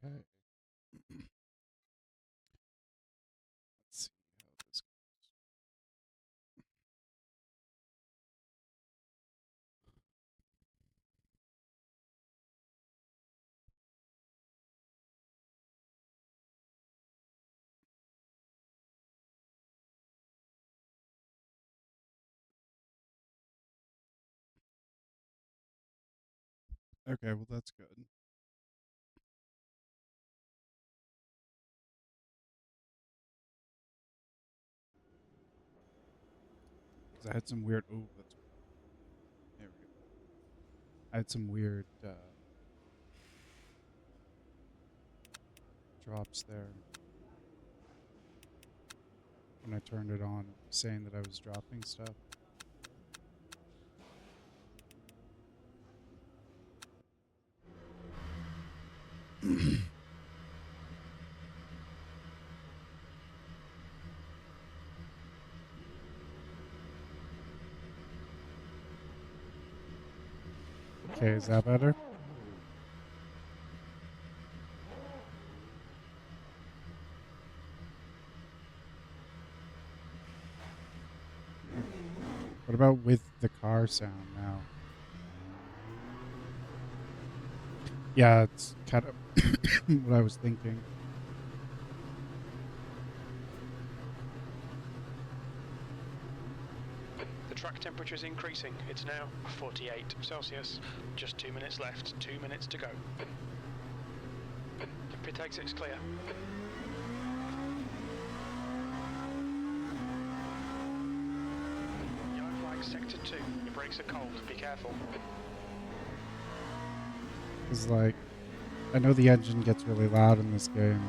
Okay. Let's see how this goes. Okay, well that's good. Because I had some weird. Oh, that's. There we go. I had some weird drops there. When I turned it on, it was saying that I was dropping stuff. Okay, is that better? What about with the car sound now? Yeah, it's kind of what I was thinking. The track temperature is increasing. It's now 48 Celsius. Just 2 minutes left. 2 minutes to go. The pit exit's clear. Yellow flag, sector 2. Your brakes are cold. Be careful. It's like, I know the engine gets really loud in this game.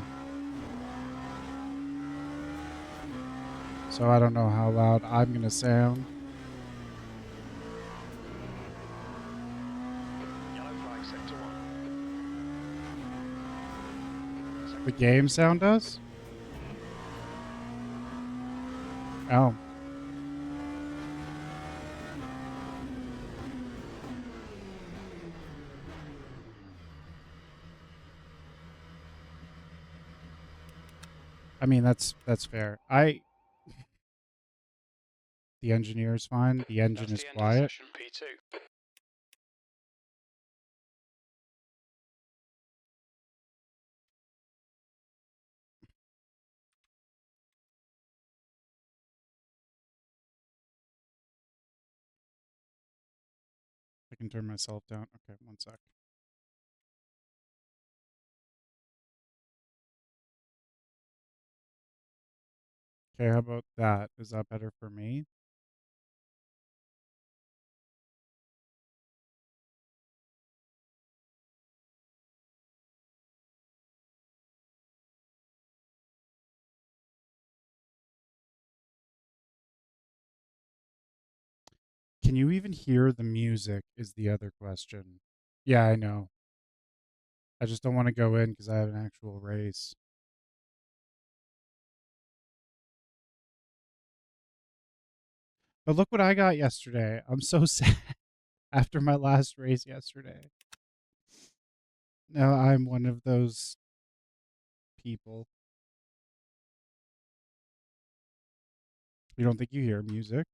So I don't know how loud I'm going to sound. Yellow flag, sector 1. The game sound does? Oh. I mean, that's fair. The engineer is fine. The engine That's is the end quiet. of session P2. I can turn myself down. Okay, one sec. Okay, how about that? Is that better for me? Can you even hear the music is the other question. Yeah, I know. I just don't want to go in because I have an actual race. But look what I got yesterday. I'm so sad after my last race yesterday. Now I'm one of those people. You don't think you hear music?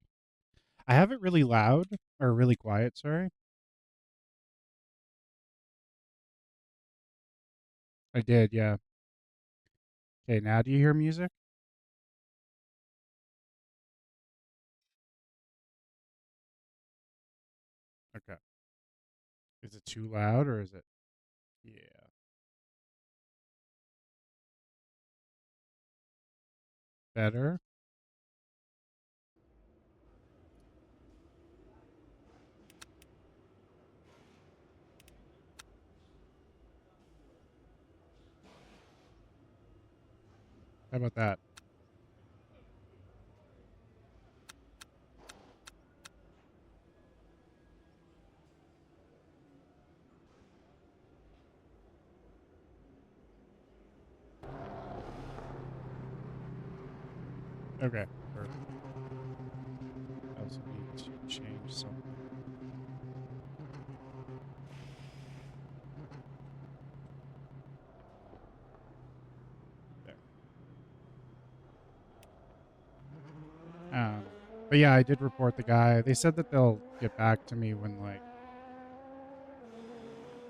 I have it really loud, or really quiet, sorry. I did, yeah. Okay, now do you hear music? Okay. Is it too loud, or is it? Yeah. Better? How about that? Okay, perfect. I also need to change something. But yeah, I did report the guy. They said that they'll get back to me when, like,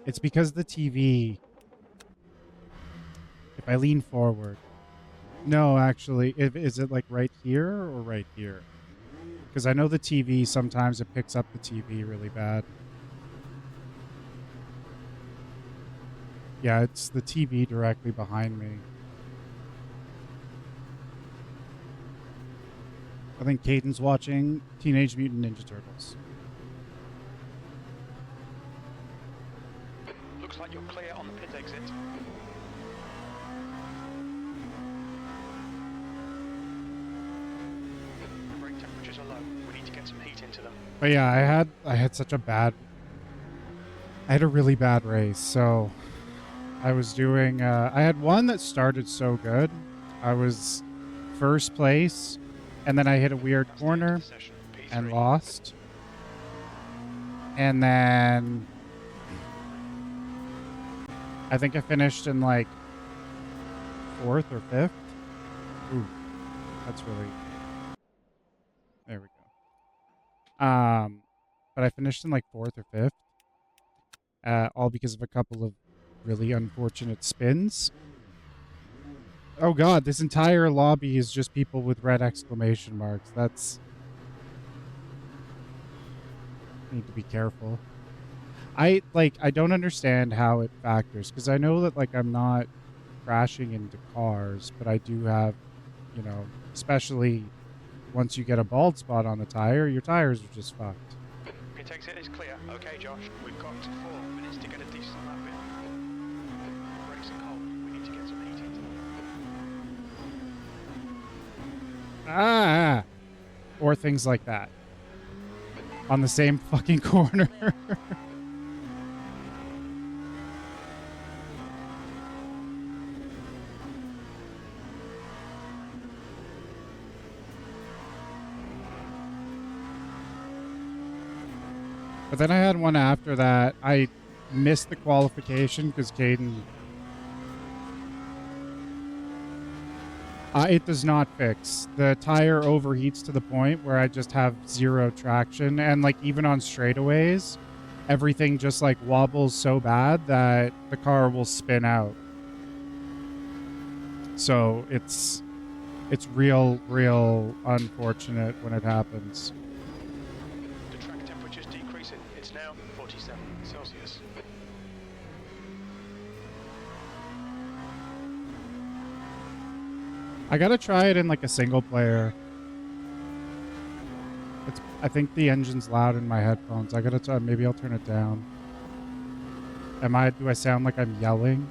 it's because the TV, if I lean forward. No, actually, is it like right here or right here? Because I know the TV, sometimes it picks up the TV really bad. Yeah, it's the TV directly behind me. I think Caden's watching Teenage Mutant Ninja Turtles. Looks like you're clear on the pit exit. Brake temperatures are low. We need to get some heat into them. But yeah, I had such a bad, I had a really bad race. So I was doing, I had one that started so good. I was first place, and then I hit a weird That's corner session, P3. and lost. And then I think I finished in like 4th or 5th. Ooh, that's really, there we go. But I finished in like 4th or 5th, all because of a couple of really unfortunate spins. Oh god, this entire lobby is just people with red exclamation marks. That's... need to be careful. I don't understand how it factors, because I know that, like, I'm not crashing into cars, but I do have, you know, especially once you get a bald spot on the tire, your tires are just fucked. Pit exit is clear. Okay, Josh, we've got 4 minutes to get a decent lap in. Brakes are cold. We need to get some heat into them. Ah! Or things like that. On the same fucking corner. But then I had one after that. I missed the qualification because Caden... it does not fix. The tire overheats to the point where I just have 0 traction. And, like, even on straightaways, everything just, like, wobbles so bad that the car will spin out. So it's real unfortunate when it happens. The track temperature's decreasing. It's now 47 Celsius. I gotta try it in like a single player. I think the engine's loud in my headphones. I gotta maybe I'll turn it down. Do I sound like I'm yelling?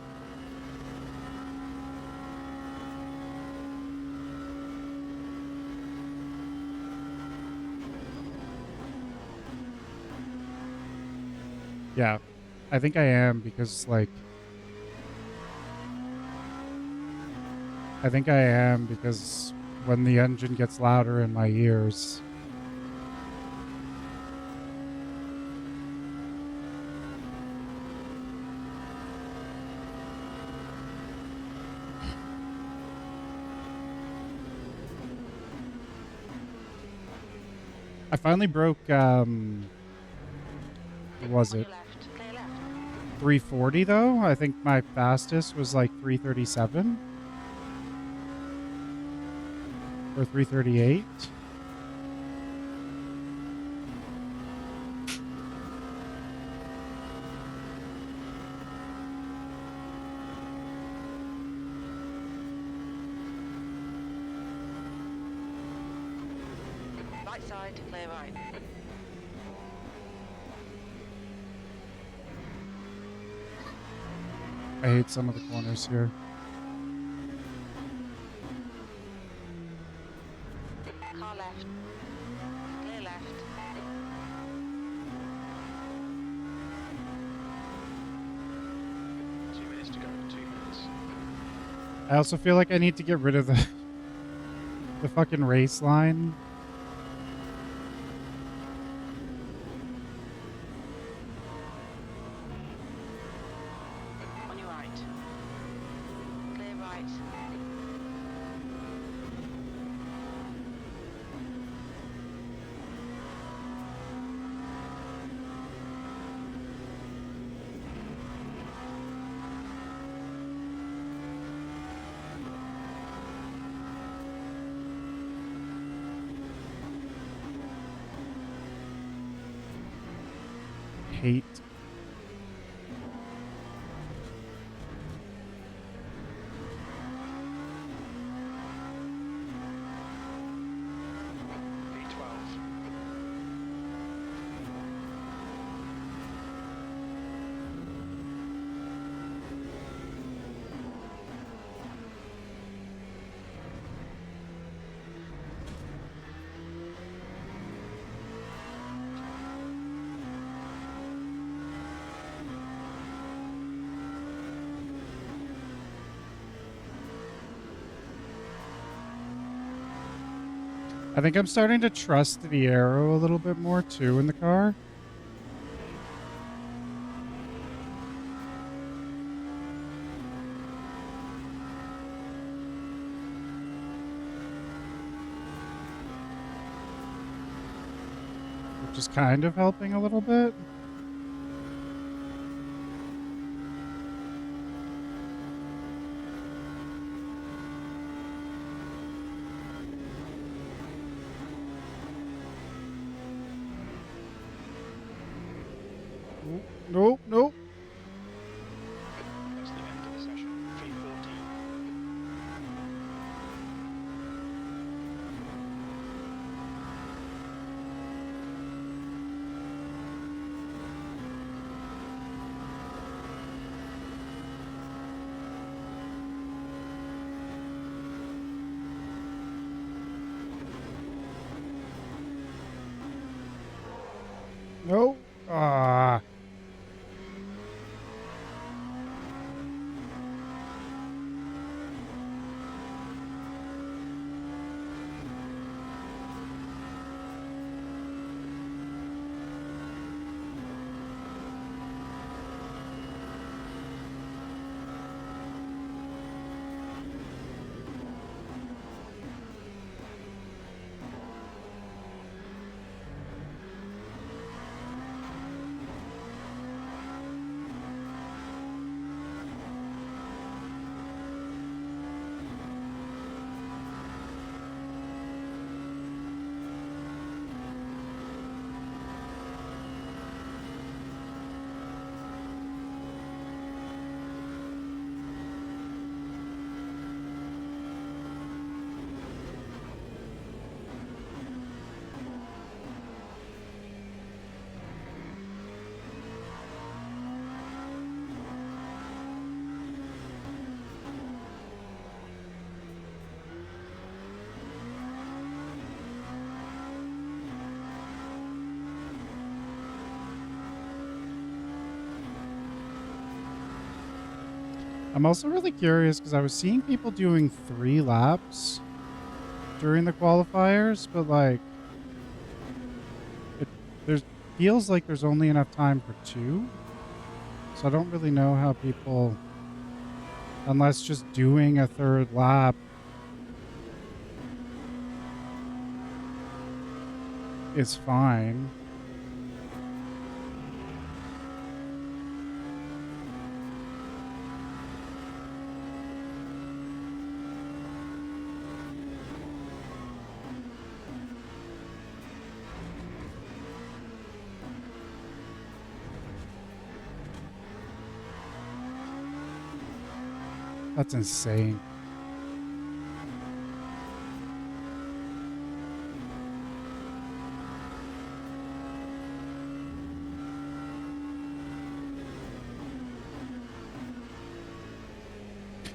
Yeah, I think I am, because, like, I think I am because when the engine gets louder in my ears... I finally broke, what was it? 340 though? I think my fastest was like 337 or 338. Right side, clear right. I hate some of the corners here. Car left. Clear left. Minutes to go. 2 minutes. I also feel like I need to get rid of the fucking race line. On your right. Clear right. hate. P12. I think I'm starting to trust the arrow a little bit more too in the car. Which is kind of helping a little bit. Nope, nope. That's the end of the session. P14. Nope. Ah. I'm also really curious because I was seeing people doing 3 laps during the qualifiers, but like there's feels like there's only enough time for 2. So I don't really know how people, unless just doing a 3rd lap is fine. That's insane.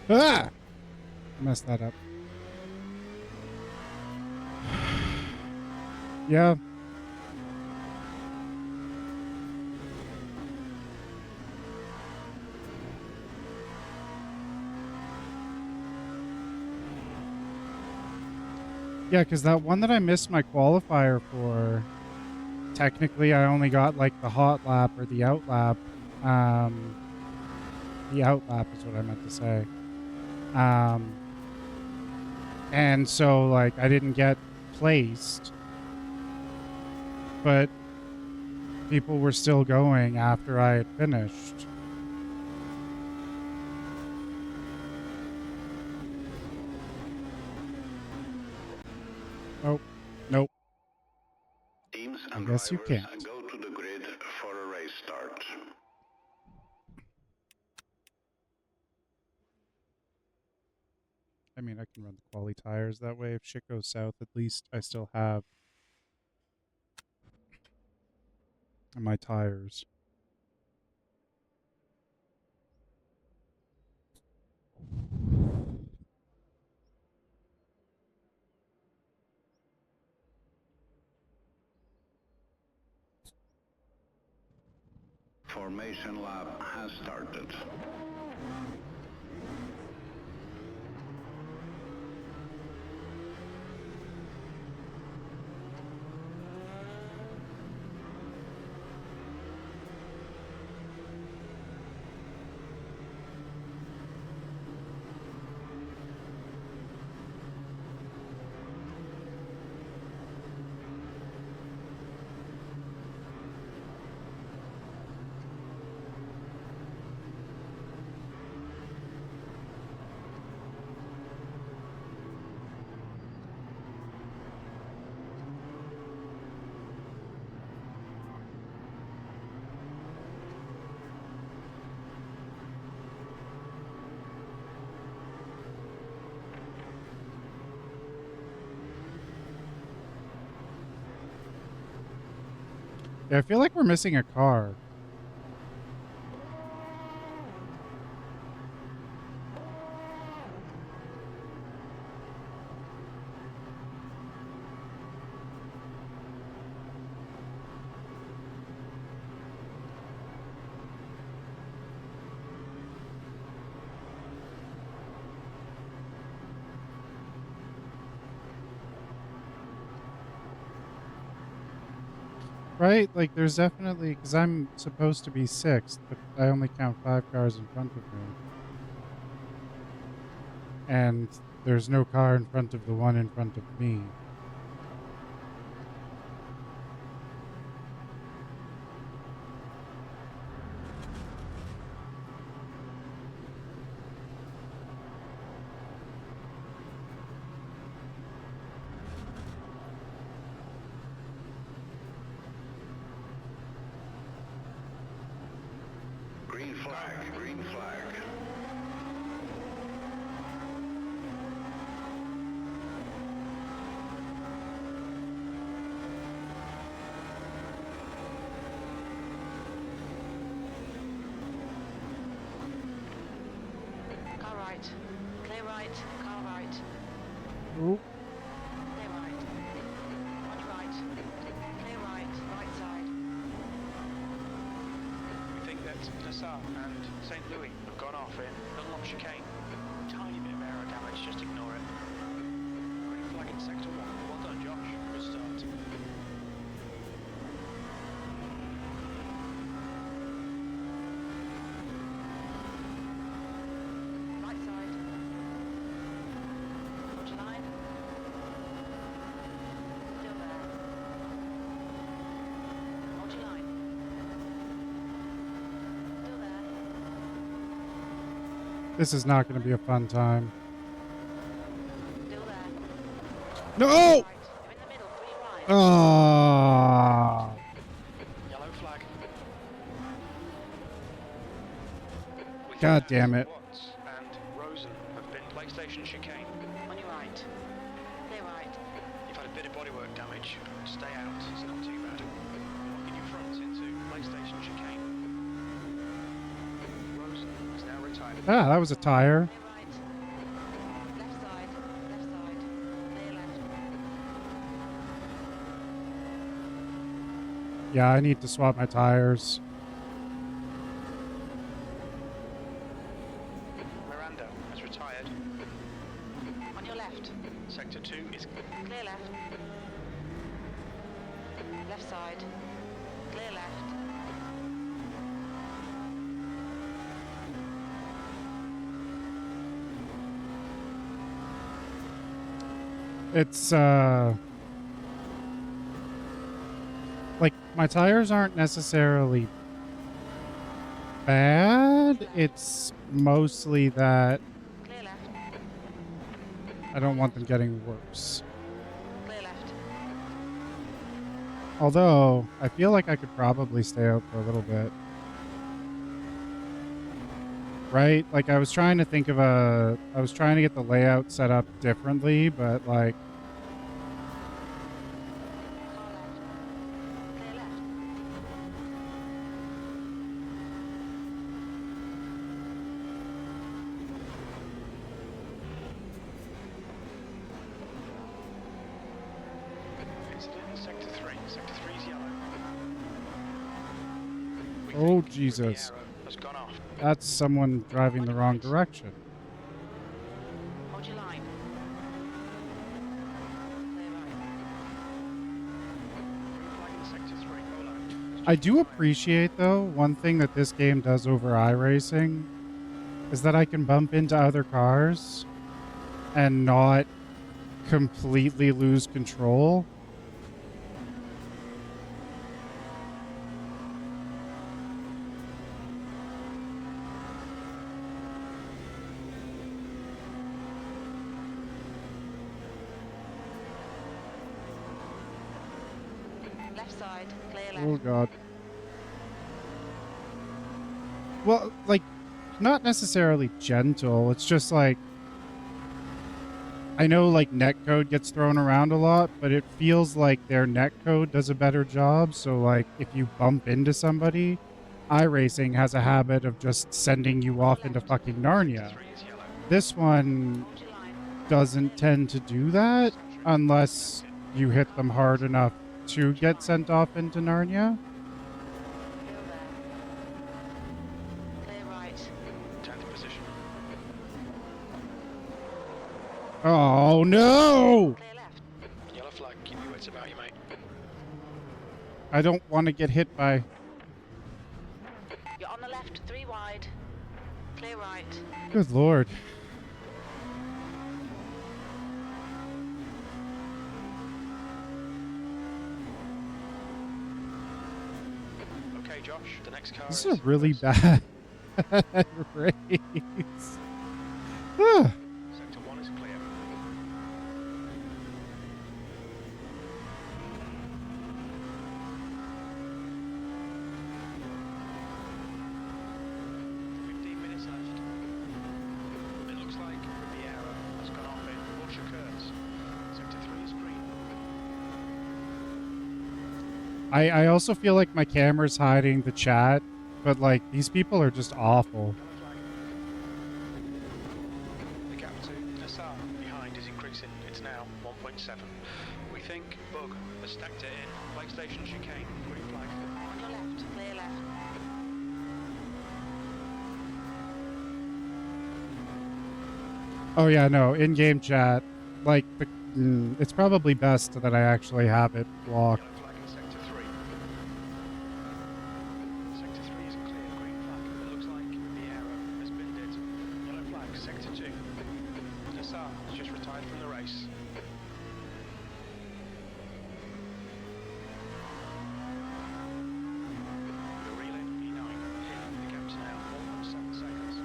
Ah! Messed that up. Yeah. Yeah, because that one that I missed my qualifier for, technically I only got like the hot lap or the out lap. The out lap is what I meant to say. And so like I didn't get placed, but people were still going after I had finished. Oh, nope. Teams I and guess you drivers can't. go to the grid for a race start. I mean, I can run the quali tires that way. If shit goes south, at least I still have my tires. Formation lap has started. Yeah, I feel like we're missing a car. Right? Like, there's definitely... Because I'm supposed to be 6th, but I only count 5 cars in front of me. And there's no car in front of the one in front of me. Green flag, green flag. Car right. Clear right. Car right. Ooh. Clear right. On your right. Clear right. Right side. We think that Nassau and St. Louis have gone off in unlock chicane. Tiny bit of aero damage, just ignore it. Green flag in sector 1. Well done, Josh. Good start. Right side. Hold your line. Still there. Hold your line. Still there. This is not going to be a fun time. Still there. No! Right. You're in the middle. Free right. Ah. Yellow flag. We think God that damn it. Watts and Rosen have been PlayStation chicane. On your right. Clear right. You've had a bit of bodywork damage. Stay out. It's not too bad. Locking your front into PlayStation chicane. Rosen is now retired. Ah, that was a tire. Clear right. Left side. Left side. Clear left. Yeah, I need to swap my tires. Miranda has retired. On your left. Sector 2 is Clear left. Left side. Clear left. It's, like, my tires aren't necessarily bad. It's mostly that Clear left. I don't want them getting worse. Clear left. Although, I feel like I could probably stay out for a little bit. right? Like I was trying to think of I was trying to get the layout set up differently, but like, Car left. Clear left. Incident in Sector 3. Sector 3's yellow. We oh think Jesus, the arrow has gone off. that's someone driving the wrong direction. Hold your line. Clear right. Green flag in Sector 3. Hold on. I do appreciate though, one thing that this game does over iRacing is that I can bump into other cars and not completely lose control. Left side. Clear left. Oh God. Well, like, not necessarily gentle. It's just like, I know like netcode gets thrown around a lot, but it feels like their netcode does a better job. So like, if you bump into somebody, iRacing has a habit of just sending you off into fucking Narnia. Sector 3 is yellow. This one Hold your line. doesn't tend to do that unless you hit them hard enough to get sent off into Narnia. Feel there. Clear right. 10th position. Oh no! Clear left. Yellow flag. Keep your wits about you, mate. I don't want to get hit by... You're on the left. 3 wide. Clear right. Good Lord. Okay, Josh. The next car This is is a really first. bad race. Ah. Sector 1 is clear. Minutes left. It looks like Riviera has gone off in Bush Curves. Sector 3 is green. I also feel like my camera's hiding the chat, but like these people are just awful. Yellow flag. The gap to Nassau behind is increasing. It's now 1.7. We think Bug has stacked it in. PlayStation chicane. Green flag. On your left. Clear left. Oh yeah, no, in-game chat, like it's probably best that I actually have it blocked. Yellow flag in Sector 3. Sector 3 is clear. Green flag. It looks like Riviera has been dead. Yellow flag. Sector 2. Nassau has just retired from the race. We're reeling P9. Here, the gap's now 1.7 seconds.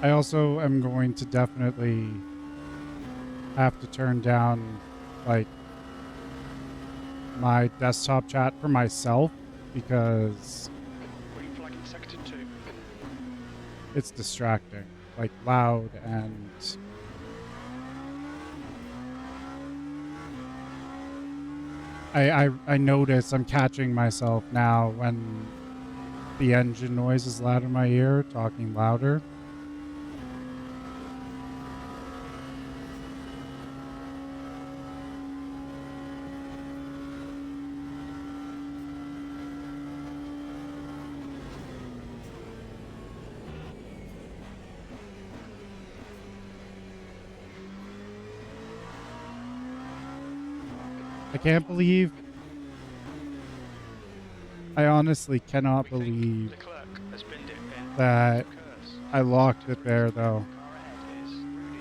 I also am going to definitely have to turn down like my desktop chat for myself because Green flag in Sector 2. it's distracting, like loud, and I notice I'm catching myself now when the engine noise is loud in my ear, talking louder. I can't believe, I honestly cannot We think believe Leclerc has binned it in that curves. I locked it there though. Car ahead is Rudy.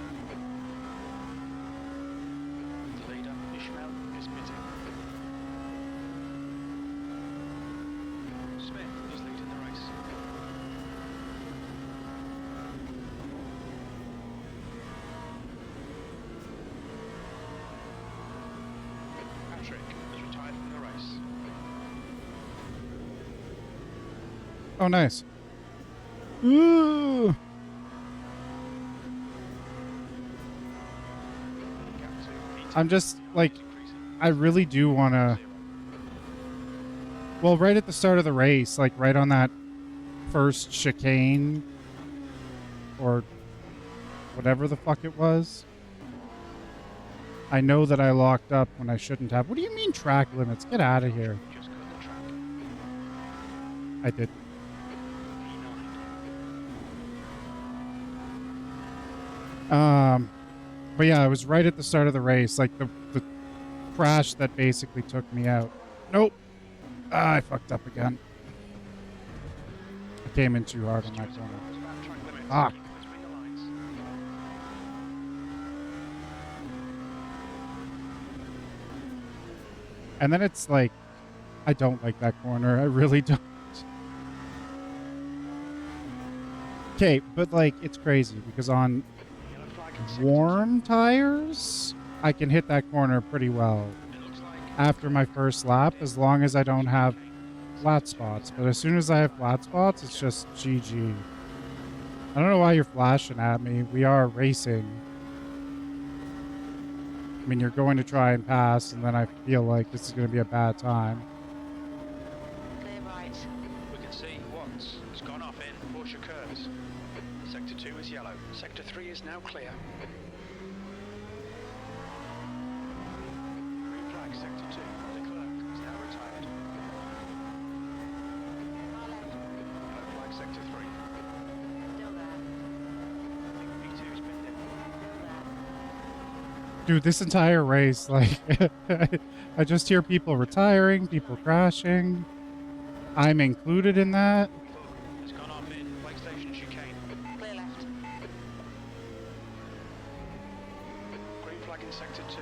The leader, Ishmael, is pitting. Smith is leading the race. Patrick has retired from the race. Oh, nice. Ooh. Gap to P2s. I'm just, like, Increasing. I really do want to... 0. Well, right at the start of the race, like right on that first chicane or whatever the fuck it was, I know that I locked up when I shouldn't have. What do you mean track limits? Get out of here. Just cut the track. I did. P9. But yeah, I was right at the start of the race, like the crash that basically took me out. Nope. Ah, I fucked up again. I came in too hard on that corner. Ah. Between the lines. And then it's like, I don't like that corner. I really don't. Okay, but like, it's crazy because on Yellow flag in sector warm tires, I can hit that corner pretty well 2. It looks like after my first lap, as long as I don't have flat spots. But as soon as I have flat spots, it's just GG. I don't know why you're flashing at me. We are racing. I mean, you're going to try and pass, and then I feel like this is going to be a bad time. Clear right. we can see Watts has gone off in Porsche curves. Sector 2 is yellow. Sector 3 is now clear. Green flag, Sector 2. The clerk is now retired. Far left. Yellow flag, Sector 3. Still there. I think P2's been hit. Still there. Dude, this entire race, like, I just hear people retiring, people crashing. I'm included in that. Has gone off in Lake Station chicane. Clear left. Green flag in Sector 2.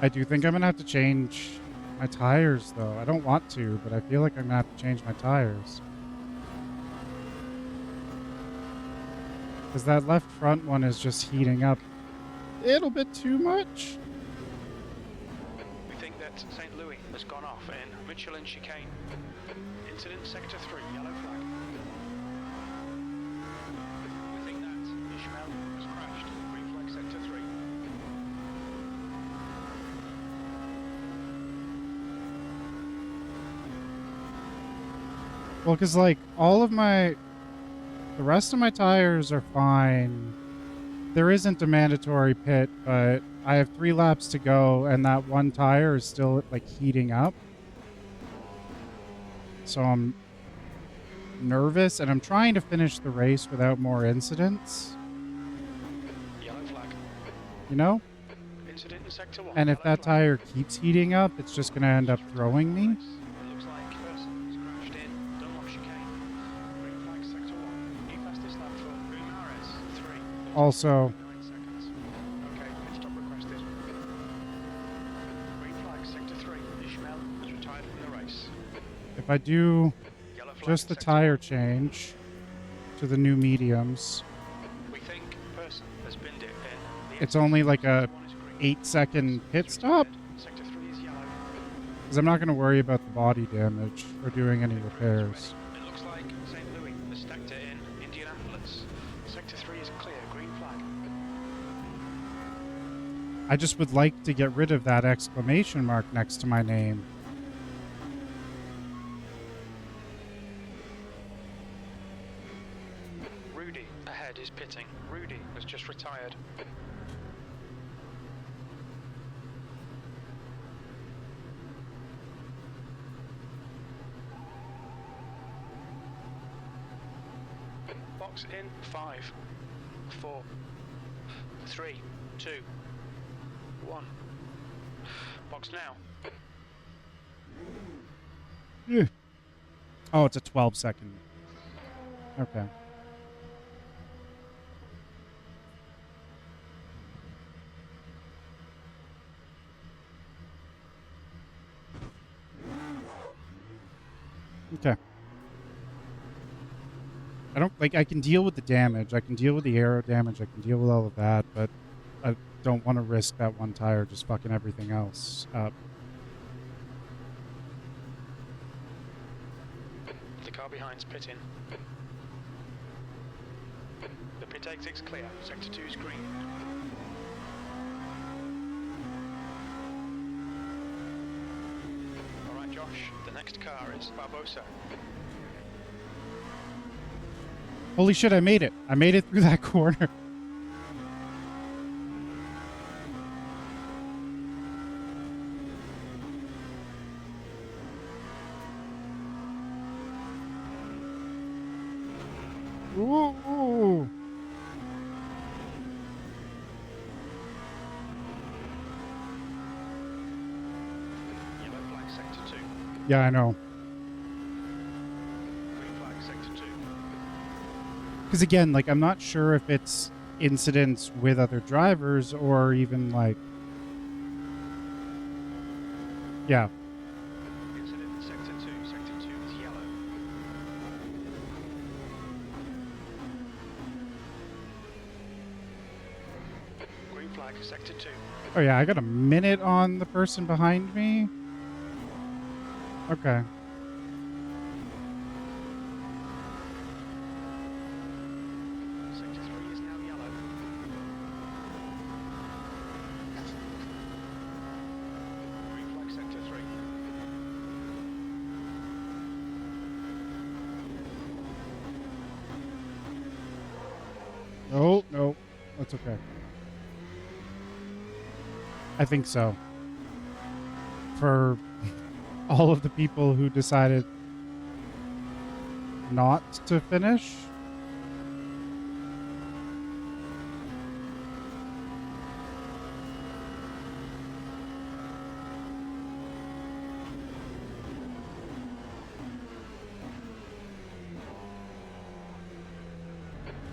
I do think I'm going to have to change my tires, though. I don't want to, but I feel like I'm going to have to change my tires. Because that left front one is just heating up a little bit too much. We think that St. Louis has gone off in Michelin chicane. Incident Sector 3, yellow flag. We think that Ishmael has crashed. Green flag Sector 3. Well, because, like, the rest of my tires are fine. There isn't a mandatory pit, but I have 3 laps to go, and that one tire is still, like, heating up. So I'm nervous, and I'm trying to finish the race without more incidents, Yellow flag. you know? Incident in Sector 1. And if yellow that flag. tire keeps heating up, it's just going to end up throwing me. It looks like person has crashed in Dunlop chicane. Green flag Sector 1. New fastest lap for Ramirez 3. Also, 9 seconds. Okay, pit stop requested. Green flag Sector 3. Ishmael has retired from the race. if I do Yellow flag just the Sector tire 1. change to the new mediums, We think person has binned it in. The it's only like a Sector 1 is green. 8-second pit Is stop. retired. Sector 3 is yellow. Because I'm not going to worry about the body damage or doing any repairs. It looks like St. Louis has stacked it in Indianapolis. Sector 3 is clear. Green flag. I just would like to get rid of that exclamation mark next to my name. Rudy ahead is pitting. Rudy has just retired. Box in 5, 4, 3, 2, 1. Box now. Yeah. Oh, it's a 12-second. Okay. Okay. I can deal with the damage. I can deal with the aero damage. I can deal with all of that, but I don't want to risk that one tire just fucking everything else up. The car behind's pitting. The pit exit's clear. Sector 2 is green. Alright Josh, the next car is Barbosa. Holy shit, I made it. I made it through that corner. Ooh. Yellow flag sector 2. Yeah, I know. Green flag sector 2. Because again, like, I'm not sure if it's incidents with other drivers or even like, yeah. Incident sector 2. Sector 2 is yellow. Green flag sector 2. Oh yeah, I got a minute on the person behind me. Okay. Sector 3 is now yellow. Green flag sector 3. Oh, no. That's okay. I think so. For all of the people who decided not to finish.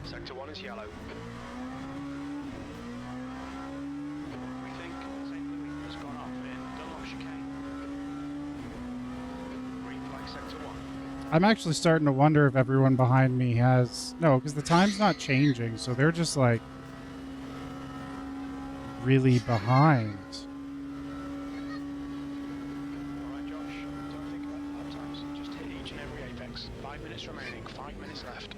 Sector 1 is yellow. We think St. Louis has gone off in Dunlop chicane. Green flag sector 1. I'm actually starting to wonder if everyone behind me has... No, because the time's not changing, so they're just, like, really behind. Alright Josh, don't think about lap times. Just hit each and every apex. 5 minutes remaining, 5 minutes left.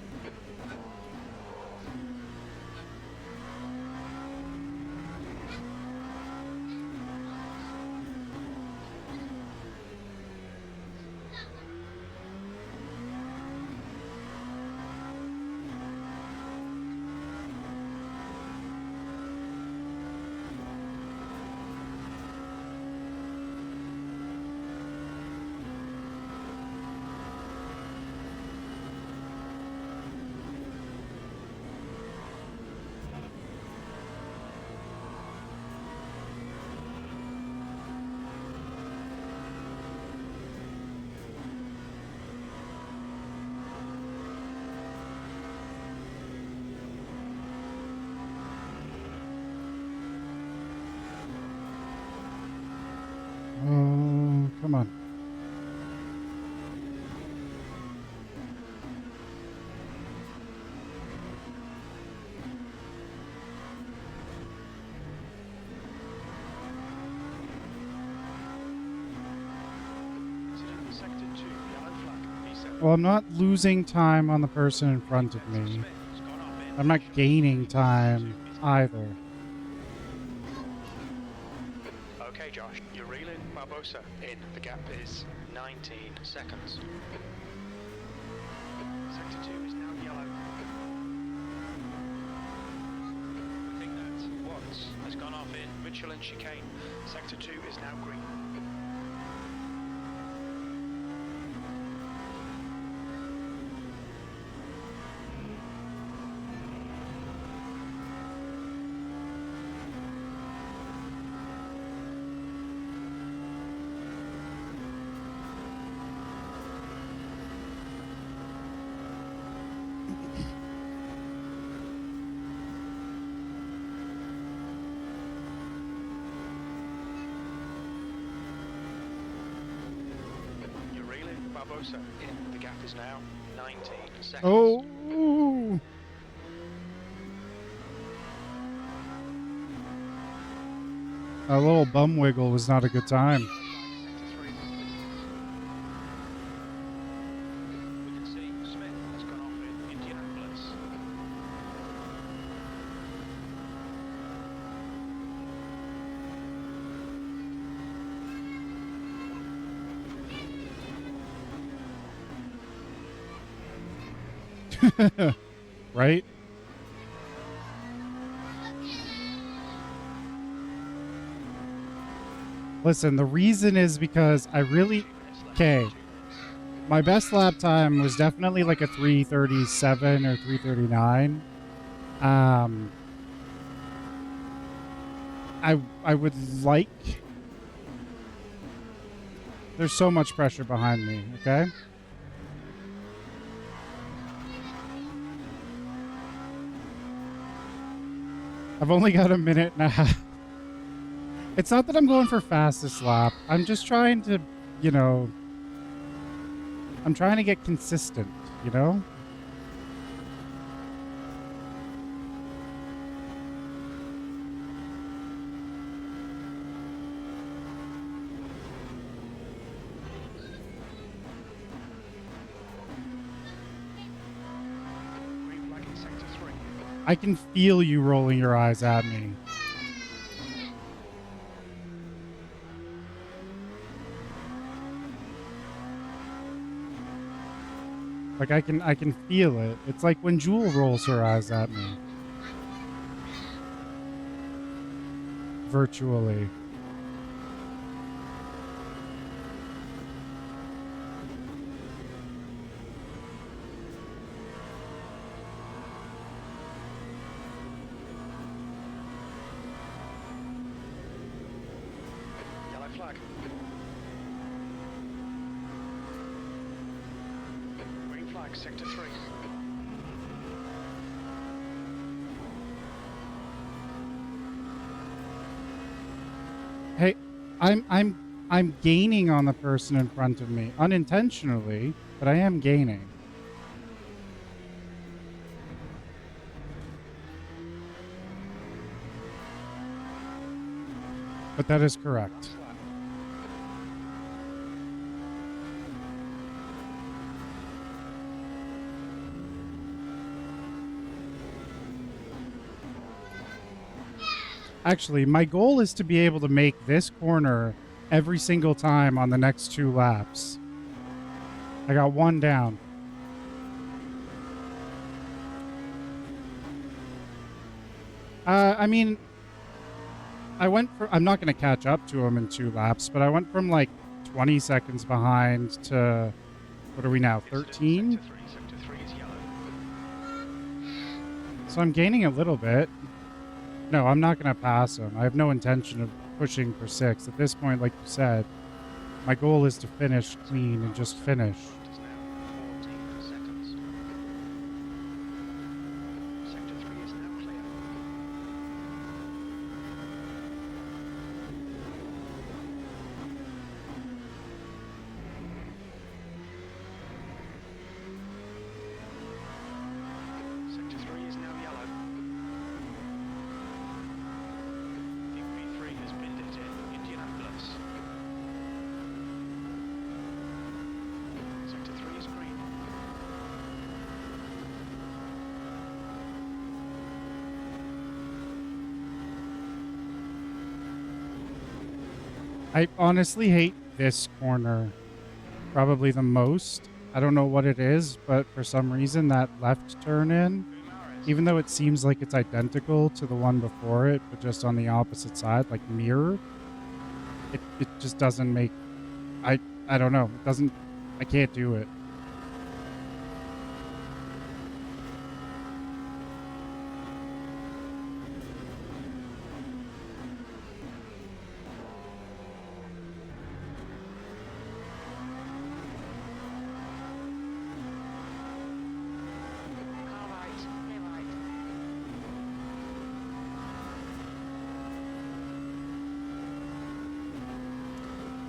Oh, come on. Incident sector 2, yellow flag. V7. Well, I'm not losing time on the person in front of me. Smith has gone off in I'm not sector gaining 3. time Sector 2 is either. Okay, Josh, you're reeling Barbosa in. The gap is 19 seconds. Sector 2 is now yellow. We think that Watts has gone off in Michelin chicane. Sector 2 is now green. You're reeling Barbosa in. The gap is now 19 seconds. Oh! A little bum wiggle was not a good time. Sector 3. With Right? Listen, the reason is because I really... 2 minutes left. Okay. 2 minutes. My best lap time was definitely like a 3:37 or 3:39. I would like... There's so much pressure behind me, okay? I've only got a minute and a half. It's not that I'm going for fastest lap. I'm just trying to, you know... I'm trying to get consistent, you know? Green flag in sector 3. I can feel you rolling your eyes at me. Like I can feel it. It's like when Jewel rolls her eyes at me. Virtually. Yellow flag. Green flag, sector 3. Hey, I'm gaining on the person in front of me unintentionally, but I am gaining. But that is correct. Last lap. Actually, my goal is to be able to make this corner every single time on the next 2 laps. I got 1 down. I mean, I'm not going to catch up to him in 2 laps, but I went from like 20 seconds behind to, what are we now, 13? Sector 3. Sector 3 is yellow. So I'm gaining a little bit. No, I'm not going to pass him. I have no intention of pushing for 6. At this point, like you said, my goal is to finish clean and just finish. Is now 14 seconds. Sector 3 is now clear. Sector 3 is now yellow. P3 has been lit in Indianapolis. Sector 3 is green. I honestly hate this corner probably the most. I don't know what it is, but for some reason that left turn in, even though it seems like it's identical to the one before it, but just on the opposite side, like mirrored, it just doesn't make... I don't know. It doesn't... I can't do it. Car right, clear right.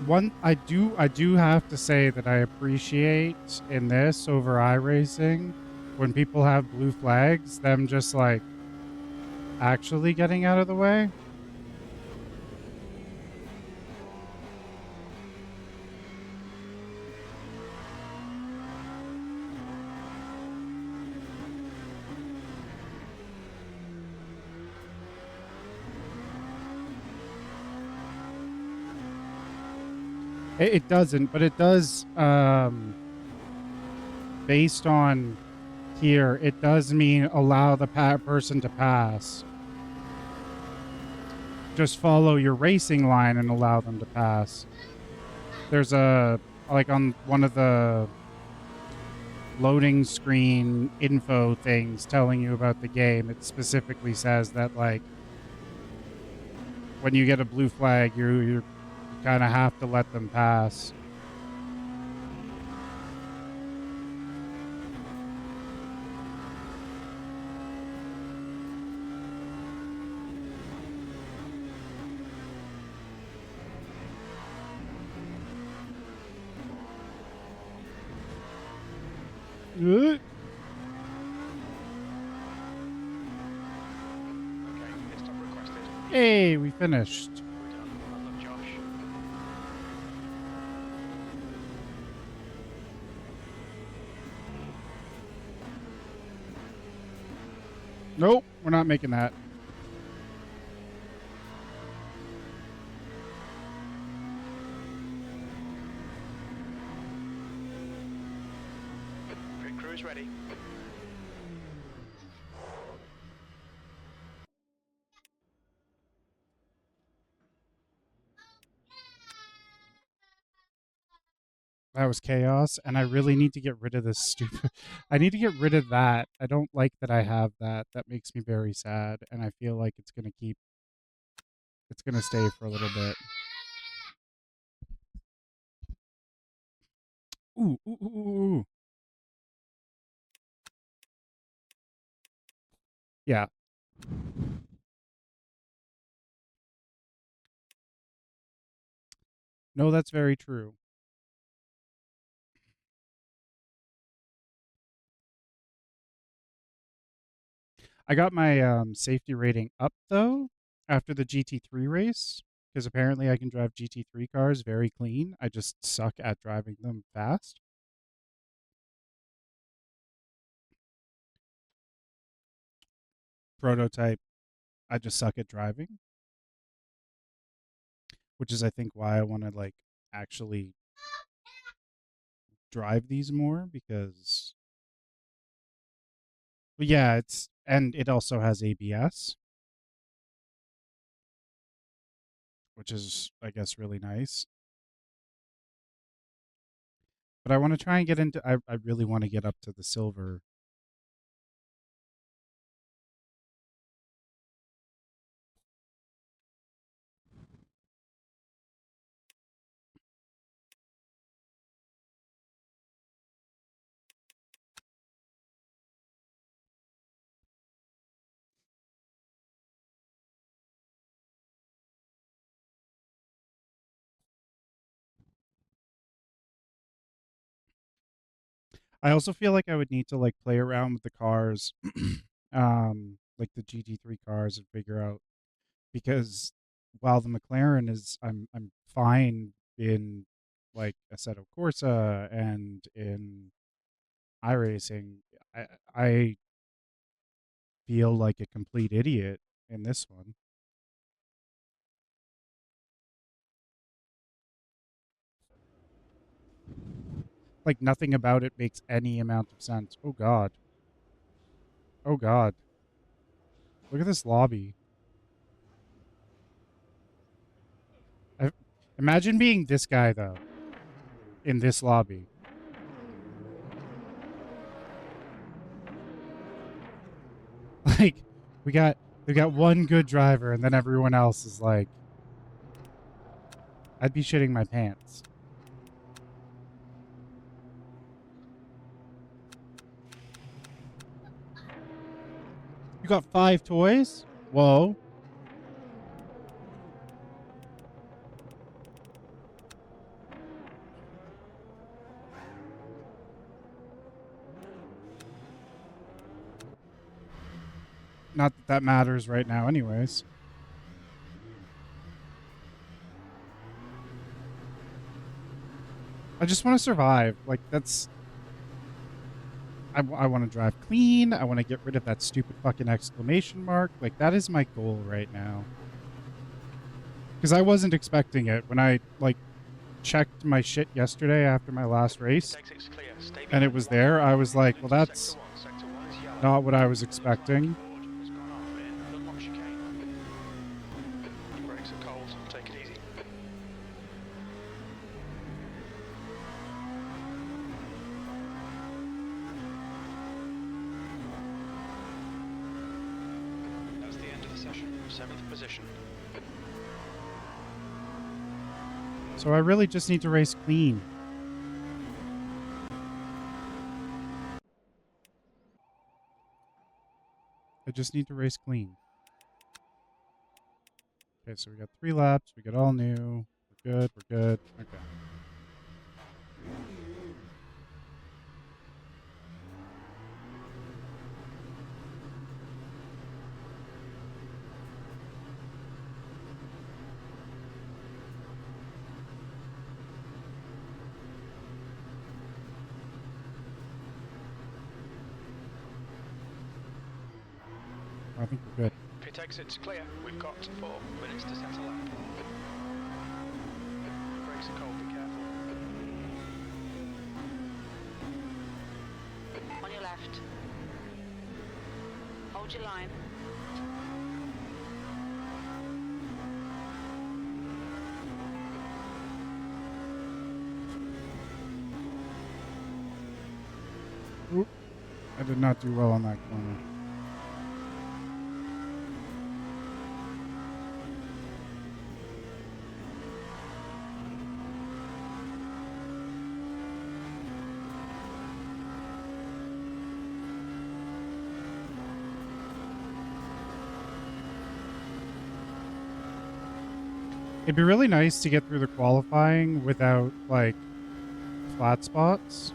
One, I do have to say that I appreciate in this over iRacing when people have blue flags, them just like actually getting out of the way. It doesn't, but it does, based on here, it does mean allow the person to pass. Just follow your racing line and allow them to pass. There's a, like on one of the loading screen info things telling you about the game, it specifically says that, like, when you get a blue flag, you kind of have to let them pass. Okay, pit stop requested. Hey, we finished. We're done. Well done, Josh. Nope, we're not making that. Pit crew is ready. That was chaos, and I really need to get rid of this stupid... I need to get rid of that. I don't like that I have that. That makes me very sad, and I feel like it's going to keep... It's going to stay for a little bit. Ooh, ooh, ooh, ooh, ooh. Yeah. No, that's very true. I got my safety rating up, though, after the GT3 race, because apparently I can drive GT3 cars very clean. I just suck at driving them fast. Prototype, I just suck at driving, which is, I think, why I want to, like, actually drive these more, because... But yeah, it's... And it also has ABS, which is, I guess, really nice. But I want to try and get into... I really want to get up to the silver. I also feel like I would need to, like, play around with the cars, like the GT3 cars, and figure out, because while the McLaren is, I'm fine in, like, Assetto Corsa and in iRacing, I feel like a complete idiot in this one. Like, nothing about it makes any amount of sense. Oh God. Oh God. Look at this lobby. Imagine being this guy, though, in this lobby. Like, we got one good driver, and then everyone else is like, I'd be shitting my pants. You got 5 toys? Whoa. Not that that matters right now anyways. I just want to survive. Like, that's... I want to drive clean. I want to get rid of that stupid fucking exclamation mark. Like, that is my goal right now. Because I wasn't expecting it. When I, like, checked my shit yesterday after my last race, and it was there, I was like, well, that's... Sector 1, Not what I was expecting. Ford has gone off in Dunlop chicane. Your brakes are cold. Take it easy. That's the end of the session. 7th position. So I really just need to race clean. I just need to race clean. Okay, so we got 3 laps. We got all new. We're good. We're good. Okay. I think we're good. Pit exit's clear. We've got 4 minutes to set a lap. Your brakes are cold. Be careful. On your left. Hold your line. Oop. I did not do well on that corner. It'd be really nice to get through the qualifying without, like, flat spots.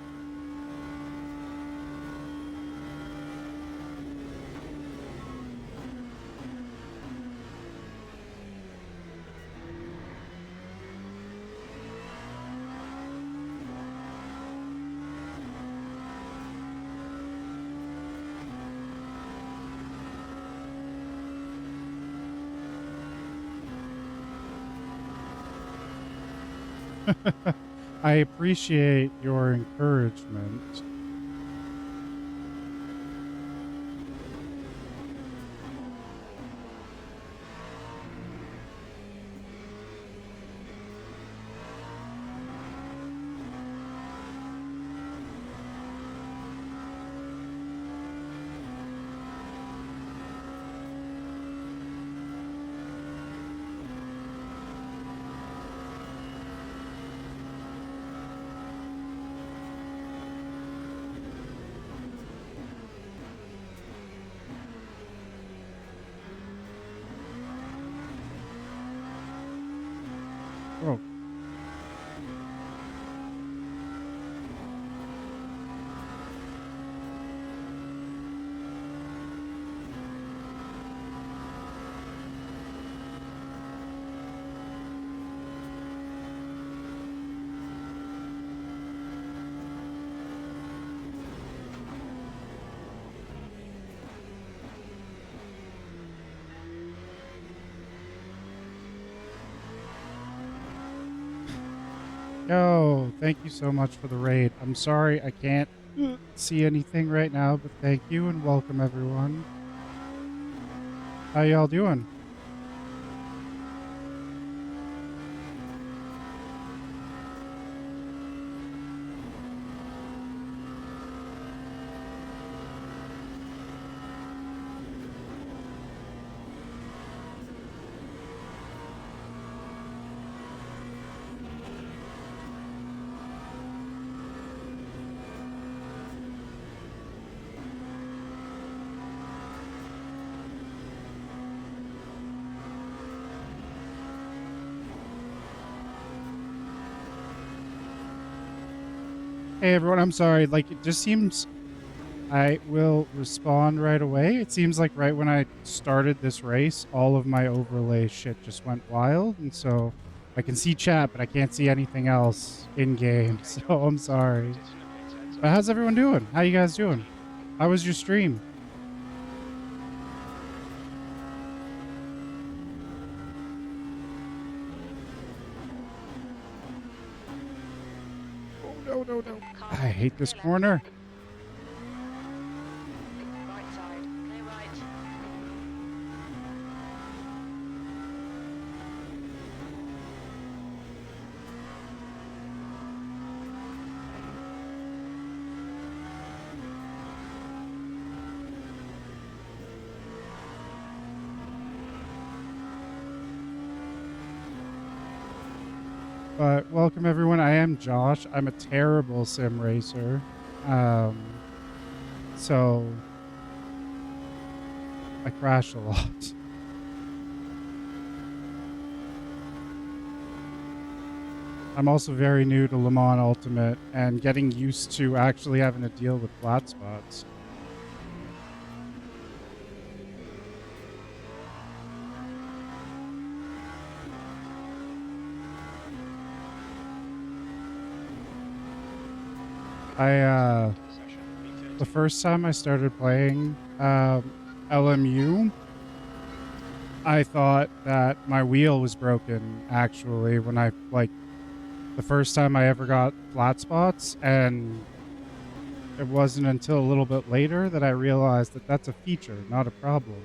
I appreciate your encouragement. Oh. Yo, thank you so much for the raid. I'm sorry I can't see anything right now, but thank you and welcome everyone. How y'all doing? Hey everyone, I'm sorry. Like, it just seems I will respond right away. It seems like right when I started this race, all of my overlay shit just went wild, and so I can see chat, but I can't see anything else in game. So I'm sorry. But how's everyone doing? How you guys doing? How was your stream? Oh no. I hate this corner. Right But welcome everyone. I am Josh. I'm a terrible sim racer. So I crash a lot. I'm also very new to Le Mans Ultimate and getting used to actually having to deal with flat spots. The first time I started playing LMU, I thought that my wheel was broken actually when I the first time I ever got flat spots, and it wasn't until a little bit later that I realized that that's a feature, not a problem.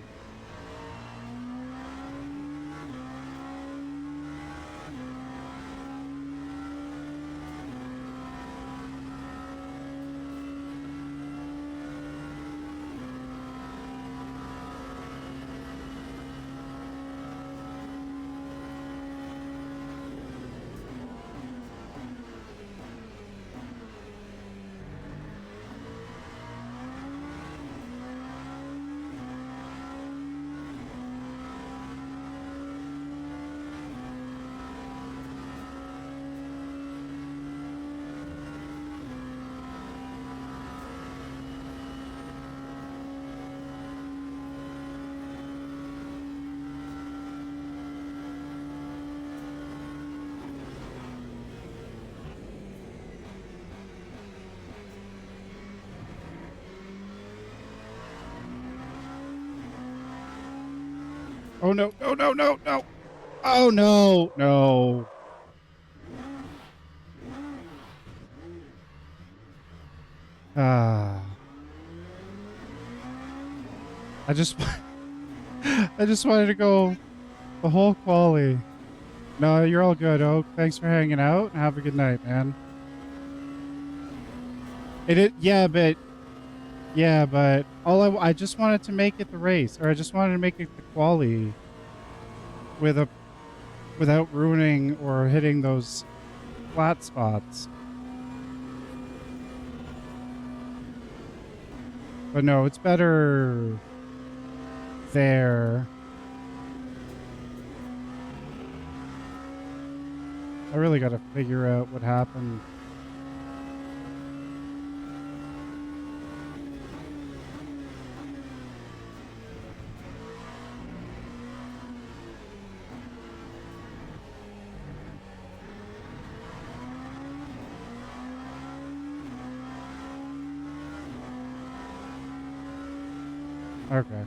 Oh no, no, no, no, no. Oh no, no. I just I just wanted to go the whole quali. No, you're all good, Oak. Thanks for hanging out and have a good night, man. Yeah, but I just wanted to make it the race, or I just wanted to make it the quali without ruining or hitting those flat spots. But no, it's better there. I really got to figure out what happened. Okay.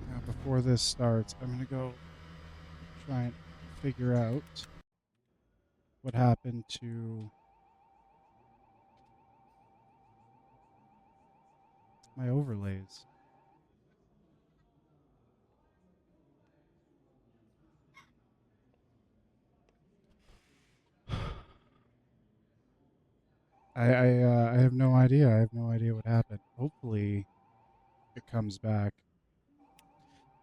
Now, before this starts, I'm going to go try and figure out what happened to my overlays. I have no idea. I have no idea what happened. Hopefully it comes back.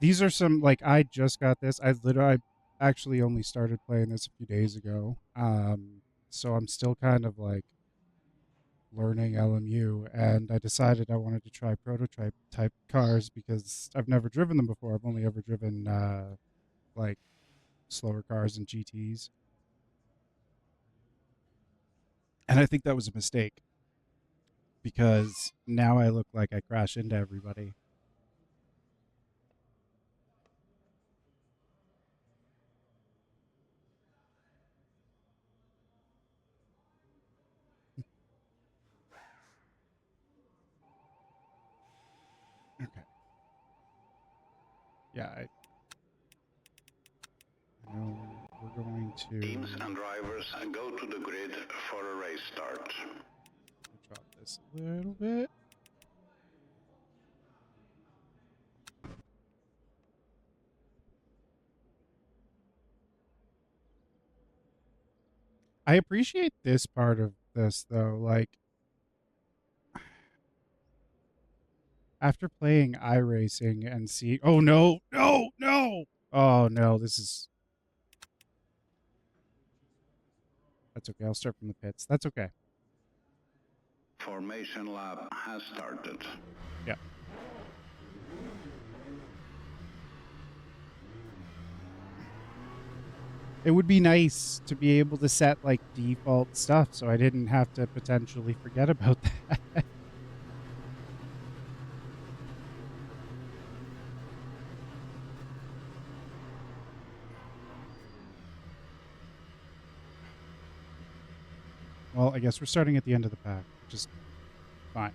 These are some, like, I just got this. I actually only started playing this a few days ago. So I'm still kind of like learning LMU, and I decided I wanted to try prototype type cars because I've never driven them before. I've only ever driven like slower cars and GTs. And I think that was a mistake because now I look like I crash into everybody. Okay. Yeah, I know we're going to Teams and drivers go to the grid for a race start. drop this a little bit. I appreciate this part of this though, like after playing iRacing and see, oh no, no, no! Oh no, this is... That's okay. I'll start from the pits. That's okay. Formation lap has started. Yeah. It would be nice to be able to set like default stuff so I didn't have to potentially forget about that. Well, I guess we're starting at the end of the pack, which is fine.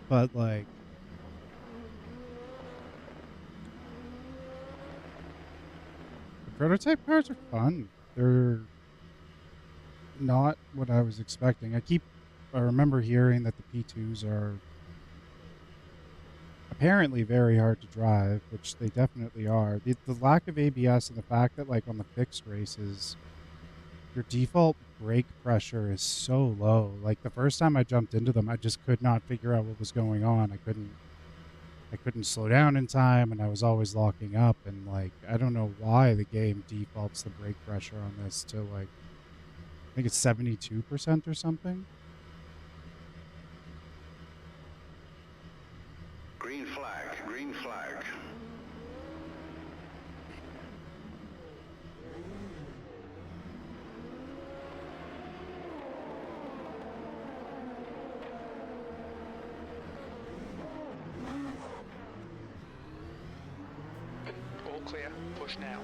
But like, the prototype cars are fun. They're not what I was expecting. I remember hearing that the P2s are apparently very hard to drive, which they definitely are. The lack of ABS and the fact that like on the fixed races, your default brake pressure is so low. Like the first time I jumped into them, I just could not figure out what was going on. I couldn't slow down in time, and I was always locking up, and like I don't know why the game defaults the brake pressure on this to like I think it's 72% or something. Green flag, green flag. All clear. Push now.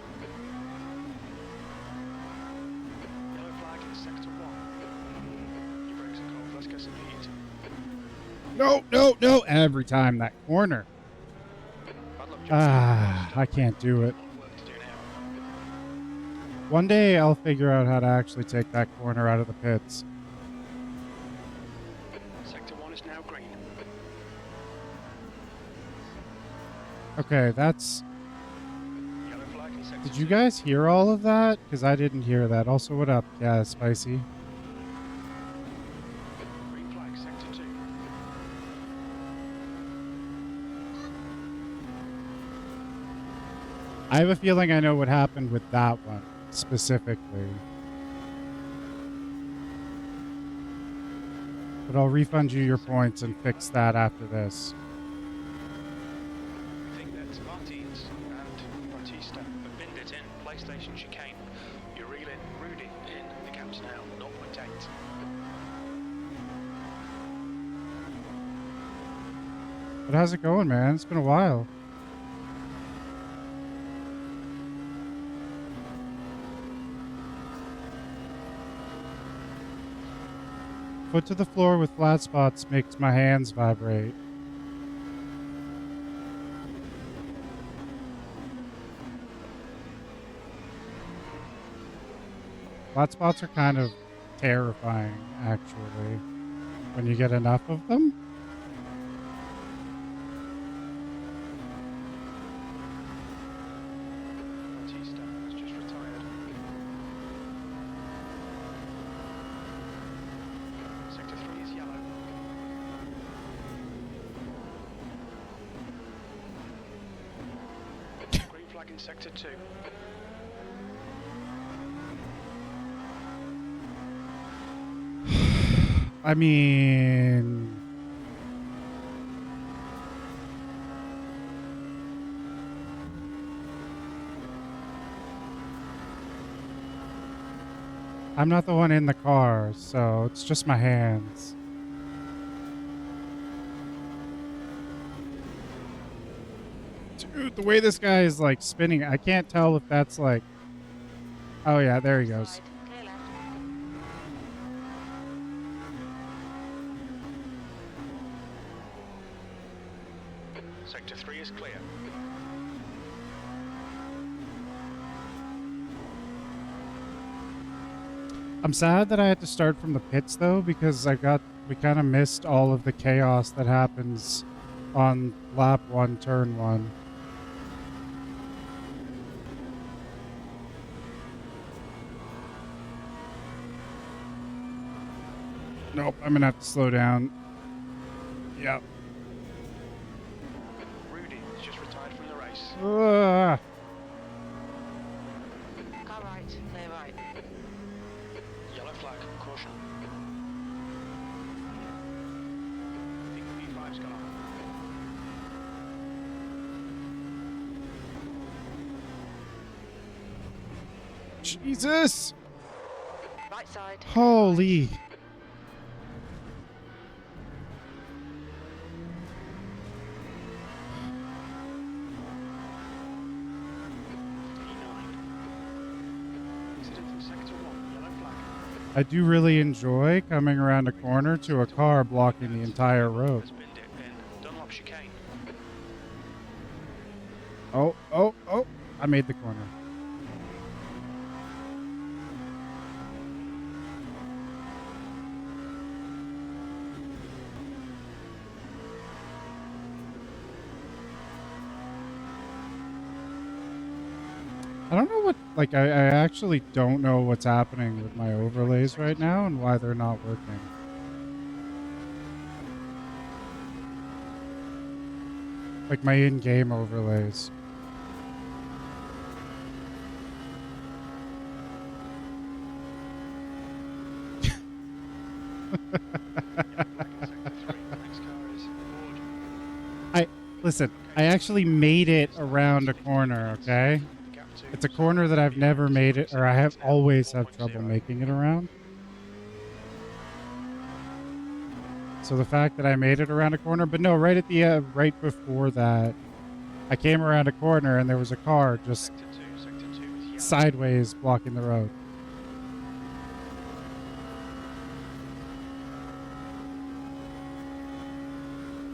Yellow flag in sector 1. Your brakes are cold. Let's get some heat. No. Every time that corner. Bad luck, I can't do it. A lot of work to do now. One day I'll figure out how to actually take that corner out of the pits. Sector 1 is now green. Okay, that's... Yellow flag in sector Did you 2. guys hear all of that? Because I didn't hear that. Also, what up? Yeah, Spicy. Green flag sector 2. I have a feeling I know what happened with that one, specifically. But I'll refund you your points and fix that after this. We think that Martins and Bautista have binned it in PlayStation chicane. You're reeling Rudy in the gaps now, 0.8. But how's it going, man? It's been a while. Foot to the floor with flat spots makes my hands vibrate. Flat spots are kind of terrifying, actually, when you get enough of them. Bautista has just retired. Sector 3 is yellow. Green flag in sector 2. I mean... I'm not the one in the car, so it's just my hands. Dude, the way this guy is like spinning, I can't tell if that's like Oh yeah, there he Right goes. side, clear left. Sector 3 is clear. I'm sad that I had to start from the pits though, because we kind of missed all of the chaos that happens on lap 1, turn 1. Nope, I'm gonna have to slow down. Yep. Rudy has just retired from the race. Ugh. Car right, clear right. Yellow flag, caution. I think P5's gone off. Jesus! Right side. clear Holy! right. P9. Incident from sector 1, yellow flag. I do really enjoy coming around a corner to a car blocking the entire road. Has been dipped in. Dunlop chicane. Oh, oh, oh! I made the corner. I don't know what, like, I actually don't know what's happening with my overlays right now and why they're not working. Like, my in-game overlays. Listen, I actually made it around a corner, okay? It's a corner that I've never made it, or I have always have trouble making it around. So the fact that I made it around a corner, but no, right at the right before that, I came around a corner and there was a car just sideways blocking the road.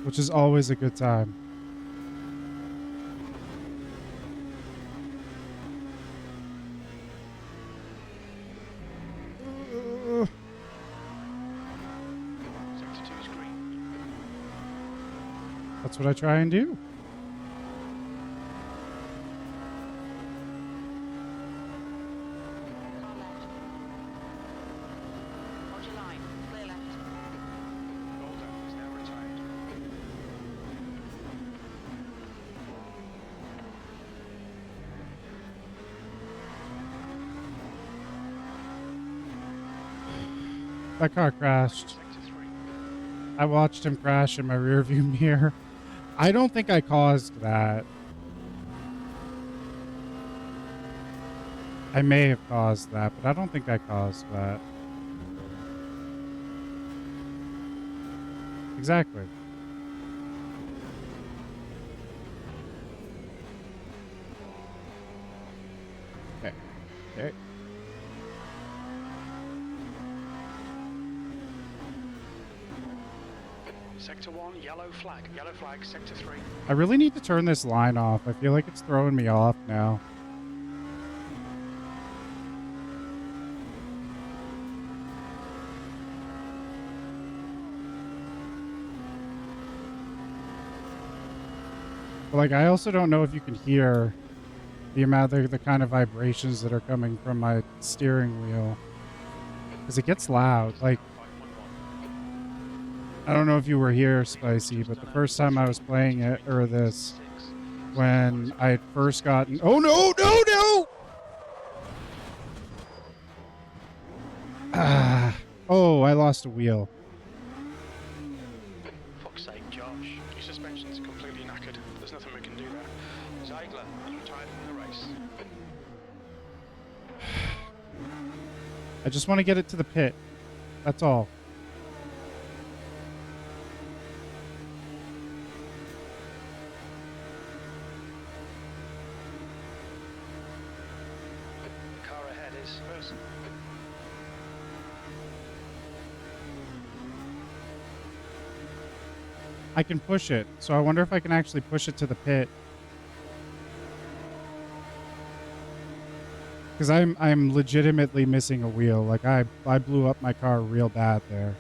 Which is always a good time. That's what I try and do. Car left. Hold your line, clear left. Golden is now retired. That car crashed. Sector 3. I watched him crash in my rearview mirror. I don't think I caused that. I may have caused that, but I don't think I caused that. Exactly. Okay. Okay. Sector 1, yellow flag. Yellow flag, sector 3. I really need to turn this line off. I feel like it's throwing me off now. But like, I also don't know if you can hear the amount of the kind of vibrations that are coming from my steering wheel. Because it gets loud. Like, 511. I don't know if you were here, Spicy, but the first time I was playing it, or this, when I had first gotten... Oh, no, no, no! Ah. Oh, I lost a wheel. Fuck's sake, Josh. Your suspension's completely knackered. There's nothing we can do there. Ziegler is retired from the race. I just want to get it to the pit. That's all. The car ahead is this person. I can push it, so I wonder if I can actually push it to the pit. Because I'm legitimately missing a wheel. Like I blew up my car real bad there.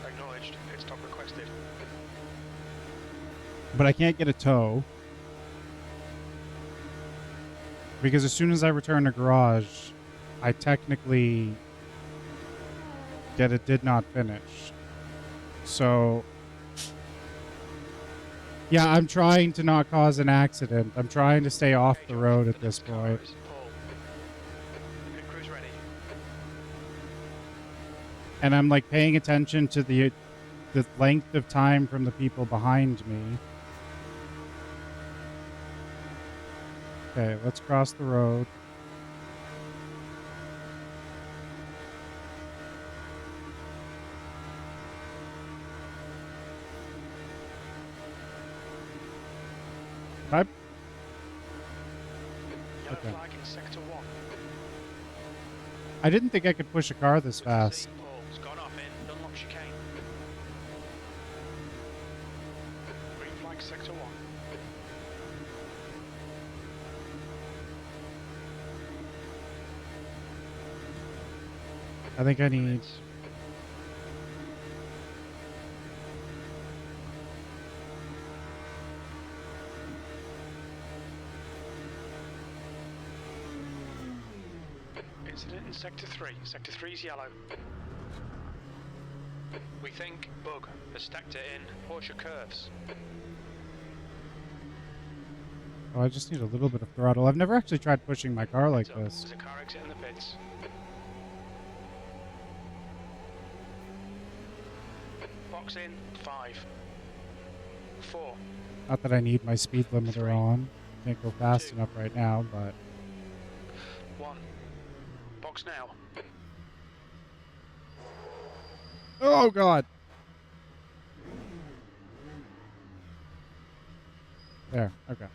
Acknowledged. Pit stop requested. But I can't get a tow. Because as soon as I return to garage, I technically get it did not finish. So yeah, I'm trying to not cause an accident. I'm trying to stay off the road at this point. Pit crew's ready. And I'm like paying attention to the length of time from the people behind me. Okay, let's cross the road. Yellow Okay. flag in sector 1. I didn't think I could push a car this Good to fast. see. Paul's gone off in Dunlop chicane. Green flag sector 1. I think I need... Minutes. Incident in sector 3. Sector 3 is yellow. We think bug has stacked it in Porsche curves. Oh, I just need a little bit of throttle. I've never actually tried pushing my car like Heads up, this. there's a car exit in the pits. Box in 5 4 Not that I need my speed limiter 3, on. Can't go fast 2, enough right now, but... 1. Box now. Oh, God! There, okay.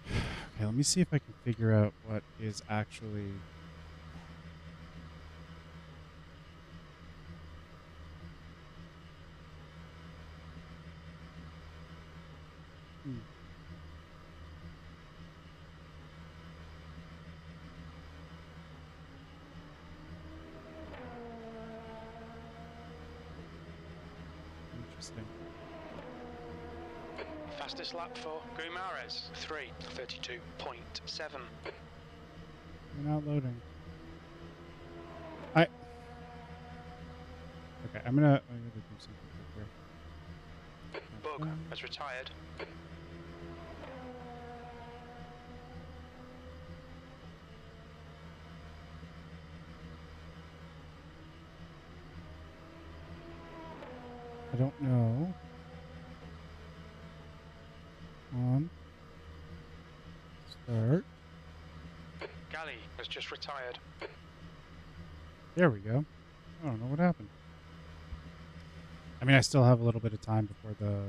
Okay, let me see if I can figure out what is actually... Interesting. Fastest lap for Guimarães 3:32.7. You're not loading. Okay, I'm gonna do something quick here. Bug has retired. I don't know. On. Start. Galley has just retired. There we go. I don't know what happened. I mean, I still have a little bit of time before the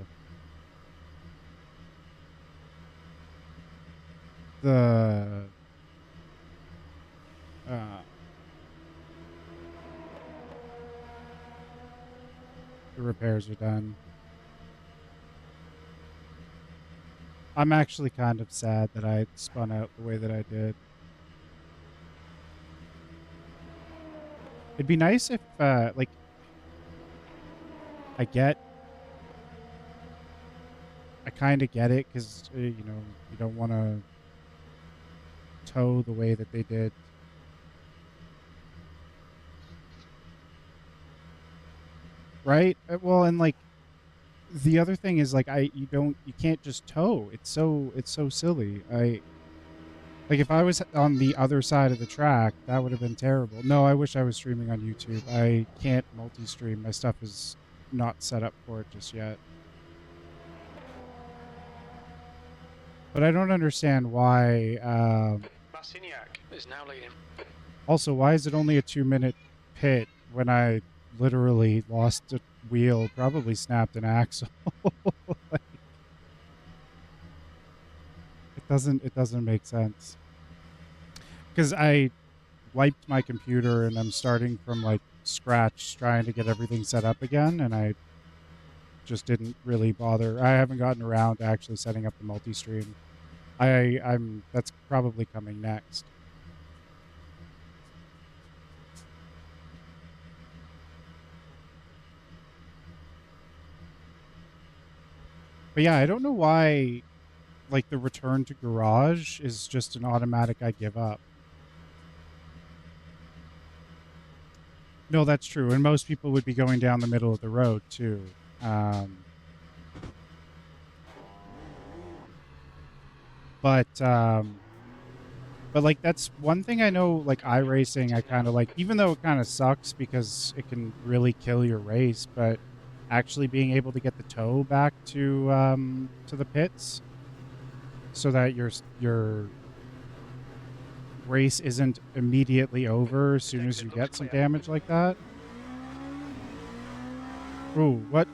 repairs are done. I'm actually kind of sad that I spun out the way that I did. It'd be nice if, like, I kind of get it, because, you know, you don't want to tow the way that they did. Right? Well, and, like, the other thing is, like, you can't just tow. It's so silly. Like, if I was on the other side of the track, that would have been terrible. No, I wish I was streaming on YouTube. I can't multi-stream. My stuff is not set up for it just yet. But I don't understand why... Marciniak is now leading. Also, why is it only a 2-minute pit when I literally lost a wheel, probably snapped an axle? Like, doesn't make sense. Because I wiped my computer and I'm starting from like scratch trying to get everything set up again, and I just didn't really bother. I haven't gotten around to actually setting up the multi-stream. I'm that's probably coming next. But yeah, I don't know why like the return to garage is just an automatic I give up. No, that's true. And most people would be going down the middle of the road too. But like that's one thing I know, like iRacing I kind of like, even though it kind of sucks because it can really kill your race, but actually being able to get the tow back to the pits so that your race isn't immediately over as soon as you get some damage like that. Ooh, what?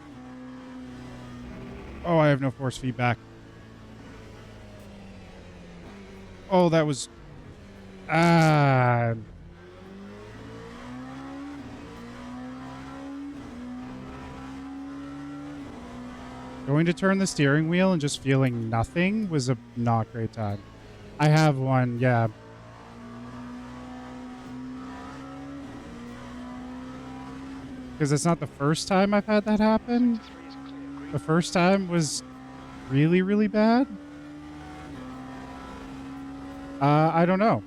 Oh, I have no force feedback. Oh, that was... Going to turn the steering wheel and just feeling nothing was a not great time. I have one, yeah. Because it's not the first time I've had that happen. The first time was really, really bad. I don't know.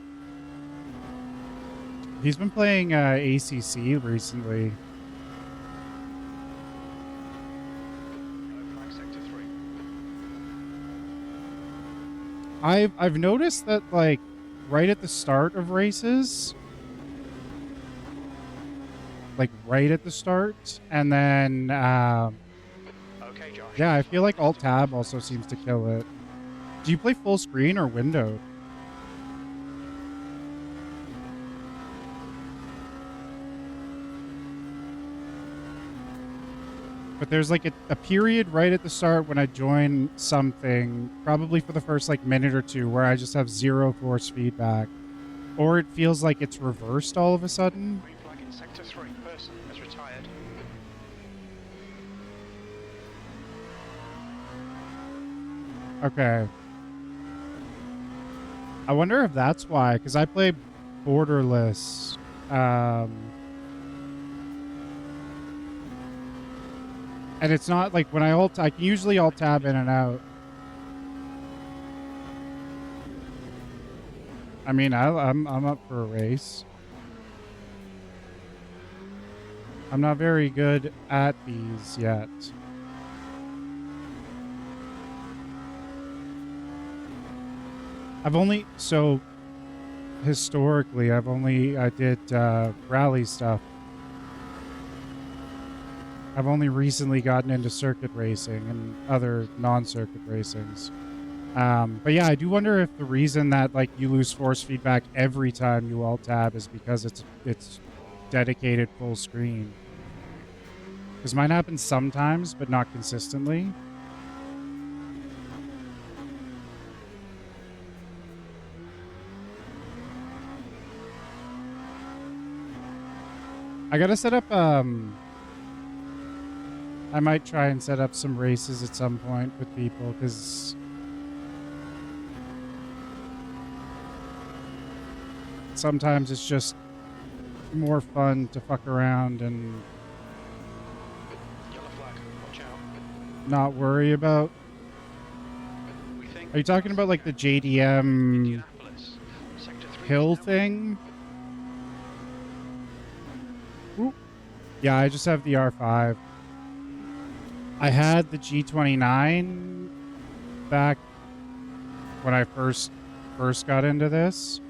He's been playing ACC recently. I've noticed that like right at the start of races, like right at the start, and then Okay, Josh. yeah, I feel like Alt Tab also seems to kill it. Do you play full screen or windowed? But there's like a period right at the start when I join something, probably for the first like minute or two, where I just have zero force feedback. Or it feels like it's reversed all of a sudden. Reflagging sector 3. Person has retired. Okay. I wonder if that's why, because I play borderless. And it's not like when I can usually alt tab in and out. I mean, I'm up for a race. I'm not very good at these yet. Historically, I did rally stuff. I've only recently gotten into circuit racing and other non-circuit racings. But yeah, I do wonder if the reason that like you lose force feedback every time you alt tab is because it's dedicated full screen. Because mine happens sometimes, but not consistently. I gotta set up I might try and set up some races at some point with people, because sometimes it's just more fun to fuck around and Yellow flag. Watch out. not worry about. Are you talking about like the JDM hill thing? Ooh. Yeah, I just have the R5. I had the G29 back when I first got into this,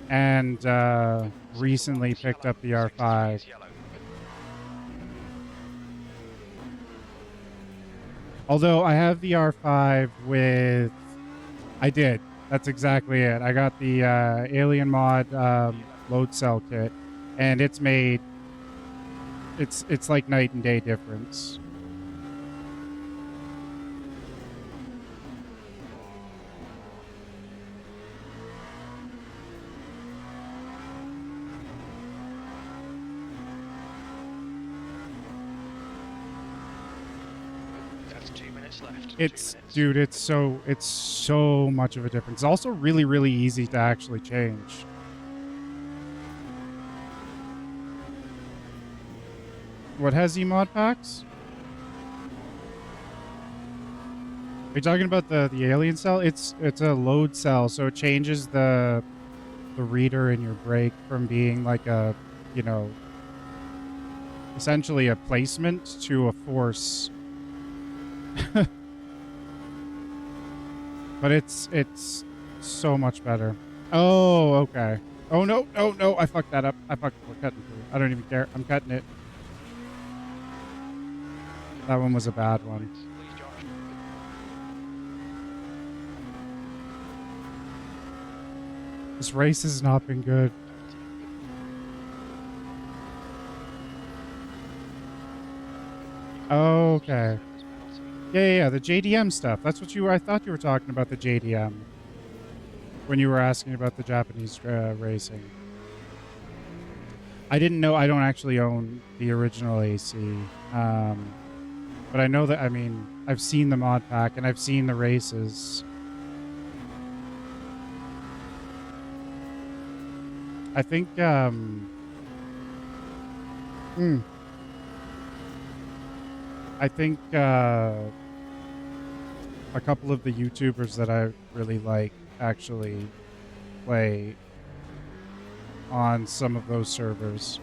and recently picked up the R5. Although I have the R5 with... I did. That's exactly it. I got the Alien Mod load cell kit, and it's made... It's like night and day difference. With 2 minutes left. It's 2 minutes. dude, it's so much of a difference. It's also really, really easy to actually change. What has mod packs? Are you talking about the alien cell? It's a load cell, so it changes the reader in your brake from being like a, you know, essentially a placement to a force. But it's so much better. Oh, okay. Oh no, no, no! I fucked that up. We're cutting through. I don't even care. I'm cutting it. That one was a bad one. Please, Josh. This race has not been good. Okay. Yeah. The JDM stuff. That's what I thought you were talking about, the JDM. When you were asking about the Japanese racing. I didn't know. I don't actually own the original AC. But I know that, I mean, I've seen the mod pack and I've seen the races. I think, I think, a couple of the YouTubers that I really like actually play on some of those servers.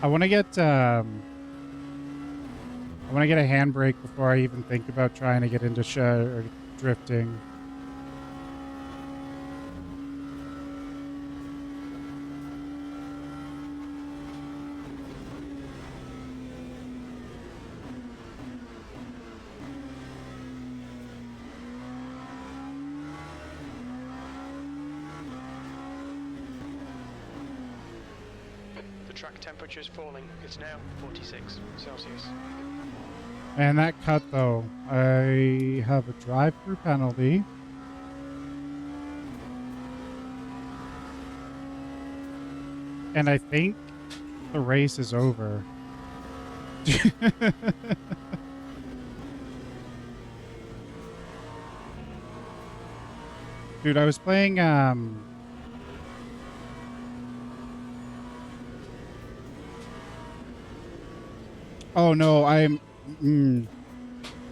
I want to get a handbrake before I even think about trying to get into or drifting. The track temperature is falling. It's now 46 Celsius. And that cut, though, I have a drive-through penalty. And I think the race is over. Dude, I was playing, oh, no,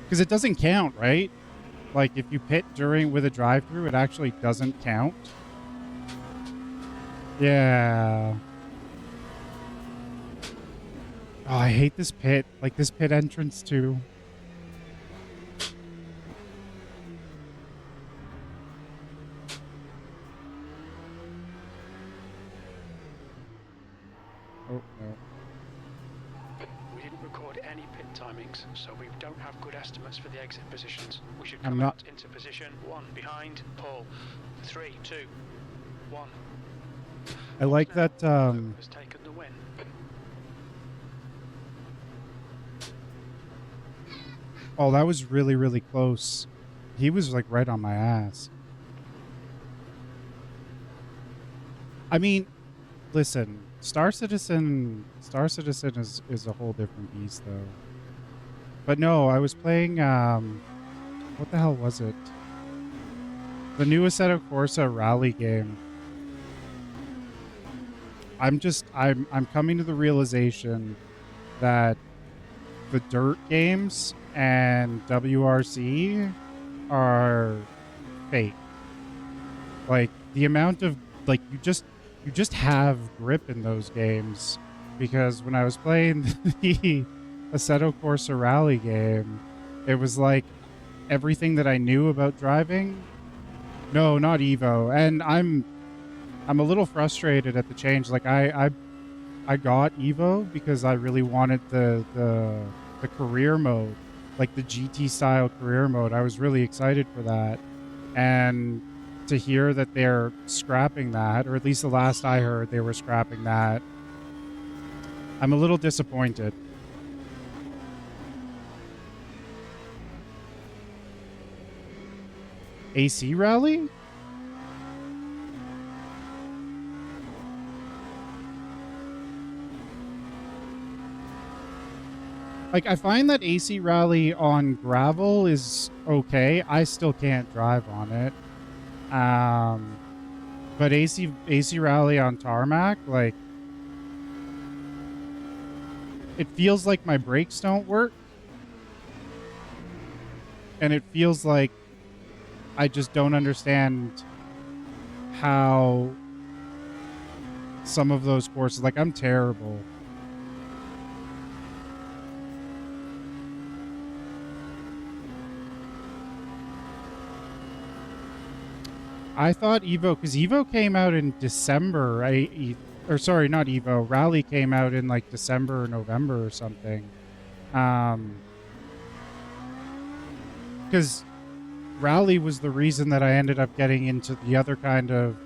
because it doesn't count, right? Like, if you pit with a drive-through, it actually doesn't count. Yeah. Oh, I hate this pit. Like, this pit entrance, too. Oh, no. We didn't record any pit timings, so we don't have good estimates for the exit positions. We should I'm come not- out into position 1 behind Paul. 3, 2, 1. I like that, Has taken the win. oh, that was really, really close. He was, like, right on my ass. I mean, listen, Star Citizen is a whole different beast, though. But no, I was playing, what the hell was it? The new Assetto Corsa rally game. I'm coming to the realization that the dirt games and WRC are fake. Like, the amount of, like, you just have grip in those games. Because when I was playing the Assetto Corsa rally game, it was like everything that I knew about driving. No, not Evo. And I'm a little frustrated at the change. Like, I got Evo because I really wanted the career mode, like the GT style career mode. I was really excited for that. And to hear that they're scrapping that, or at least the last I heard they were scrapping that, I'm a little disappointed. AC rally? Like, I find that AC Rally on gravel is okay. I still can't drive on it. But AC Rally on tarmac, like, it feels like my brakes don't work. And it feels like I just don't understand how some of those courses, like, I'm terrible. I thought Evo, because Evo came out in December, right? Or sorry, not Evo. Rally came out in like December or November or something. Because Rally was the reason that I ended up getting into the other kind of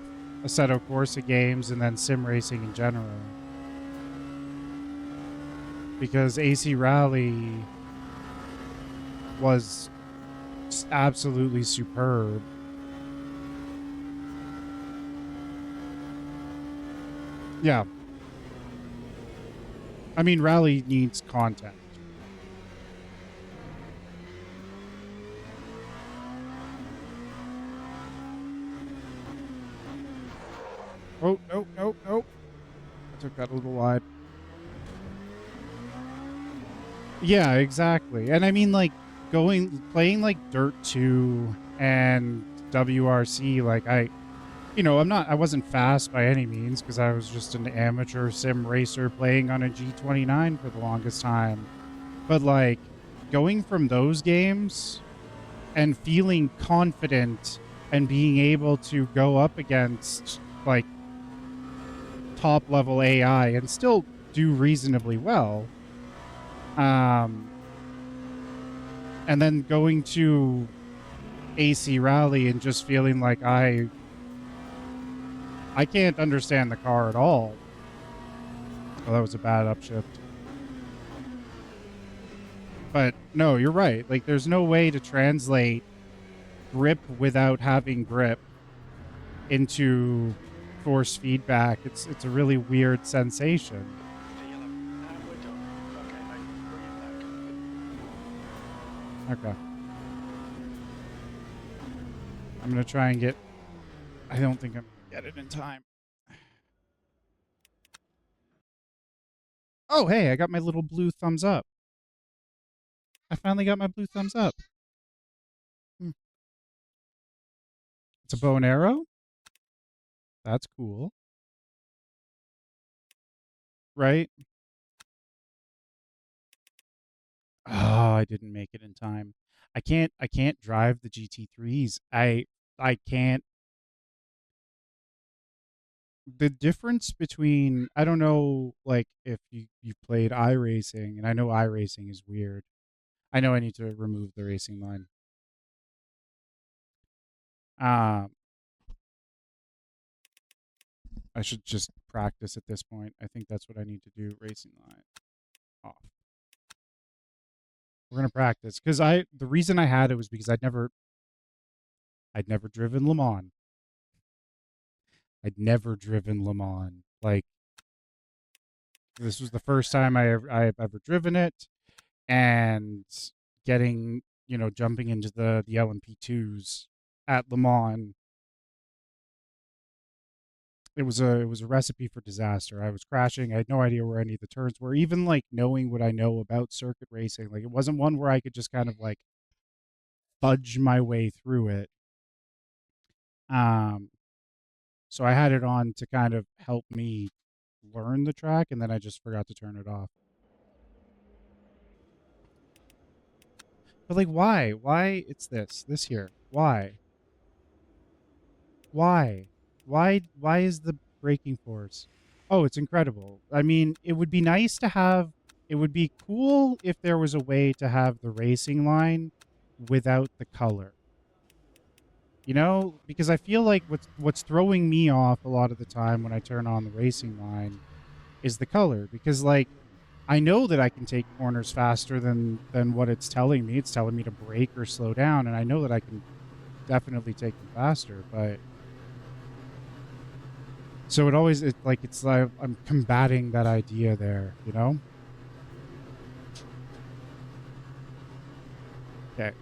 Assetto Corsa games and then sim racing in general. Because AC Rally was absolutely superb. Yeah. I mean, Rally needs content. Oh, no, no, no. I took that a little wide. Yeah, exactly. And I mean, like, playing like Dirt 2 and WRC, like, I wasn't fast by any means because I was just an amateur sim racer playing on a G29 for the longest time. But, like, going from those games and feeling confident and being able to go up against, like, top level AI and still do reasonably well. And then going to AC Rally and just feeling like I can't understand the car at all. Oh, that was a bad upshift. But no, you're right. Like, there's no way to translate grip without having grip into force feedback. It's a really weird sensation. We're done. Okay, mate. Bring it back. Okay. I'm going to try and get... I don't think I'm going to get it in time. Oh, hey, I got my little blue thumbs up. I finally got my blue thumbs up. It's a bow and arrow? That's cool. Right? Oh, I didn't make it in time. I can't drive the GT3s. I can't. The difference between, I don't know, like, if you've played iRacing, and I know iRacing is weird. I know I need to remove the racing line. I should just practice at this point. I think that's what I need to do. Racing line off. We're gonna practice because the reason I had it was because I'd never driven Le Mans. I'd never driven Le Mans. Like, this was the first time I've ever driven it, and getting, jumping into the P2s at Le Mans, it was a recipe for disaster. I was crashing. I had no idea where any of the turns were. Even, like, knowing what I know about circuit racing, like, it wasn't one where I could just kind of, like, fudge my way through it. So I had it on to kind of help me learn the track, and then I just forgot to turn it off. But, like, why? Why it's this here? Why? Why? Why is the braking force? Oh, it's incredible. I mean, it would be nice to have, it would be cool if there was a way to have the racing line without the color. Because I feel like what's throwing me off a lot of the time when I turn on the racing line is the color, because, like, I know that I can take corners faster than what it's telling me. It's telling me to brake or slow down, and I know that I can definitely take them faster, but so it's like I'm combating that idea there, Okay.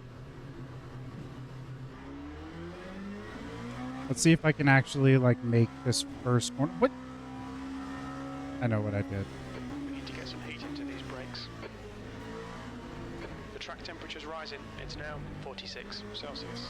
Let's see if I can actually, like, make this first corner. What? I know what I did. We need to get some heat into these brakes. The track temperature's rising. It's now 46 Celsius.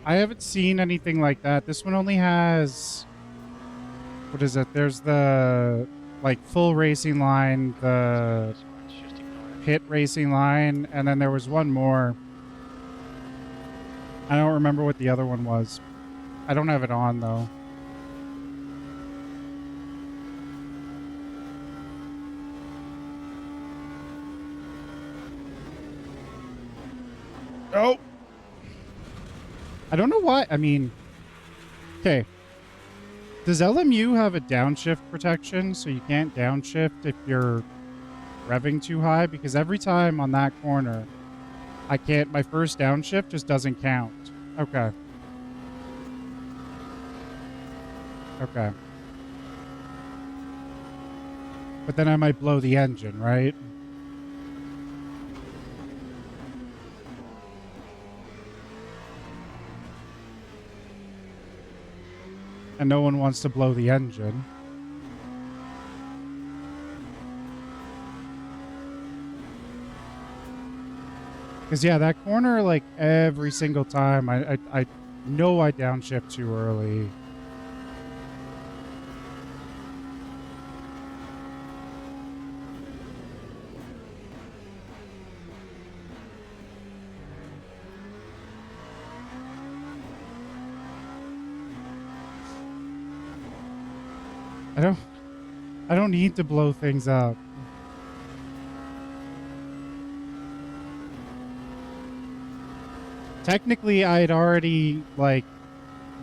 I haven't seen anything like that. This one only has, what is it? There's the, like, full racing line, the Just ignore it. pit racing line, and then there was one more. I don't remember what the other one was. I don't have it on, though. Oh! I don't know why. I mean, okay. Does LMU have a downshift protection so you can't downshift if you're revving too high? Because every time on that corner, I can't, my first downshift just doesn't count. Okay. Okay. But then I might blow the engine, right? And no one wants to blow the engine. Because, yeah, that corner, like, every single time, I know I downshift too early. I don't need to blow things up. Technically, I had already, like,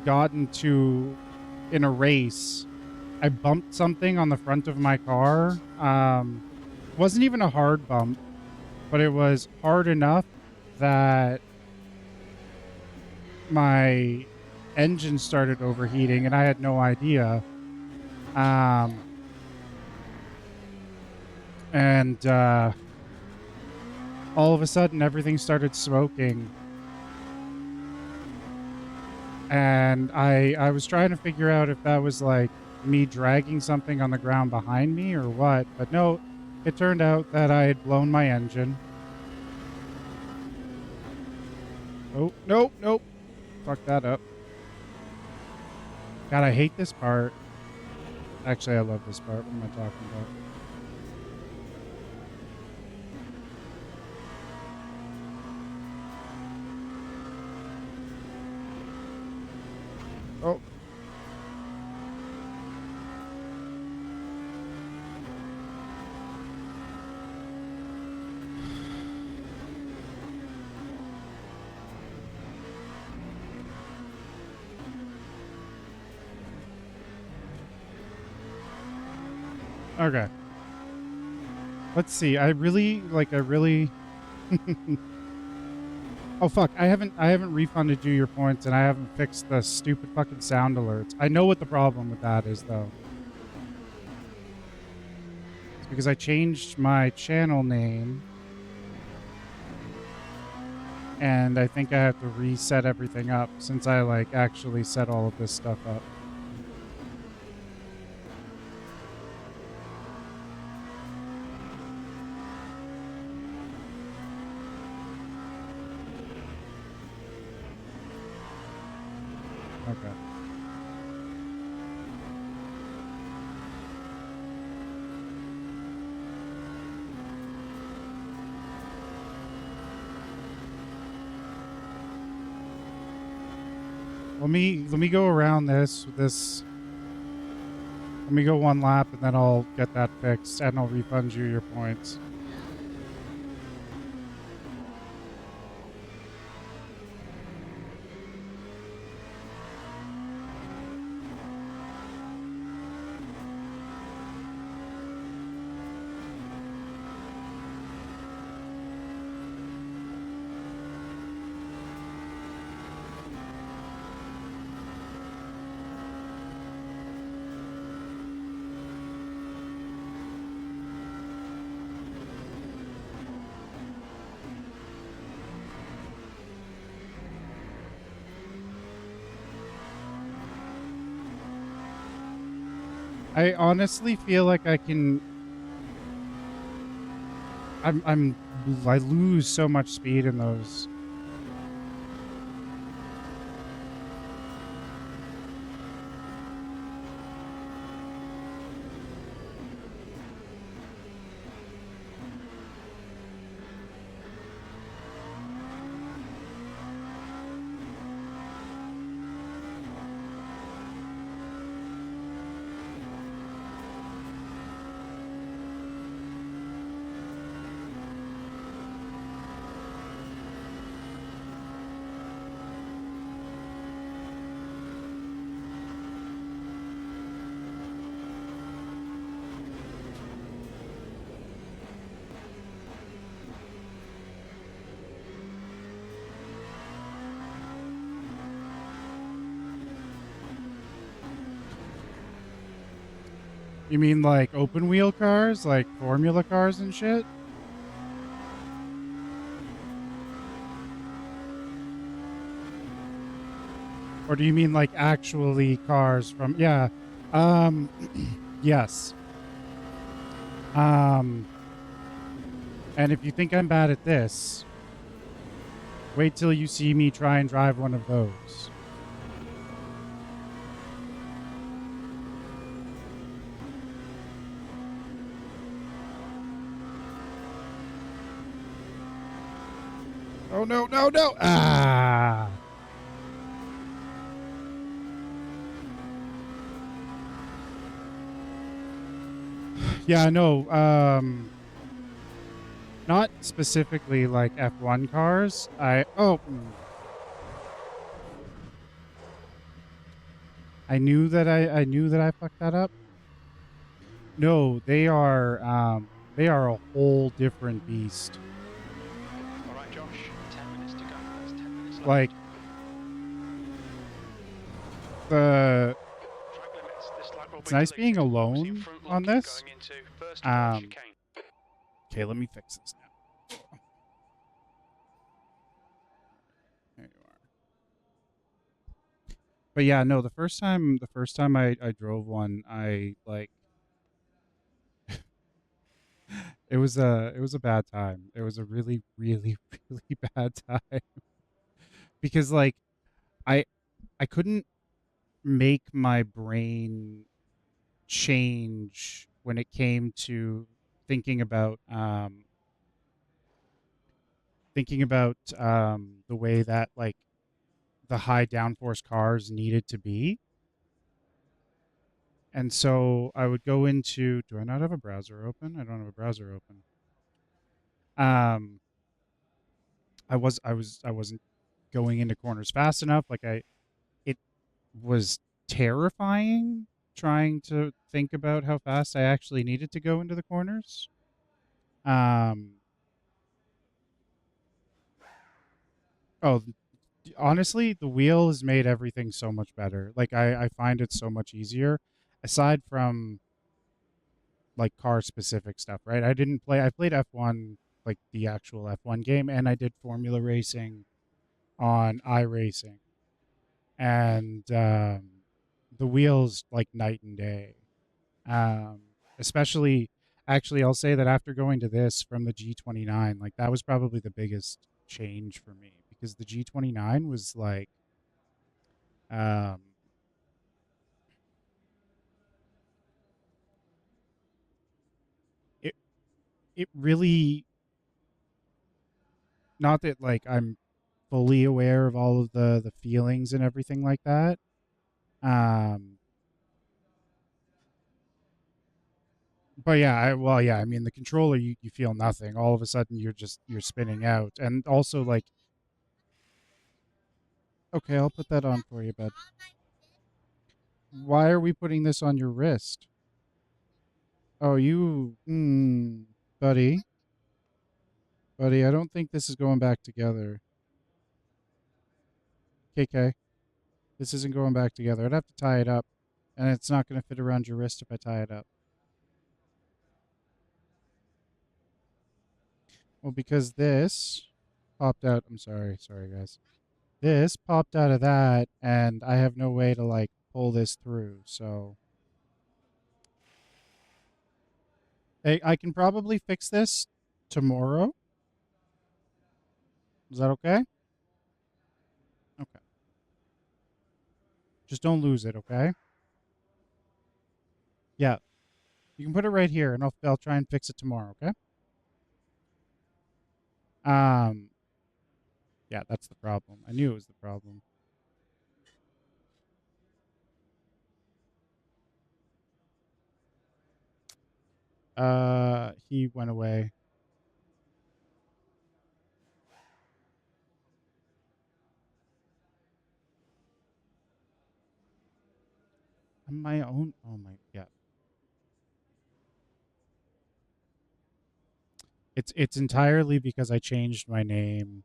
gotten to, in a race, I bumped something on the front of my car. Wasn't even a hard bump, but it was hard enough that my engine started overheating and I had no idea. And all of a sudden everything started smoking. And I was trying to figure out if that was like me dragging something on the ground behind me or what. But no, it turned out that I had blown my engine. Oh, nope, nope. Fuck that up. God, I hate this part. Actually, I love this part. What am I talking about? Oh. Okay. Let's see. I really Oh fuck, I haven't refunded you your points and I haven't fixed the stupid fucking sound alerts. I know what the problem with that is though. It's because I changed my channel name and I think I have to reset everything up since I like actually set all of this stuff up. Okay. Let me go around this. Let me go one lap and then I'll get that fixed and I'll refund you your points. I honestly feel like I can. I lose so much speed in those. You mean like open wheel cars, like formula cars and shit? Or do you mean like actually cars from yeah. Yes. Um and if you think I'm bad at this, wait till you see me try and drive one of those. Oh no, no, no. Ah. Yeah, no. Not specifically like F1 cars. I knew that I fucked that up. No, they are a whole different beast. Alright, Josh, 10 minutes to go. That's 10 minutes left. Like the Track limits, this lap will it's be nice deleted. being Obviously, alone front on lock this. going into first right chicane. Okay, let me fix this now. There you are. But yeah, no, the first time I drove one, I like it was a bad time. It was a really, really, really bad time because like I I couldn't make my brain change when it came to thinking about the way that like the high downforce cars needed to be. And so I would go into, do I not have a browser open? I don't have a browser open. Um I wasn't going into corners fast enough. It was terrifying trying to think about how fast I actually needed to go into the corners. Um oh, honestly, the wheel has made everything so much better. Like I find it so much easier aside from like car specific stuff, right? I played F1 like the actual F1 game and I did formula racing on iRacing. And the wheels like night and day. Um especially actually I'll say that after going to this from the G29, like that was probably the biggest change for me because the G29 was like um it it really, not that like I'm fully aware of all of the feelings and everything like that. Um but yeah, I mean the controller you feel nothing. All of a sudden you're spinning out. And also like okay, I'll put that on for you, bud. Why are we putting this on your wrist? Oh, buddy. Buddy, I don't think this is going back together. KK, this isn't going back together. I'd have to tie it up, and it's not going to fit around your wrist if I tie it up. Well, because this popped out. I'm sorry. Sorry, guys. This popped out of that, and I have no way to, like, pull this through, so I can probably fix this tomorrow. Is that okay? Okay. Just don't lose it, okay? Yeah. You can put it right here, and I'll try and fix it tomorrow, okay? Yeah, that's the problem. I knew it was the problem. He went away. On my own. Oh my, yeah. It's entirely because I changed my name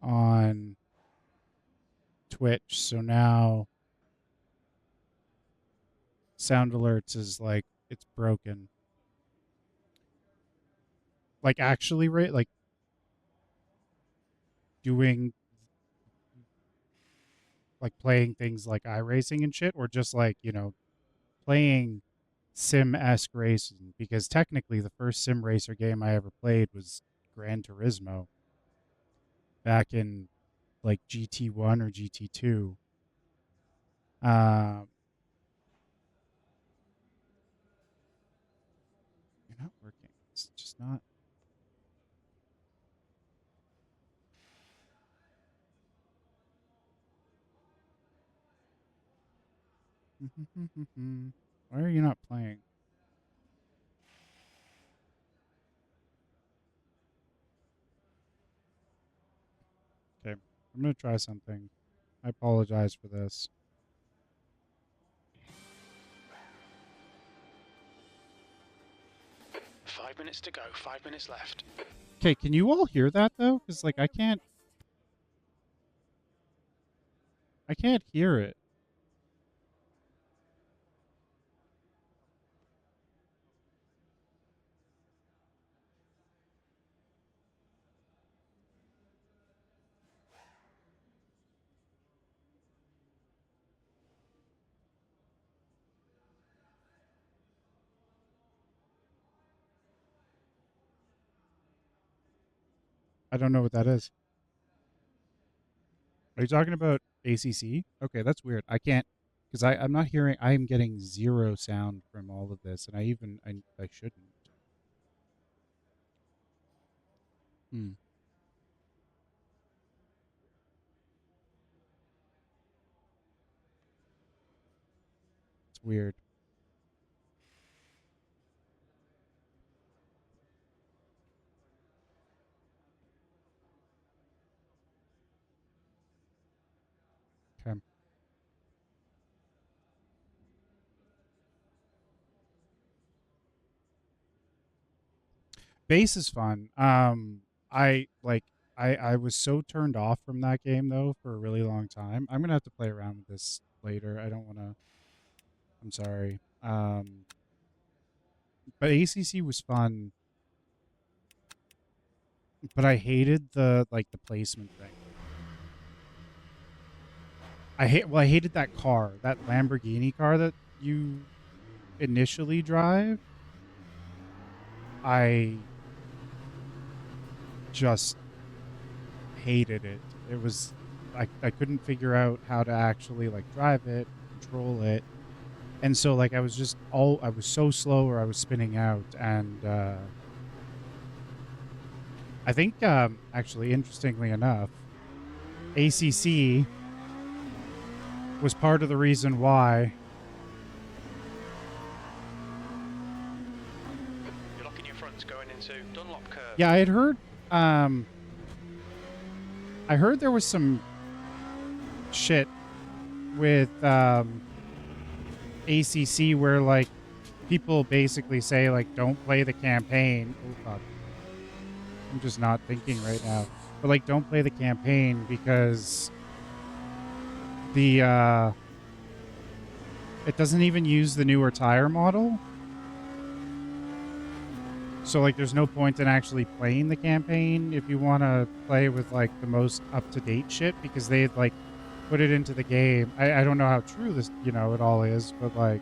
on Twitch, so now sound alerts is like it's broken. Like actually, right? Like doing like playing things like iRacing and shit, or just like, you know, playing sim-esque racing, because technically the first sim racer game I ever played was Gran Turismo back in like GT1 or GT2. Um, you're not working. It's just not. Why are you not playing? Okay, I'm gonna try something. I apologize for this. Five minutes to go, 5 minutes left. Okay, can you all hear that though? Because like I can't hear it. I don't know what that is. Are you talking about ACC? Okay, that's weird. I can't, because I'm not hearing. I am getting zero sound from all of this, and I shouldn't. Hmm. It's weird. Okay. Base is fun. I like. I was so turned off from that game though for a really long time. I'm gonna have to play around with this later. I don't want to. I'm sorry. But ACC was fun. But I hated the placement thing. I hated that car, that Lamborghini car that you initially drive. I just hated it. It was I couldn't figure out how to actually like drive it, control it. And so like I was so slow, or I was spinning out, and I think actually interestingly enough, ACC was part of the reason why. You're locking your fronts going into Dunlop curve. Yeah, I had heard I heard there was some shit with ACC where like people basically say like don't play the campaign. Oh god. I'm just not thinking right now. But like don't play the campaign because the it doesn't even use the newer tire model. So like there's no point in actually playing the campaign if you want to play with like the most up-to-date shit, because they like put it into the game. I don't know how true this, it all is, but like,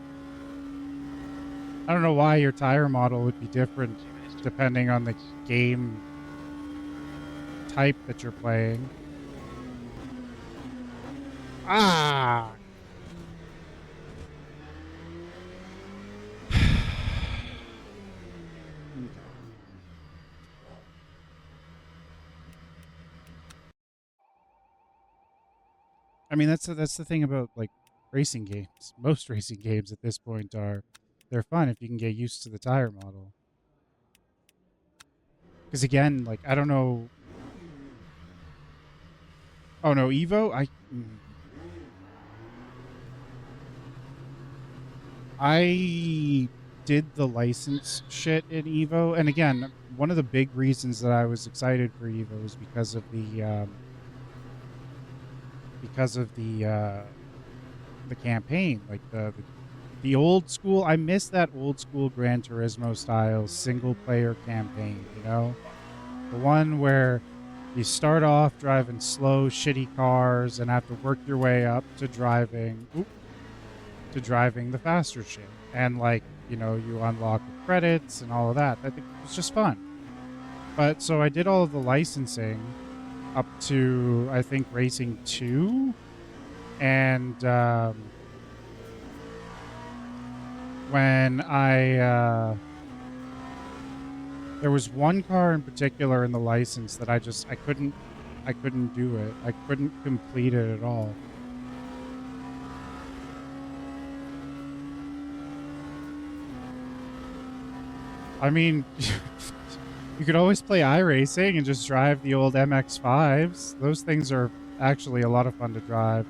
I don't know why your tire model would be different 2 minutes to depending on the minutes. game type that you're playing. Ah! I mean, that's the thing about like racing games. Most racing games at this point they're fun if you can get used to the tire model. Because again, like I don't know. Oh no, Evo. I did the license shit in Evo, and again, one of the big reasons that I was excited for Evo is because of the campaign, like the old school. I miss that old school Gran Turismo style single player campaign. The one where you start off driving slow, shitty cars and have to work your way up to driving the faster shit. And like, you unlock the credits and all of that. I think it was just fun. But so I did all of the licensing up to I think Racing 2, and when there was one car in particular in the license that I couldn't do it. I couldn't complete it at all. I mean, you could always play iRacing and just drive the old MX-5s. Those things are actually a lot of fun to drive.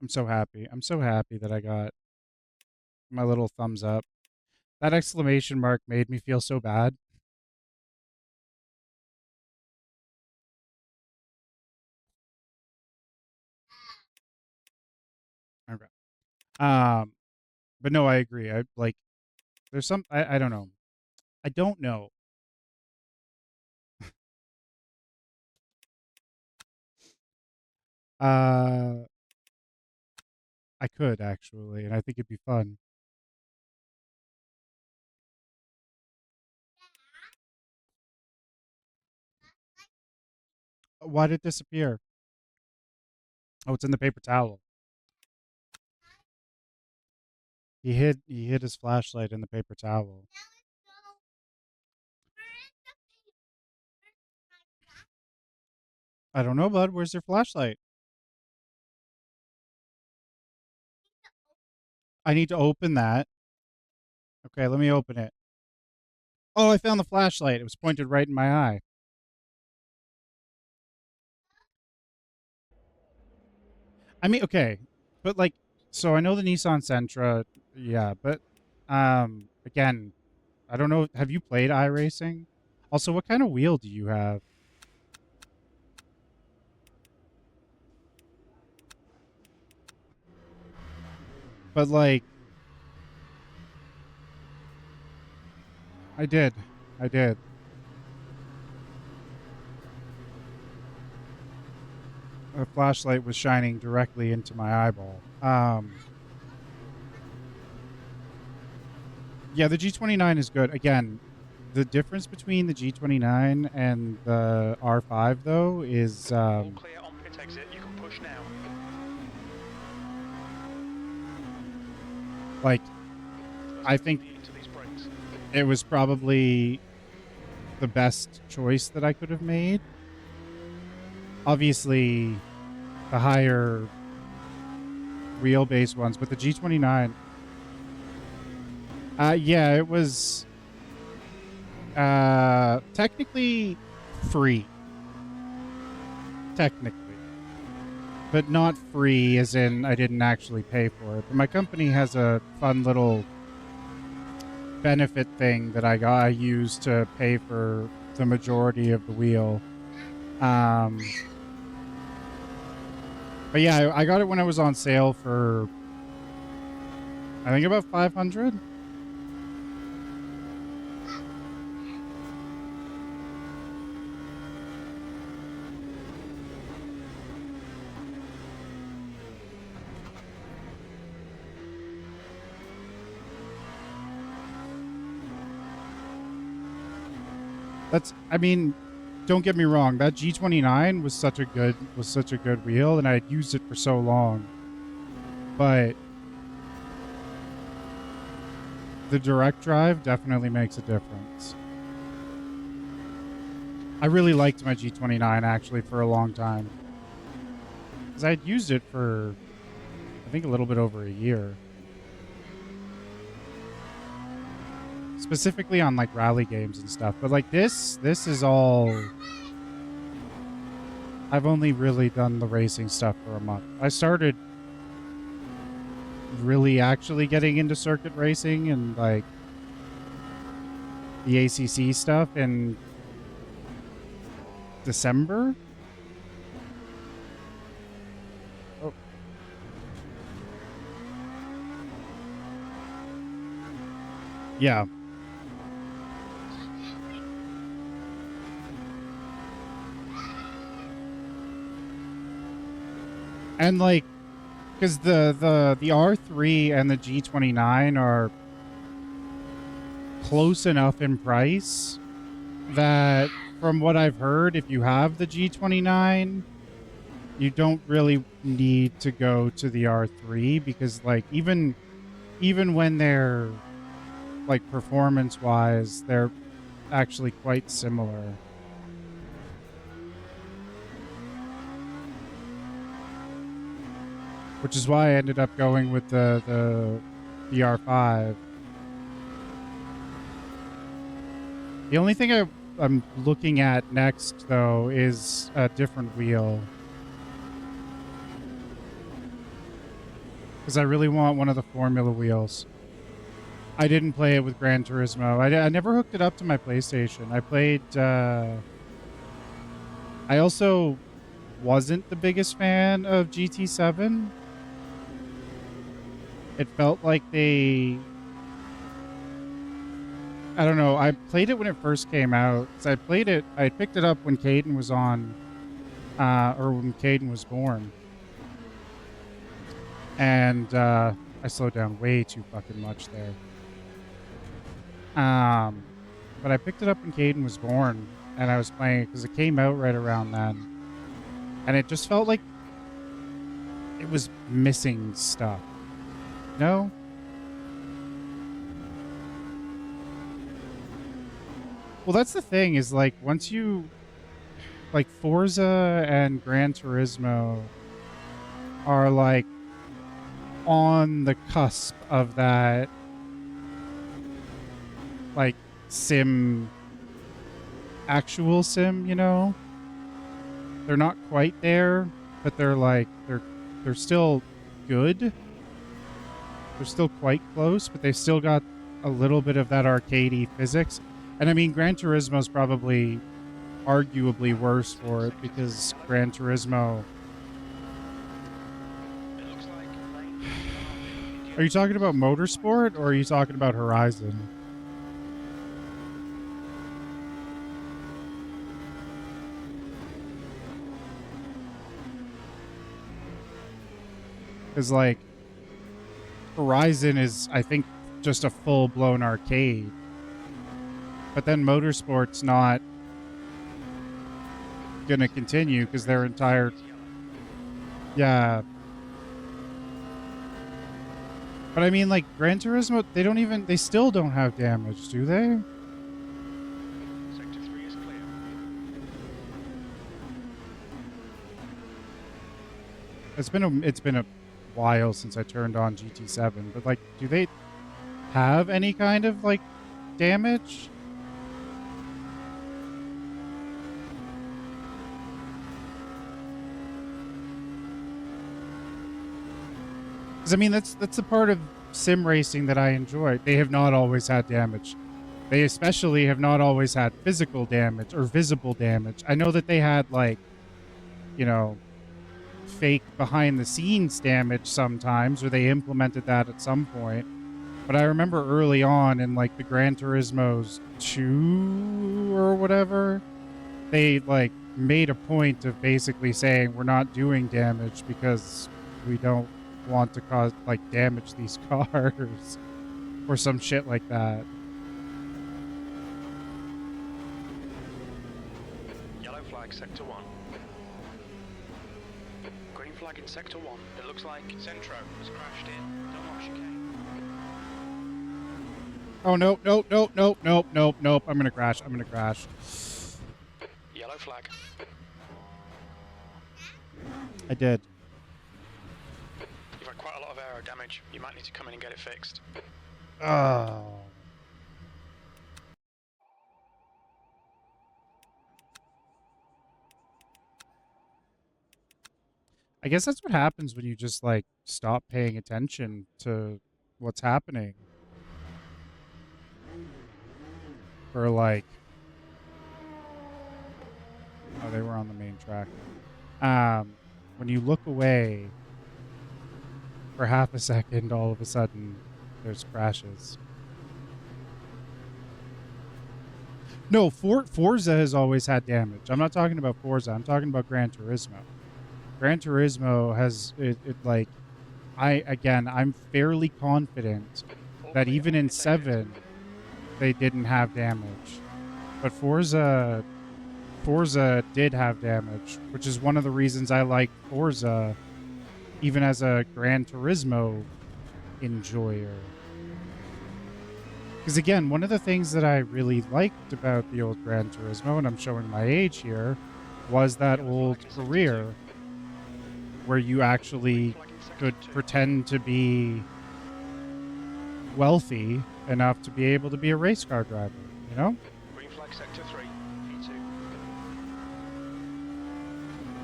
I'm so happy. I'm so happy that I got my little thumbs up. That exclamation mark made me feel so bad. Okay. But no, I agree. I like. There's some. I don't know. I don't know. Uh, I could actually, and I think it'd be fun. Why did it disappear? Oh, it's in the paper towel. He hid his flashlight in the paper towel. I don't know, bud. Where's your flashlight? I need to open that. Okay, let me open it. Oh, I found the flashlight. It was pointed right in my eye. I mean, okay, but like, so I know the Nissan Sentra, yeah, but again, I don't know. Have you played iRacing? Also, what kind of wheel do you have? But like, I did. A flashlight was shining directly into my eyeball. Yeah, the G29 is good. Again, the difference between the G29 and the R5 though is All clear on pit exit. You can push now. like I think Into these brakes. it was probably the best choice that I could have made. Obviously, the higher wheelbase ones, but the G29. Yeah, it was technically free. Technically. But not free as in I didn't actually pay for it. But my company has a fun little benefit thing that I used to pay for the majority of the wheel. But yeah, I got it when it was on sale for I think about 500. That's, I mean, don't get me wrong. That G29 was such a good wheel, and I had used it for so long. But the direct drive definitely makes a difference. I really liked my G29 actually for a long time, because I had used it for, I think, a little bit over a year. Specifically on like rally games and stuff. But like this is all, I've only really done the racing stuff for a month. I started really actually getting into circuit racing and like the ACC stuff in December. Oh. Yeah. And like, because the R3 and the G29 are close enough in price that, from what I've heard, if you have the G29, you don't really need to go to the R3, because like even when they're like performance wise, they're actually quite similar. Which is why I ended up going with the R5. The only thing I'm looking at next, though, is a different wheel. Because I really want one of the Formula wheels. I didn't play it with Gran Turismo. I never hooked it up to my PlayStation. I played... I also wasn't the biggest fan of GT7. It felt like they... I don't know. I played it when it first came out. So I picked it up when Caden was on, or when Caden was born. And I slowed down way too fucking much there. But I picked it up when Caden was born, and I was playing it because it came out right around then. And it just felt like it was missing stuff. No? Well, that's the thing, is like once you, like Forza and Gran Turismo are like on the cusp of that like actual sim, you know? They're not quite there, but they're like they're still good. They're still quite close, but they still got a little bit of that arcadey physics. And I mean, Gran Turismo is probably arguably worse for it, because Gran Turismo... Are you talking about Motorsport, or are you talking about Horizon? Because, like, Horizon is, I think, just a full-blown arcade. But then Motorsport's not going to continue because their entire... Yeah. But I mean, like, Gran Turismo, they still don't have damage, do they? Sector 3 is clear. It's been a while since I turned on GT7, but like, do they have any kind of like damage? Because I mean, that's the part of sim racing that I enjoy. They have not always had damage. They especially have not always had physical damage or visible damage. I know that they had, like, you know, fake behind the scenes damage sometimes, or they implemented that at some point. But I remember early on in like the Gran Turismo's 2 or whatever, they like made a point of basically saying we're not doing damage because we don't want to cause like damage these cars or some shit like that. Yellow flag, sector 1. Green flag in sector 1. It looks like Centro has crashed in. Don't watch chicane. Oh, nope, nope, nope, nope, nope, nope, nope. I'm gonna crash. I'm gonna crash. Yellow flag. I did. You've had quite a lot of aero damage. You might need to come in and get it fixed. Oh. I guess that's what happens when you just like stop paying attention to what's happening. Or like, oh, they were on the main track. When you look away for half a second, all of a sudden there's crashes. No, Forza has always had damage. I'm not talking about Forza. I'm talking about Gran Turismo. Gran Turismo has it like, I'm fairly confident that even in 7 they didn't have damage, but Forza did have damage, which is one of the reasons I like Forza even as a Gran Turismo enjoyer. Because again, one of the things that I really liked about the old Gran Turismo, and I'm showing my age here, was that old career where you actually could pretend to be wealthy enough to be able to be a race car driver, you know? Green flag sector 3. P2.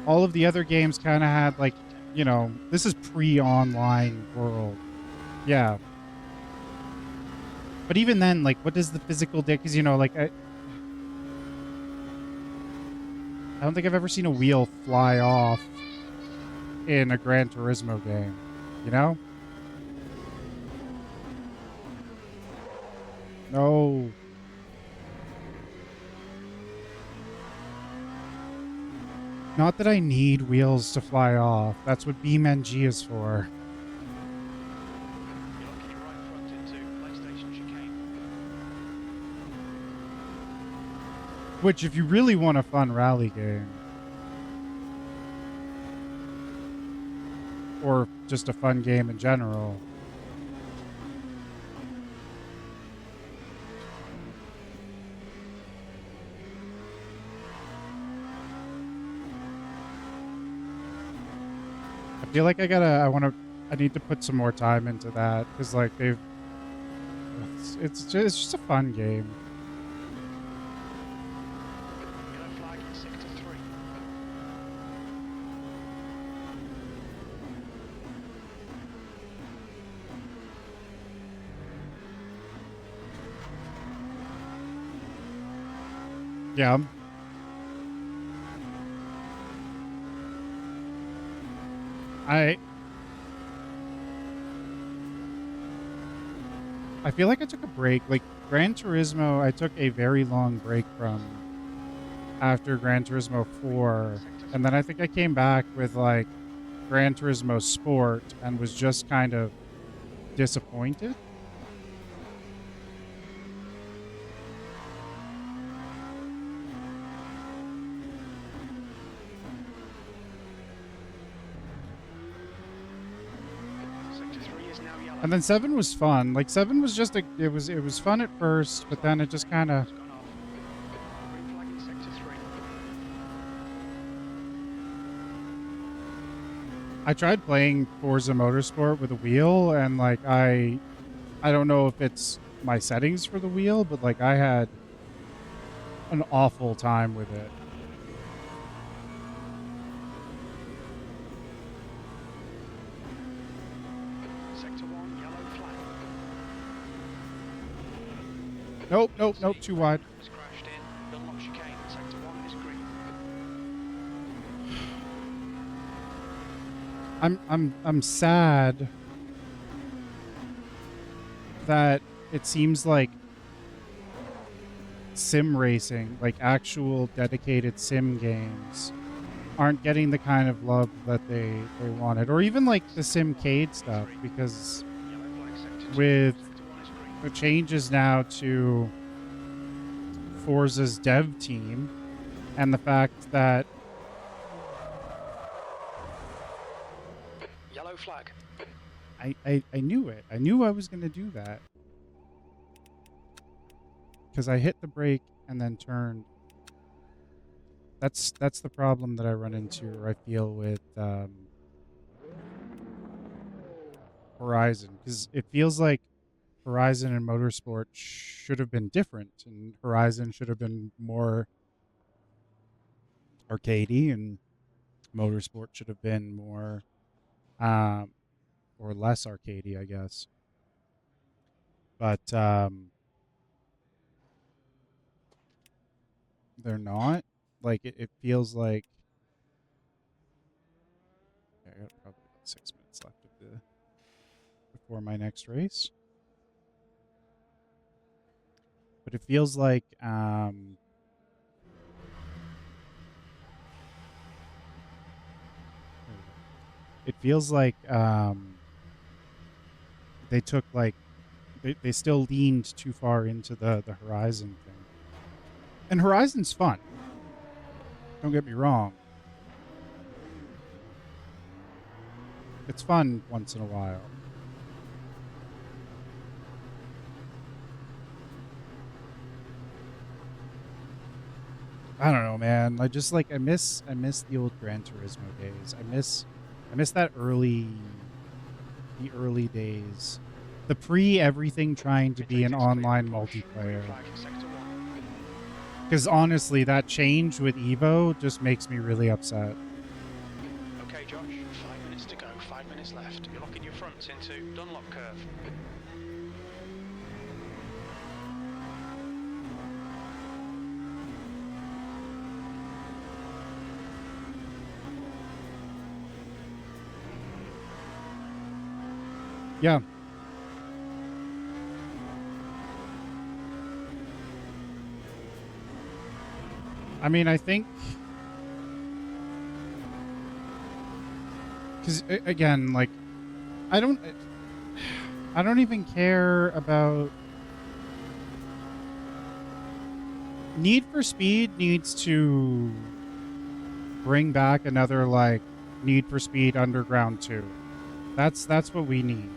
All of the other games kind of had like, you know, this is pre-online world. Yeah. But even then, like, what does the physical dick? Because, you know, like, I don't think I've ever seen a wheel fly off in a Gran Turismo game, you know? No. Not that I need wheels to fly off. That's what BeamNG is for. You're looking your right front into PlayStation chicane. Which, if you really want a fun rally game, or just a fun game in general, I feel like I need to put some more time into that, because like it's just a fun game. Yellow flag in sector 3. Yeah. I feel like I took a break. Like, Gran Turismo, I took a very long break from after Gran Turismo 4. And then I think I came back with, like, Gran Turismo Sport and was just kind of disappointed. Sector 3 is now yellow. And then 7 was fun. Like, 7 was just it was fun at first, but then it just kind of... Gone off. Green flag in sector 3. I tried playing Forza Motorsport with a wheel, and like I don't know if it's my settings for the wheel, but like I had an awful time with it. Sector 1, yellow flag. Nope, nope, nope, too wide. Has crashed in. Unlock chicane. Sector 1 is green. I'm sad that it seems like sim racing, like actual dedicated sim games, aren't getting the kind of love that they wanted, or even like the Simcade stuff, because Yellow flag sector 2. with Sector 1 is green. the changes now to Forza's dev team and the fact that Yellow flag. I knew it. I knew I was going to do that because I hit the brake and then turned. That's the problem that I run into, or I feel with Horizon, because it feels like Horizon and Motorsport should have been different, and Horizon should have been more arcadey, and Motorsport should have been more or less arcadey, I guess. But they're not. Like it feels like I got probably about 6 minutes left of the before my next race. But it feels like it feels like they took like they still leaned too far into the Horizon thing. And Horizon's fun. Don't get me wrong. It's fun once in a while. I don't know, man. I just like I miss the old Gran Turismo days. I miss that the early days. The pre everything trying to be an online multiplayer. Because honestly, that change with Evo just makes me really upset. Okay, Josh, 5 minutes to go, 5 minutes left. You're locking your fronts into Dunlop curve. Yeah. I mean, I think because again, like I don't even care about Need for Speed needs to bring back another like Need for Speed Underground 2. That's what we need.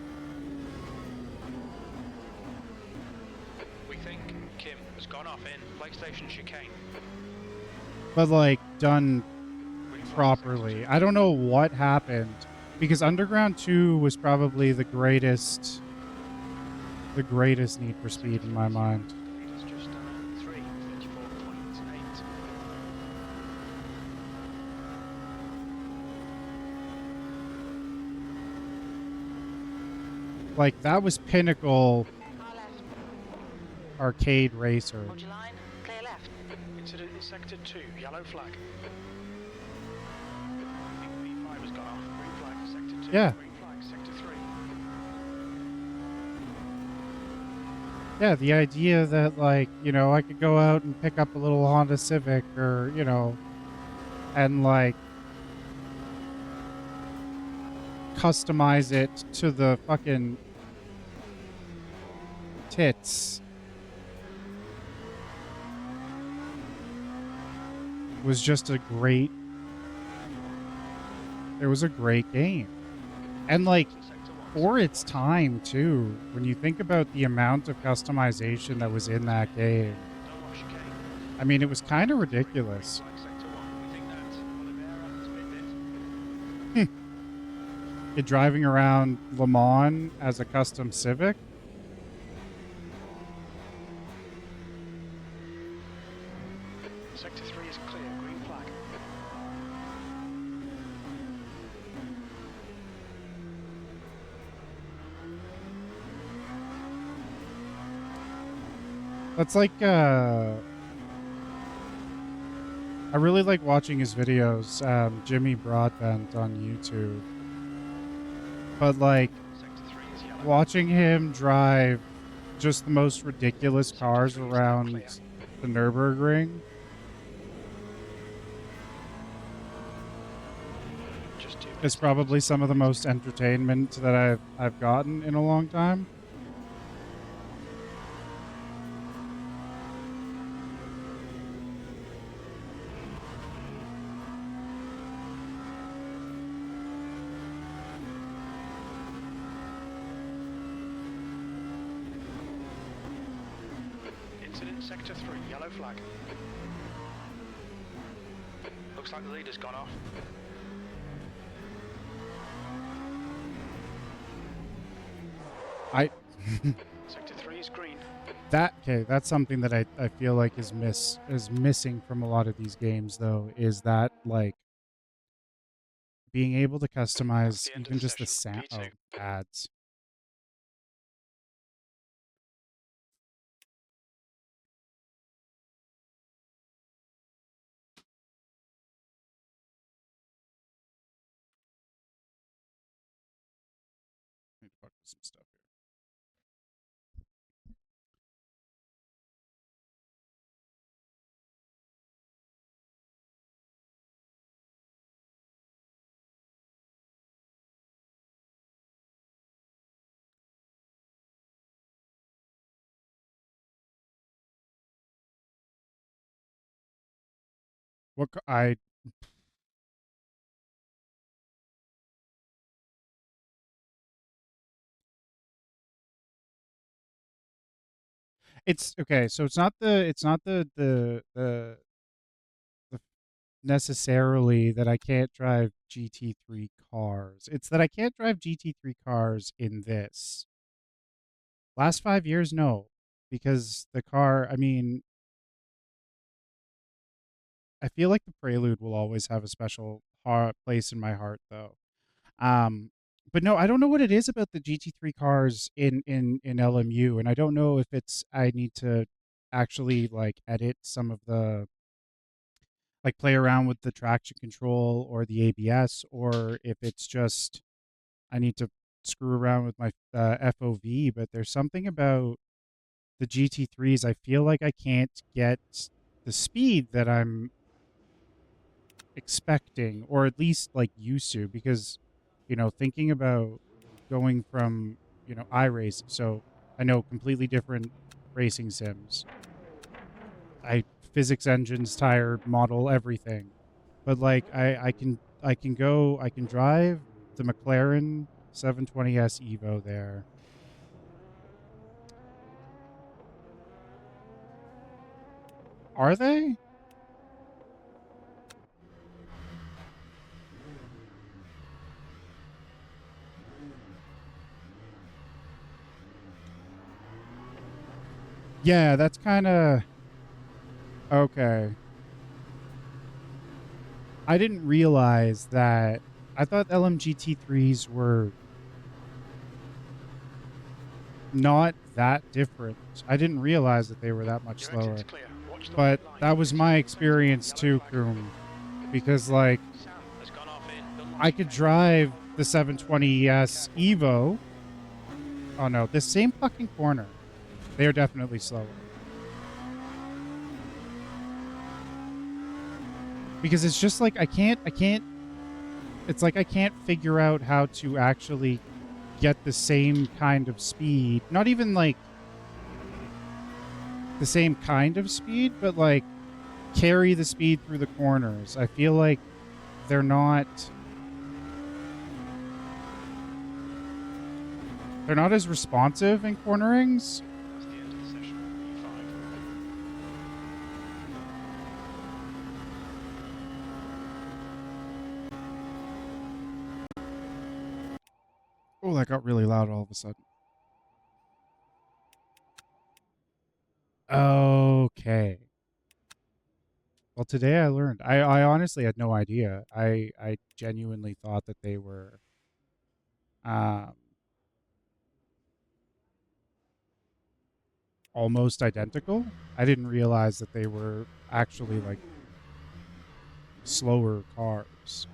We think Kim has gone off in PlayStation chicane. But like done properly. I don't know what happened because Underground 2 was probably the greatest Need for Speed in my mind. It's just 3:34.8. Like that was pinnacle Far left. arcade racer. Hold your line. Clear left. Incident in sector 2, yellow flag. P5 has gone off. Green flag, sector 2. Yeah. Green flag, sector 3. Yeah, the idea that like, you know, I could go out and pick up a little Honda Civic or, you know, and like customize it to the fucking tits was just a great game. And like for its time too, when you think about the amount of customization that was in that game, I mean, it was kind of ridiculous. You're driving around Le Mans as a custom Civic. Sector 3 is clear, green flag. That's like, I really like watching his videos, Jimmy Broadbent on YouTube. but like Sector 3 is yellow. watching him drive just the most ridiculous Sector cars 3 is now around clear. the Nürburgring. Just 2 It's minutes probably left. some of the most entertainment that I've gotten in a long time. Incident Sector 3, yellow flag. Looks like the leader's gone off. Sector 3 is green. That's something that I feel like is missing from a lot of these games though, is that like being able to That's customize the end of even the just the session. P2. ads. Need to fuck with some stuff here. What I It's okay, so it's not the necessarily that I can't drive GT3 cars. It's that I can't drive GT3 cars in this. Last 5 years, no, because the car. I mean, I feel like the Prelude will always have a special place in my heart, though. Um, but no, I don't know what it is about the GT3 cars in LMU, and I don't know if it's I need to actually like edit some of the like play around with the traction control or the ABS, or if it's just I need to screw around with my FOV. But there's something about the GT3s. I feel like I can't get the speed that I'm expecting, or at least like used to, because thinking about going from iRace, so I know completely different racing sims. I physics engines, tire model, everything, but like I can drive the McLaren 720S Evo there. Are they? Yeah, that's kind of okay. I didn't realize that. I thought LMGT3s were not that different. I didn't realize that they were that much Your exit's slower. clear. Watch the But white line. that was my Incident Sector 1, experience yellow too, flag. Koom. Because like Sam has gone off in Dunlop I could chicane. drive the 720S Evo. Oh no, this same fucking corner. They are definitely slower. Because it's just like I can't it's like I can't figure out how to actually get the same kind of speed. Not even like the same kind of speed, but like carry the speed through the corners. I feel like they're not as responsive in cornerings. That's the end of the session. P5. Oh, that got really loud all of a sudden. Okay. Well, today I learned. I honestly had no idea. I genuinely thought that they were um almost identical. I didn't realize that they were actually like slower cars.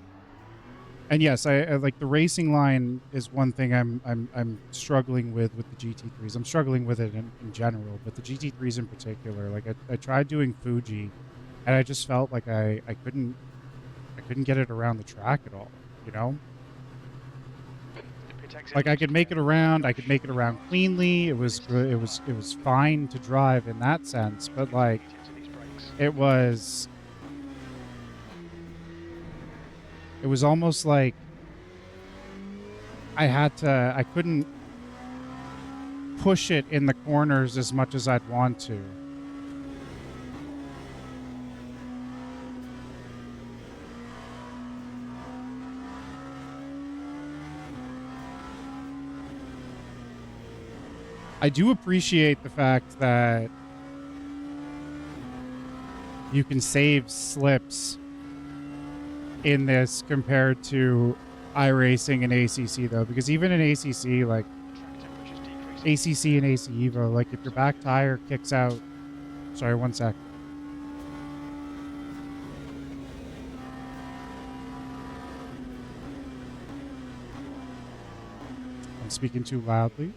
And yes, I like the racing line is one thing I'm struggling with the GT3s. I'm struggling with it in general, but the GT3s in particular. Like I tried doing Fuji, and I just felt like I couldn't get it around the track at all. You know, Pit exit like I looks could to make go. it around. I could Josh, make it around cars. cleanly. It was This is good. the It was fine to drive in that sense. But like Eat into these brakes. it was it was almost like I couldn't push it in the corners as much as I'd want to. I do appreciate the fact that you can save slips in this compared to iRacing and ACC though, because even in ACC, like Track temperature's decreasing. ACC and AC Evo, like if your back tire kicks out, sorry, one sec. I'm speaking too loudly,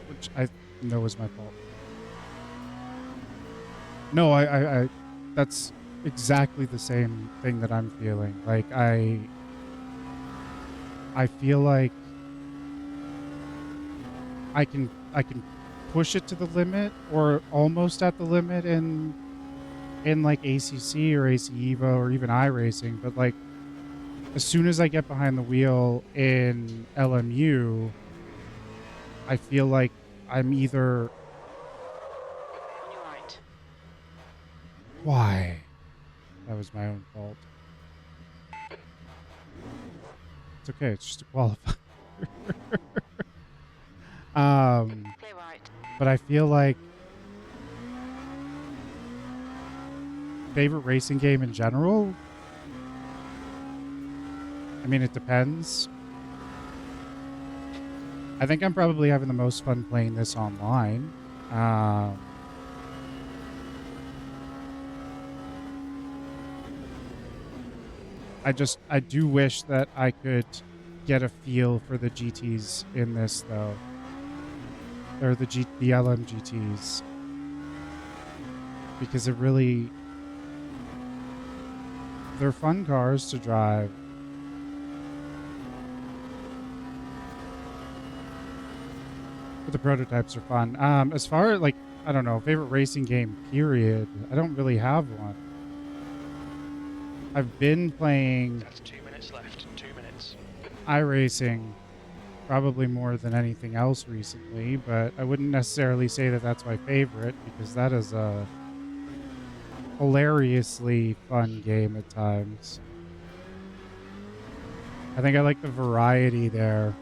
which I know is my fault. No, I that's exactly the same thing that I'm feeling. Like I feel like I can push it to the limit or almost at the limit in like ACC or AC Evo or even iRacing, but like as soon as I get behind the wheel in LMU, I feel like I'm either On your right. why? That was my own fault. It's okay, it's just a qualifier. Clear right. But I feel like favorite racing game in general? I mean, it depends. I think I'm probably having the most fun playing this online. I do wish that I could get a feel for the GTs in this though. Or the LM GTs. Because it really, they're fun cars to drive. But the prototypes are fun. As far as like, I don't know, favorite racing game, period. I don't really have one. I've been playing That's 2 minutes left. 2 minutes. iRacing probably more than anything else recently, but I wouldn't necessarily say that that's my favorite because that is a hilariously fun game at times. I think I like the variety there.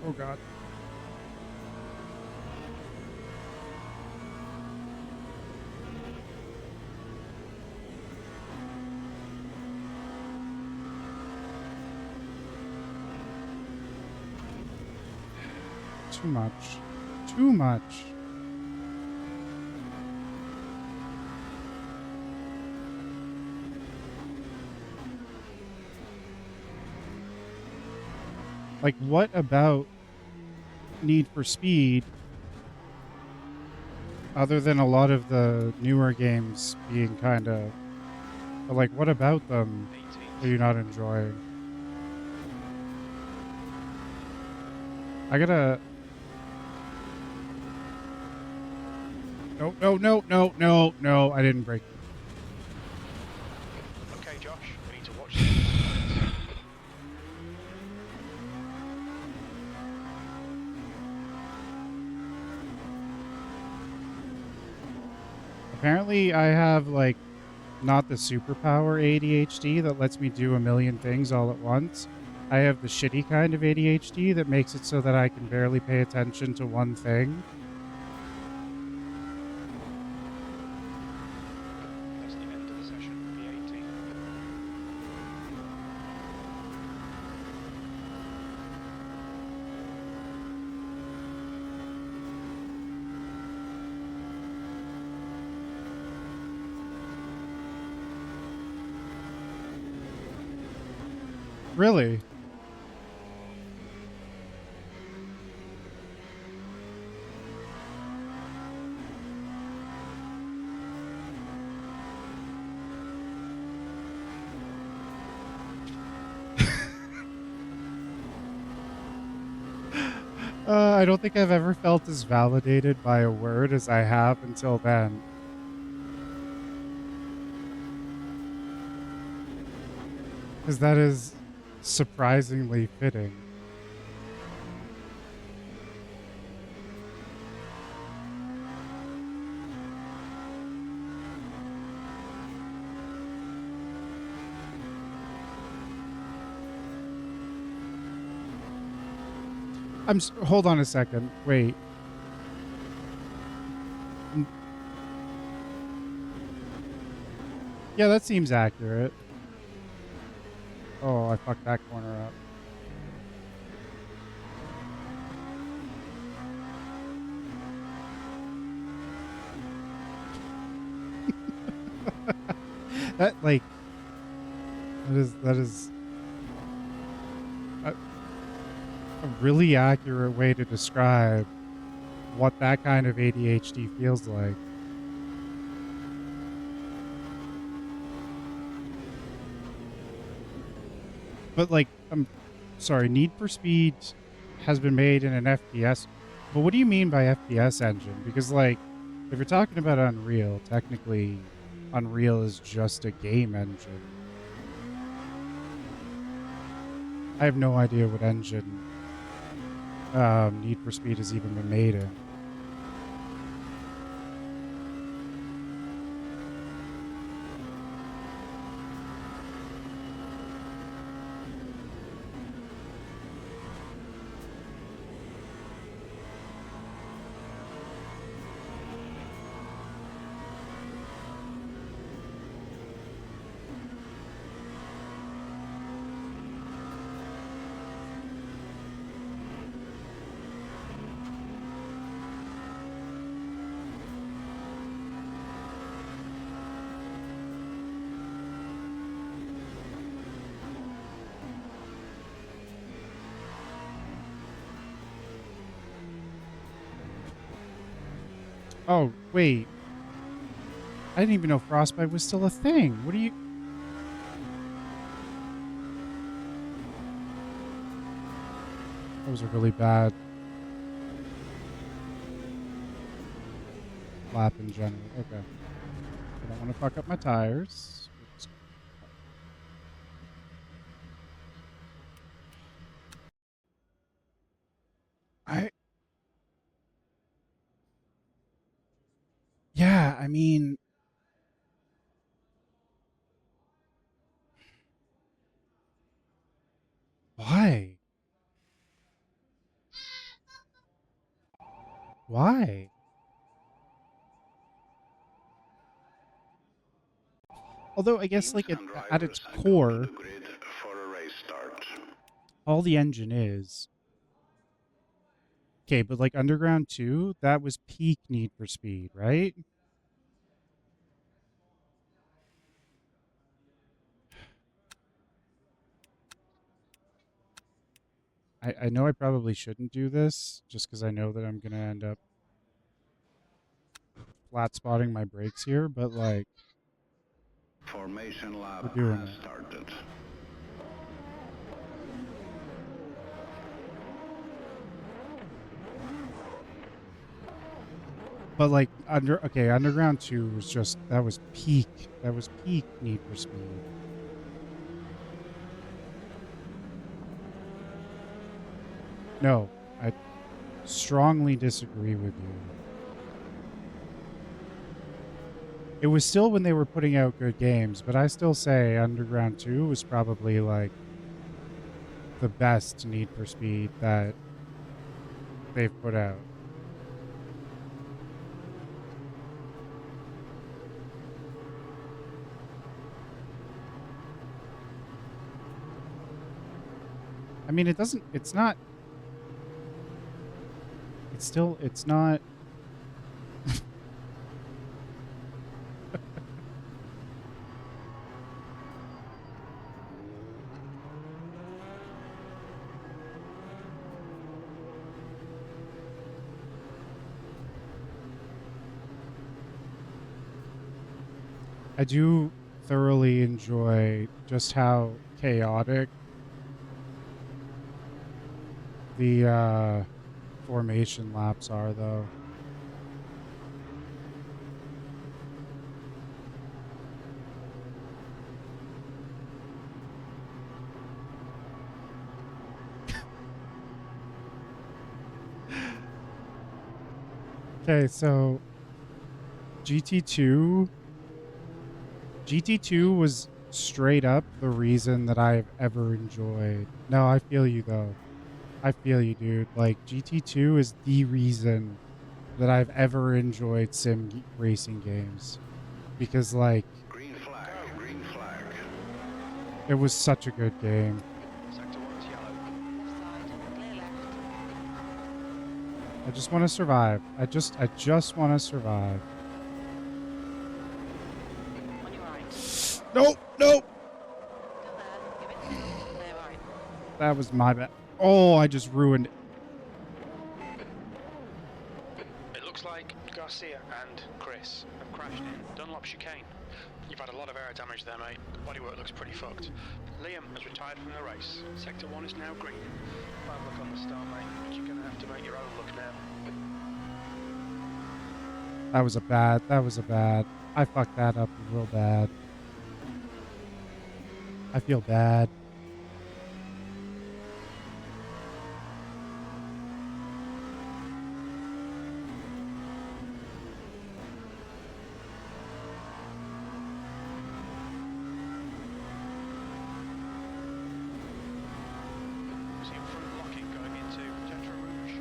Oh God. Too much. Too much. Like, what about Need for Speed, other than a lot of the newer games being kind of... But, like, what about them 18. are you not enjoying? I gotta... No, no, no, no, no, no, I didn't break. Okay, Josh, we need to watch this. Apparently, I have, like, not the superpower ADHD that lets me do a million things all at once. I have the shitty kind of ADHD that makes it so that I can barely pay attention to one thing. That's the end of the Really? I don't think I've ever felt as validated by a word as I have until then. Because that is surprisingly fitting. Hold on a second. Wait. Yeah, that seems accurate. Oh, I fucked that corner up. That is a really accurate way to describe what that kind of ADHD feels like. But like, I'm sorry, Need for Speed has been made in an FPS. But what do you mean by FPS engine? Because like, if you're talking about Unreal, technically Unreal is just a game engine. I have no idea what engine Need for Speed has even been made in. Oh, wait. I didn't even know Frostbite was still a thing. What are you... That was a really bad lap in general. Okay. I don't want to fuck up my tires. Yeah, I mean... Why? Why? Although I guess like Teams and at its drivers go to core, the grid for a race start. all the engine is... Okay, but like Underground 2, that was peak Need for Speed, right? I know I probably shouldn't do this just because I know that I'm going to end up flat spotting my brakes here, but like, Formation lap we're doing has it. started. But like, Underground 2 was just, that was peak Need for Speed. No, I strongly disagree with you. It was still when they were putting out good games, but I still say Underground 2 was probably like the best Need for Speed that they've put out. I mean, it's not, it's not, I do thoroughly enjoy just how chaotic the formation laps are, though. Okay, so GT2 was straight up the reason that I've ever enjoyed. No, I feel you though. I feel you, dude. Like GT2 is the reason that I've ever enjoyed racing games because like Green flag, green flag. it was such a good game. Sector 1's yellow. Left side, clear left. I just want to survive. I just want to survive. On your right. Nope, nope. Still there. Give it. Clear right. That was my bad. Oh, I just ruined it. It looks like Garcia and Chris have crashed in Dunlop chicane. You've had a lot of air damage there, mate. The bodywork looks pretty fucked. Liam has retired from the race. Sector 1 is now green. Bad luck on the start, mate, but you're going to have to make your own luck now. That was a bad. I fucked that up real bad. I feel bad. See in front blocking going into Tetra Rouge.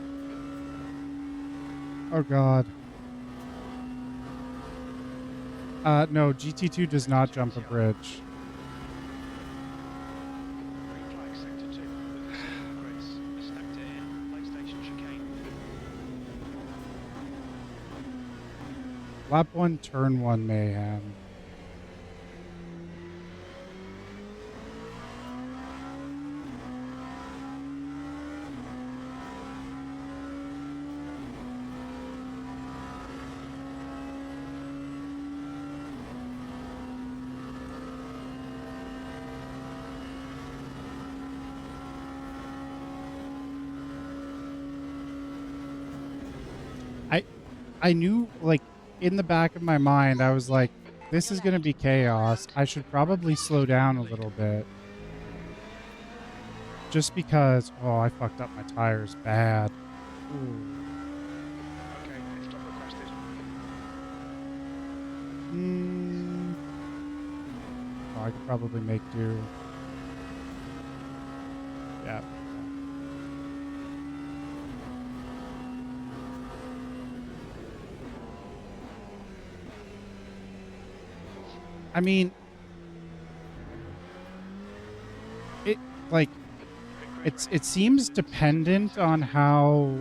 Oh god. No, GT2 does not jump a bridge. Green flag sector 2 with Chris has stepped in. Late station chicane. Lap 1, turn 1 mayhem. I knew, like, in the back of my mind, I was like, this is going to be chaos. I should probably slow down a little bit. Just because, oh, I fucked up my tires bad. Ooh. Okay, pit stop requested. Oh, I could probably make do. Yeah. I mean, it seems dependent on how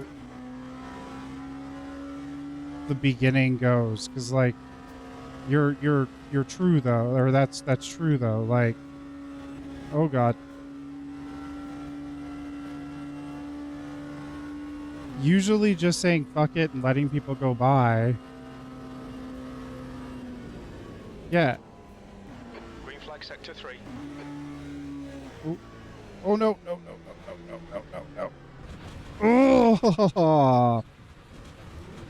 the beginning goes, because like you're true though, or that's true though. Like, oh god, usually just saying fuck it and letting people go by. Yeah. Green flag sector 3. Oh no, no, no, no, no, no, no, no, no. Oh,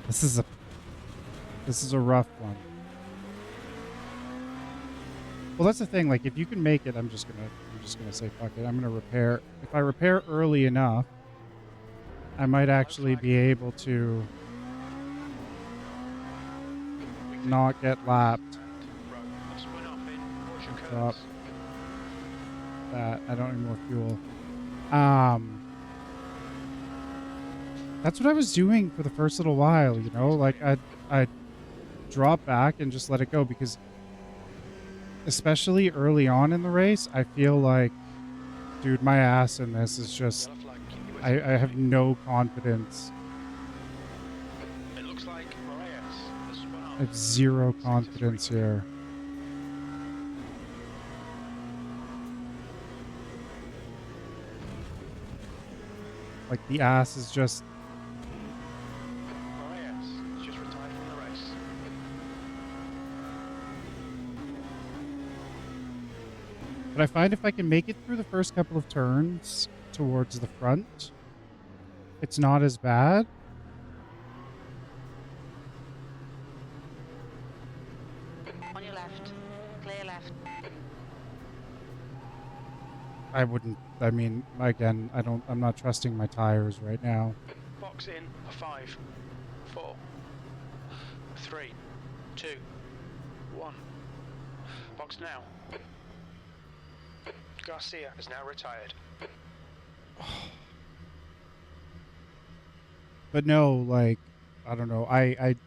this is a rough one. Well, that's the thing. Like, if you can make it, I'm just gonna say fuck it. I'm gonna repair. If I repair early enough, I might actually be able to not get lapped. Drop that. I don't need more fuel. That's what I was doing for the first little while, you know? Like, I'd drop back and just let it go, because especially early on in the race, I feel like, dude, my ass in this is just, I have no confidence. It looks like I have zero confidence here. Like, the ass is just... just retired from the race. But I find if I can make it through the first couple of turns towards the front, it's not as bad. On your left. Clear left. I wouldn't, I mean, again, I'm not trusting my tires right now. Box in for 5, 4, 3, 2, 1. Box now. Garcia is now retired. But no, like, I don't know. I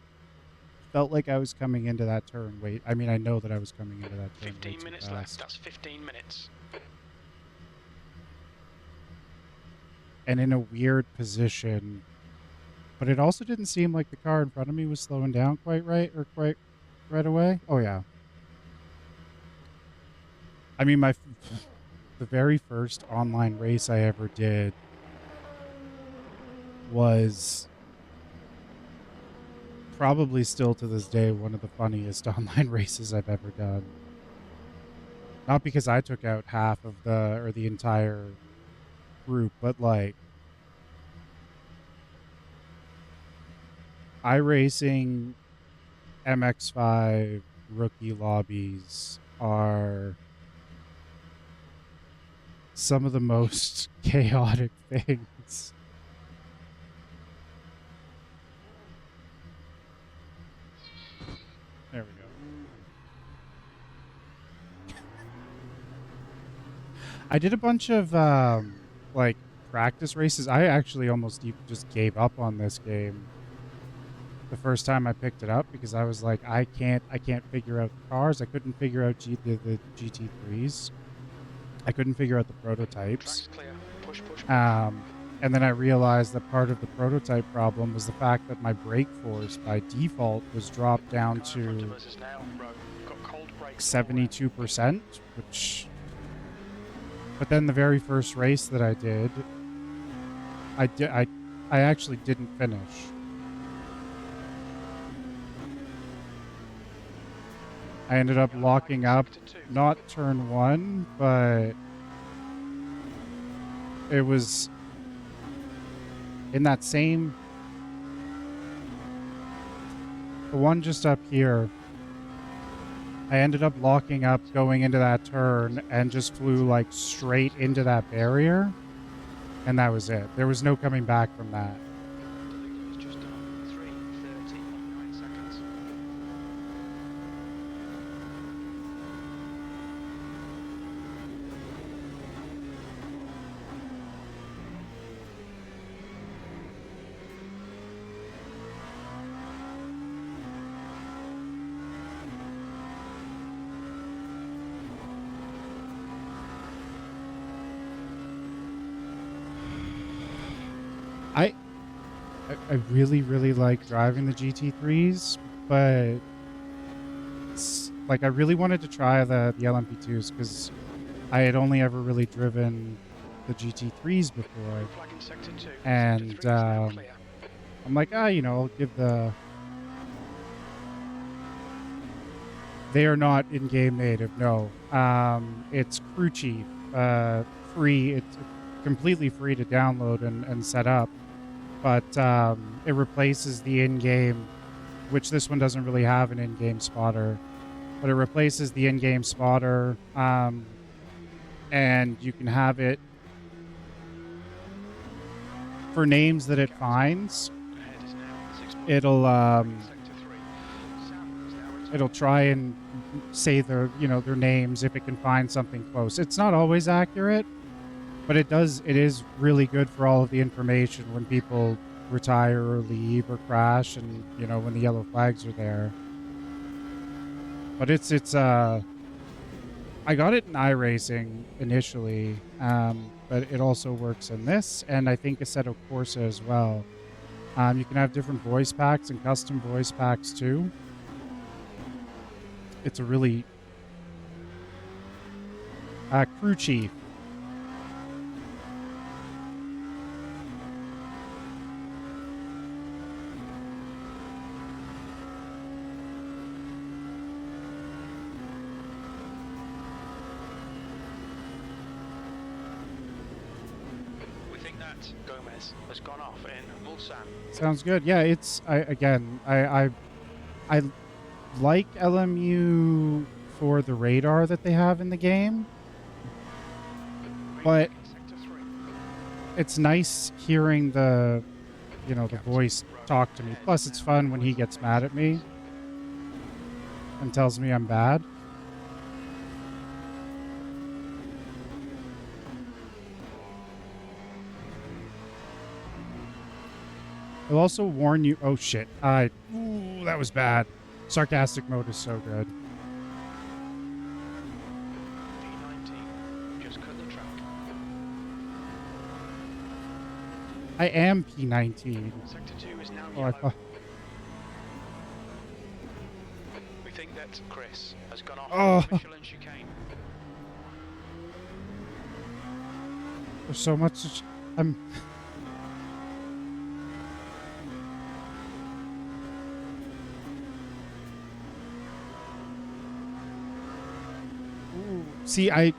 felt like I was coming into that turn. Wait, I mean, I know that I was coming into that turn. 15 minutes left. That's 15 minutes. And in a weird position. But it also didn't seem like the car in front of me was slowing down quite right away. Oh, yeah. I mean, the very first online race I ever did was probably still to this day one of the funniest online races I've ever done. Not because I took out half of the entire group, but like iRacing MX5 rookie lobbies are some of the most chaotic things. There we go. I did a bunch of like practice races. I actually almost just gave up on this game the first time I picked it up because I was like, I can't figure out the cars. I couldn't figure out the GT3s. I couldn't figure out the prototypes. Track's clear. Push, push. And then I realized that part of the prototype problem was the fact that my brake force by default was dropped down to 72%, which... But then the very first race that I did, I actually didn't finish. I ended up locking up, not turn 1, but it was in that same, the one just up here. I ended up locking up going into that turn and just flew like straight into that barrier, and that was it. There was no coming back from that. I really, really like driving the GT3s, but like I really wanted to try the LMP2s because I had only ever really driven the GT3s before, and I'm like, you know, I'll give the... They are not in-game native, no. It's crew chief, free. It's completely free to download and set up. But it replaces the in-game, which this one doesn't really have an in-game spotter, but it replaces the in-game spotter, and you can have it for names that it finds. It'll try and say their names if it can find something close. It's not always accurate, but it is really good for all of the information when people retire or leave or crash, and when the yellow flags are there. But it's I got it in iRacing initially, but it also works in this, and I think Assetto Corsa as well. You can have different voice packs and custom voice packs too. It's a really crew chief. that Gomez has gone off in Mulsanne. Sounds good. Yeah, it's I like LMU for the radar that they have in the game, but Sector 3. it's nice hearing the voice talk to me. Plus, it's fun when he gets mad at me and tells me I'm bad. I'll also warn you. Oh shit! Ooh, that was bad. Sarcastic mode is so good. P19, just cut the track. I am P19. Sector 2 is now Oh, I yellow. thought. We think that Chris has gone off Oh. Michelin chicane. There's so much. I'm. Ooh, see, I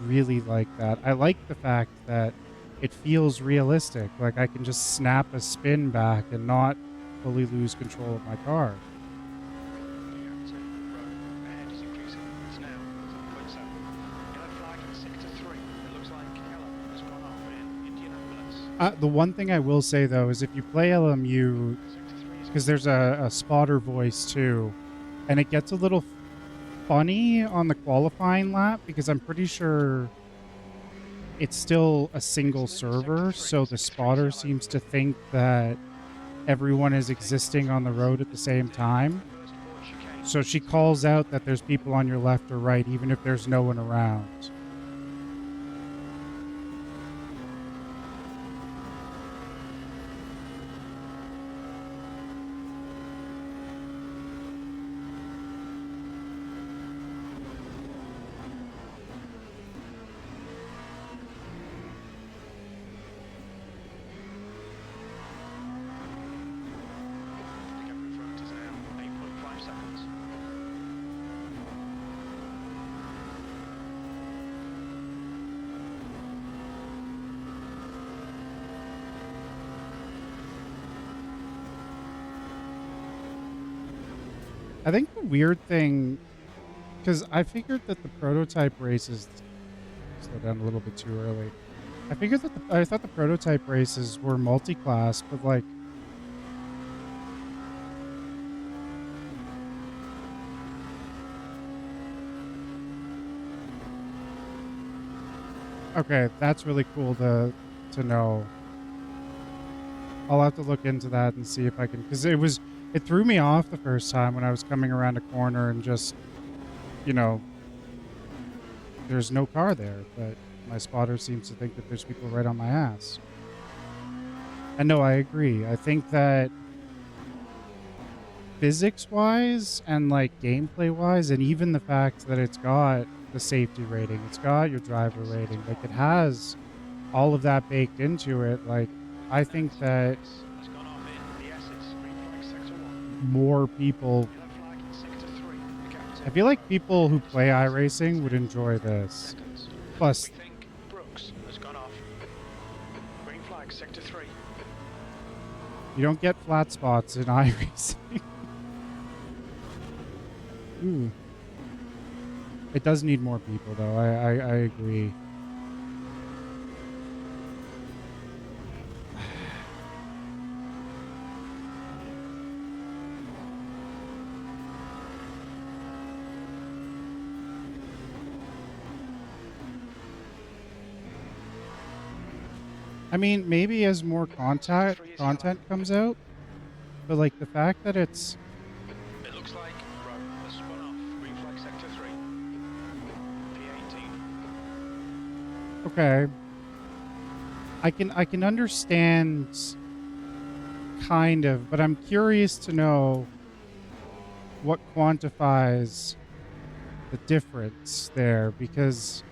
really like that. I like the fact that it feels realistic. Like I can just snap a spin back and not fully lose control of my car. The active road ahead is increasing. It's now 0.7. Yellow flag in sector 3. It looks like yellow has gone off in Indianapolis. The one thing I will say though is if you play LMU, Sector 3 is because there's a spotter voice too, and it gets a little funny on the qualifying lap because I'm pretty sure it's still a single server, so the spotter seems to think that everyone is existing on the road at the same time. first board chicane. So she calls out that there's people on your left or right, even if there's no one around. The gap in front is now 8.5 seconds. I think the weird thing, because I figured that the prototype races, slow down a little bit too early. I figured that I thought the prototype races were multi-class, but like, okay, that's really cool to know. I'll have to look into that and see if I can, because it threw me off the first time when I was coming around a corner and just, there's no car there, but my spotter seems to think that there's people right on my ass. And no, I agree. I think that physics-wise and like gameplay-wise, and even the fact that it's got the safety rating, it's got your driver rating, like it has all of that baked into it. Like, I think that Has gone off in the S's. Green flag sector 1. more people, Yellow flag in sector 3. The gap I feel like people who play iRacing would enjoy this. seconds. Plus, We think Brooks has gone off. Green flag sector 3. you don't get flat spots in iRacing. Ooh. It does need more people, though. I agree. I mean, maybe as more content comes out, but like the fact that it's It looks like Rowe has spun off. Green flag sector 3. P18. okay. I can understand kind of, but I'm curious to know what quantifies the difference there, because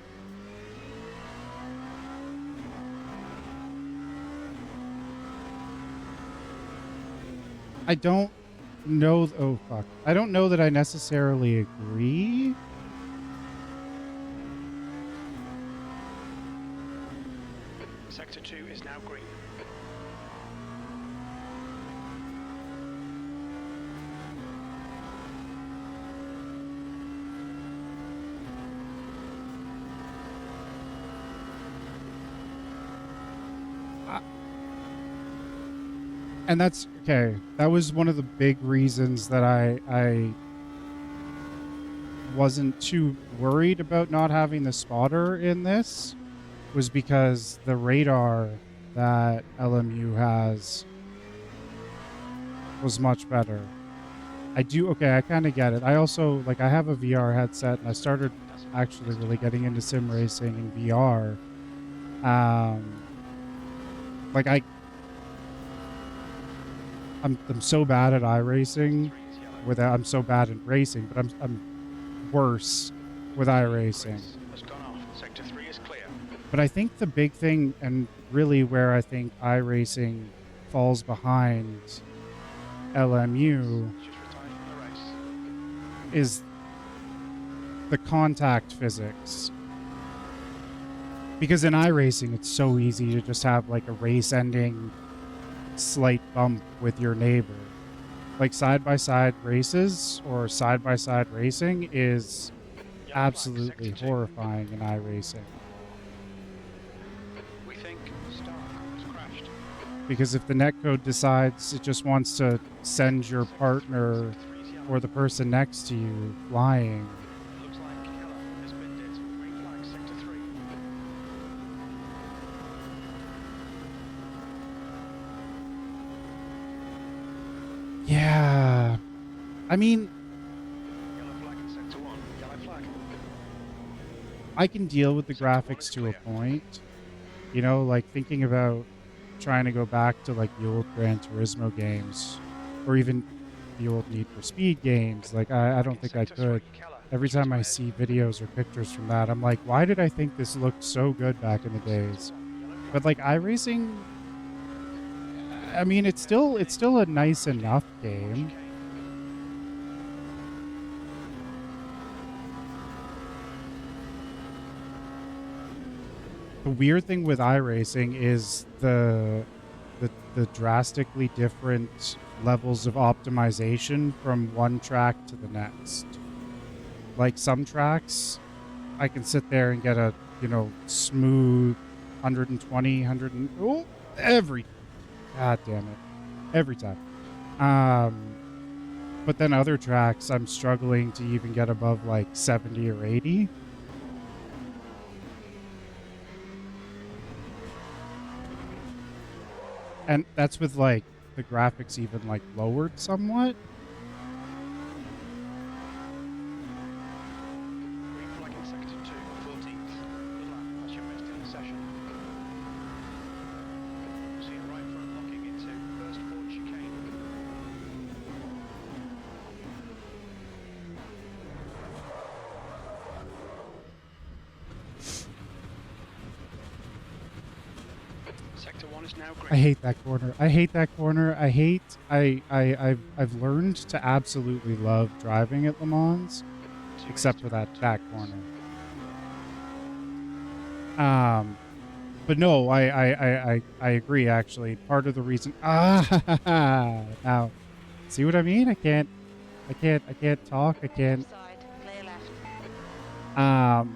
I don't know. Oh, fuck. I don't know that I necessarily agree. Sector 2 is now green. And that's okay. That was one of the big reasons that I wasn't too worried about not having the spotter in this, was because the radar that LMU has was much better. I kind of get it. I also, like, I have a VR headset, and I started actually really getting into sim racing in VR. Like, I'm so bad at iRacing. I'm so bad at racing, but I'm worse with iRacing. Has gone off. Sector 3 is clear. But I think the big thing, and really where I think iRacing falls behind LMU, She's retired from the race. is the contact physics. Because in iRacing, it's so easy to just have like a race-ending slight bump with your neighbor. Like side-by-side races or side-by-side racing is absolutely horrifying in iRacing. We think Stark has crashed. Because if the netcode decides it just wants to send your partner or the person next to you flying, It looks like Keller has been hit. Green flag, Sector 3. yeah. I mean, Yellow flag in Sector 1. Yellow flag. I can deal with the graphics to a point. You know, like thinking about trying to go back to like the old Gran Turismo games or even the old Need for Speed games. Like, I don't think I could. Every time I see videos or pictures from that, I'm like, why did I think this looked so good back in the days? But like iRacing, I mean, it's still a nice enough game. The weird thing with iRacing is the drastically different levels of optimization from one track to the next. Like some tracks, I can sit there and get a, you know, smooth 120, 100, every, god damn it, every time. But then other tracks, I'm struggling to even get above like 70 or 80. And that's with like the graphics even like lowered somewhat. Green flag in Sector 2, 14th. Good lap. That's your best in the session. See it right front locking into first port chicane. Sector 1 is now green. I hate that corner. I hate that corner. I've learned to absolutely love driving at Le Mans, except for that corner. But no, I agree. Actually, part of the reason. Now, see what I mean? I can't talk. I can't. Side, clear left.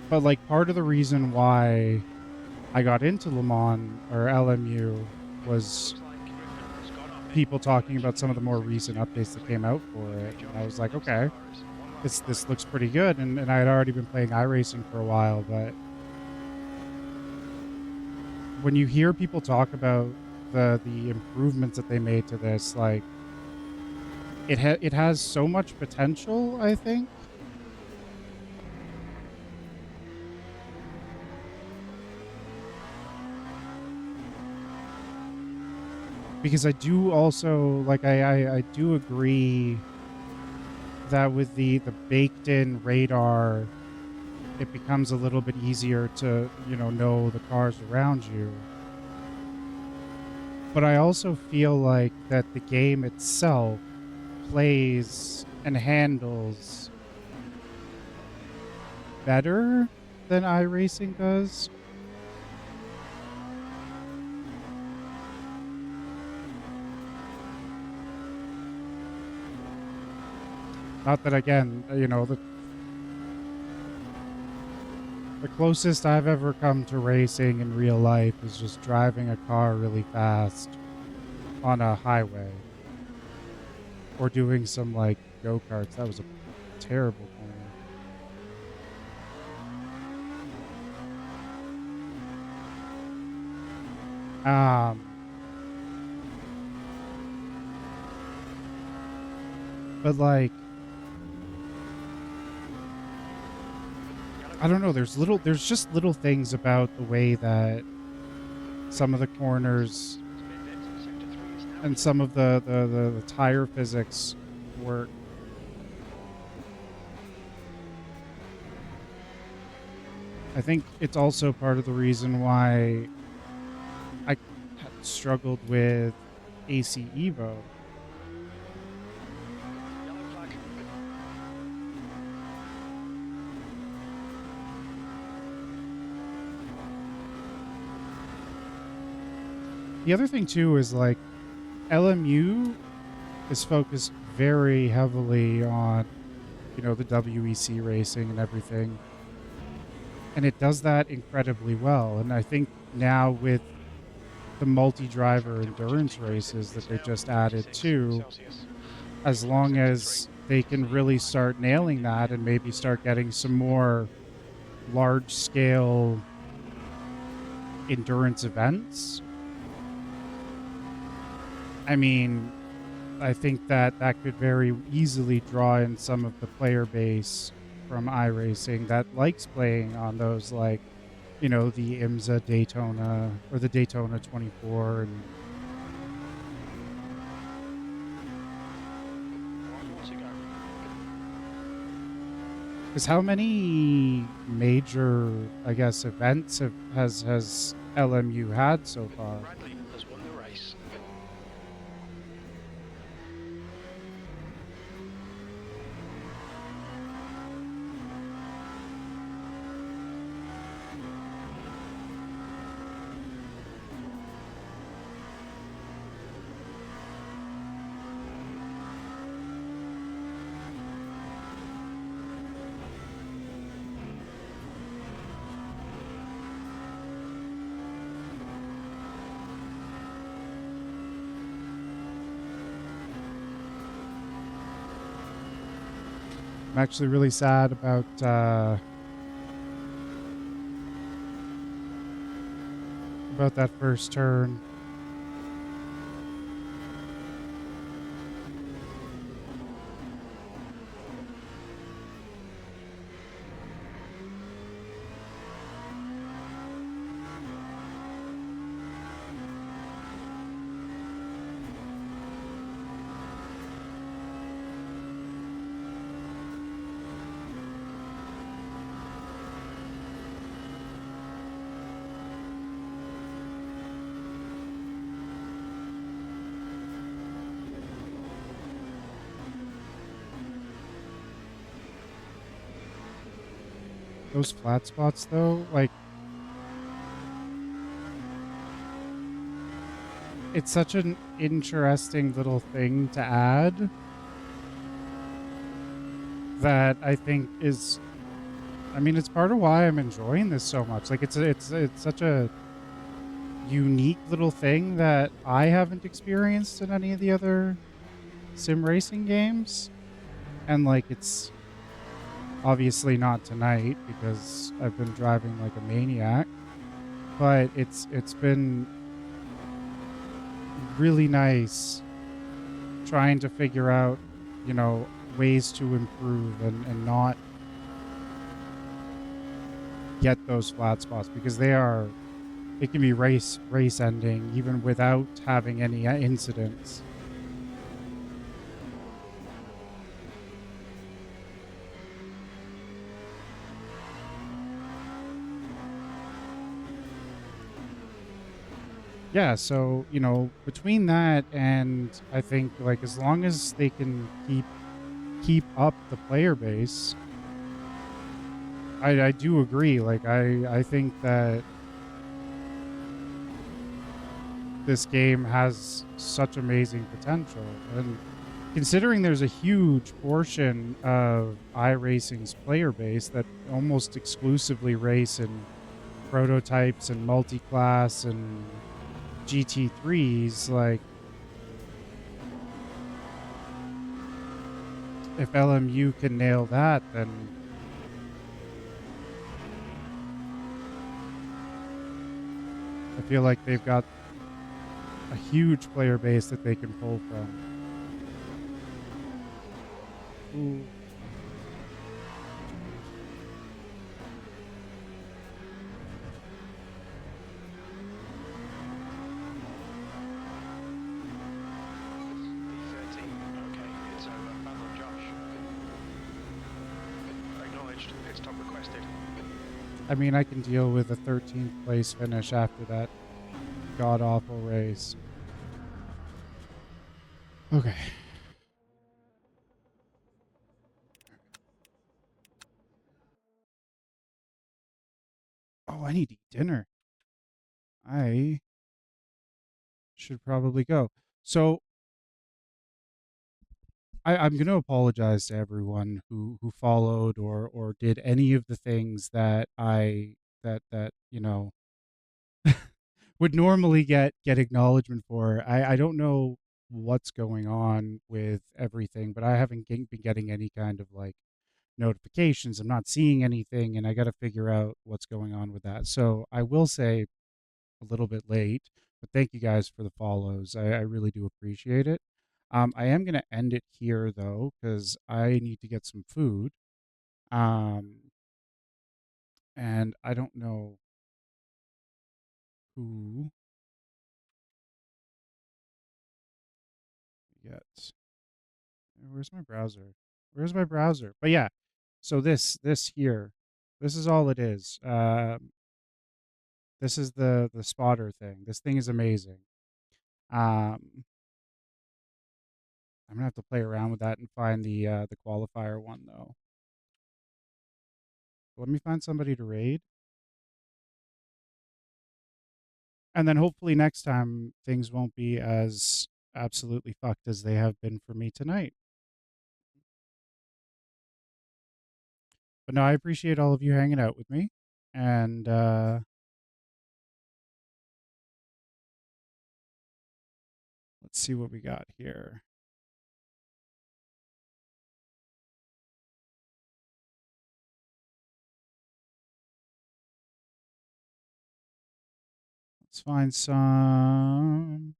But like part of the reason why I got into Le Mans or LMU was people talking about some of the more recent updates that came out for it. And I was like, okay, this looks pretty good. And I had already been playing iRacing for a while, but when you hear people talk about the improvements that they made to this, like it has so much potential, I think. Because I do also, like, I do agree that with the baked-in radar, it becomes a little bit easier to, you know the cars around you. But I also feel like that the game itself plays and handles better than iRacing does. Not that, again, you know, the closest I've ever come to racing in real life is just driving a car really fast on a highway. Or doing some, like, go-karts. That was a terrible corner. But, like, I don't know, there's just little things about the way that some of the corners and some of the tire physics work. I think it's also part of the reason why I struggled with AC Evo. Yellow flag. The other thing too is like LMU is focused very heavily on, you know, the WEC racing and everything. And it does that incredibly well. And I think now with the multi-driver endurance races that they just added too, as long as they can really start nailing that and maybe start getting some more large-scale endurance events, I mean, I think that could very easily draw in some of the player base from iRacing that likes playing on those, like, you know, the IMSA Daytona or the Daytona 24 and One more to go. because how many major, I guess, events has LMU had so far? Bradley has won the race. I'm actually really sad about that first turn. Those flat spots, though, like, it's such an interesting little thing to add that I think is, I mean, it's part of why I'm enjoying this so much. Like, it's such a unique little thing that I haven't experienced in any of the other sim racing games. And, like, it's obviously not tonight because I've been driving like a maniac, but it's been really nice trying to figure out, you know, ways to improve and not get those flat spots because it can be race ending even without having any incidents. Yeah, so, you know, between that and I think, like, as long as they can keep up the player base, I do agree. Like, I think that this game has such amazing potential. And considering there's a huge portion of iRacing's player base that almost exclusively race in prototypes and multi-class and GT3s, like, if LMU can nail that, then I feel like they've got a huge player base that they can pull from. Ooh. P13. Okay, it's over. Battle of Josh. Acknowledged. Pit stop requested. I mean, I can deal with a 13th place finish after that god-awful race. Okay. Oh, I need to eat dinner. I should probably go. So I'm going to apologize to everyone who followed or did any of the things that you know, would normally get acknowledgement for. I don't know what's going on with everything, but I haven't been getting any kind of like notifications. I'm not seeing anything, and I got to figure out what's going on with that. So I will say a little bit late, but thank you guys for the follows. I really do appreciate it. I am going to end it here though, because I need to get some food. And I don't know who yet. Where's my browser? Where's my browser? But yeah, so this here, this is all it is. This is the spotter thing. This thing is amazing. I'm gonna have to play around with that and find the qualifier one though. Let me find somebody to raid, and then hopefully next time things won't be as absolutely fucked as they have been for me tonight. But no, I appreciate all of you hanging out with me, and let's see what we got here. Let's find some.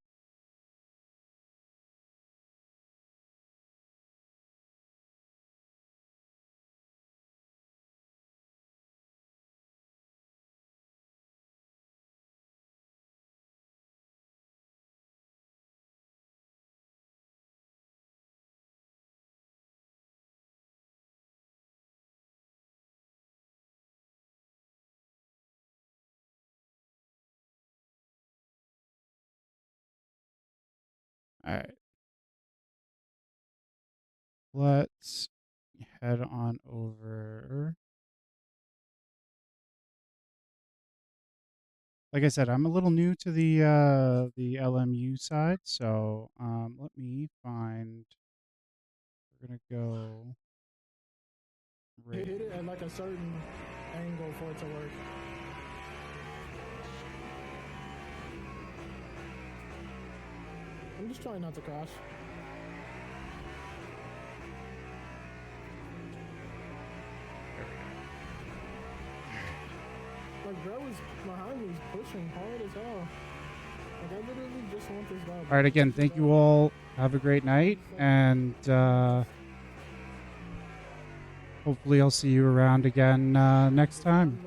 All right. Let's head on over. Like I said, I'm a little new to the LMU side, so let me find. We're gonna go. Hit it at like a certain angle for it to work. I'm just trying not to crash. Like, bro was behind me, he's pushing hard as hell. Like, I literally just want this done. All right, again, thank you all. Have a great night, and hopefully I'll see you around again next time.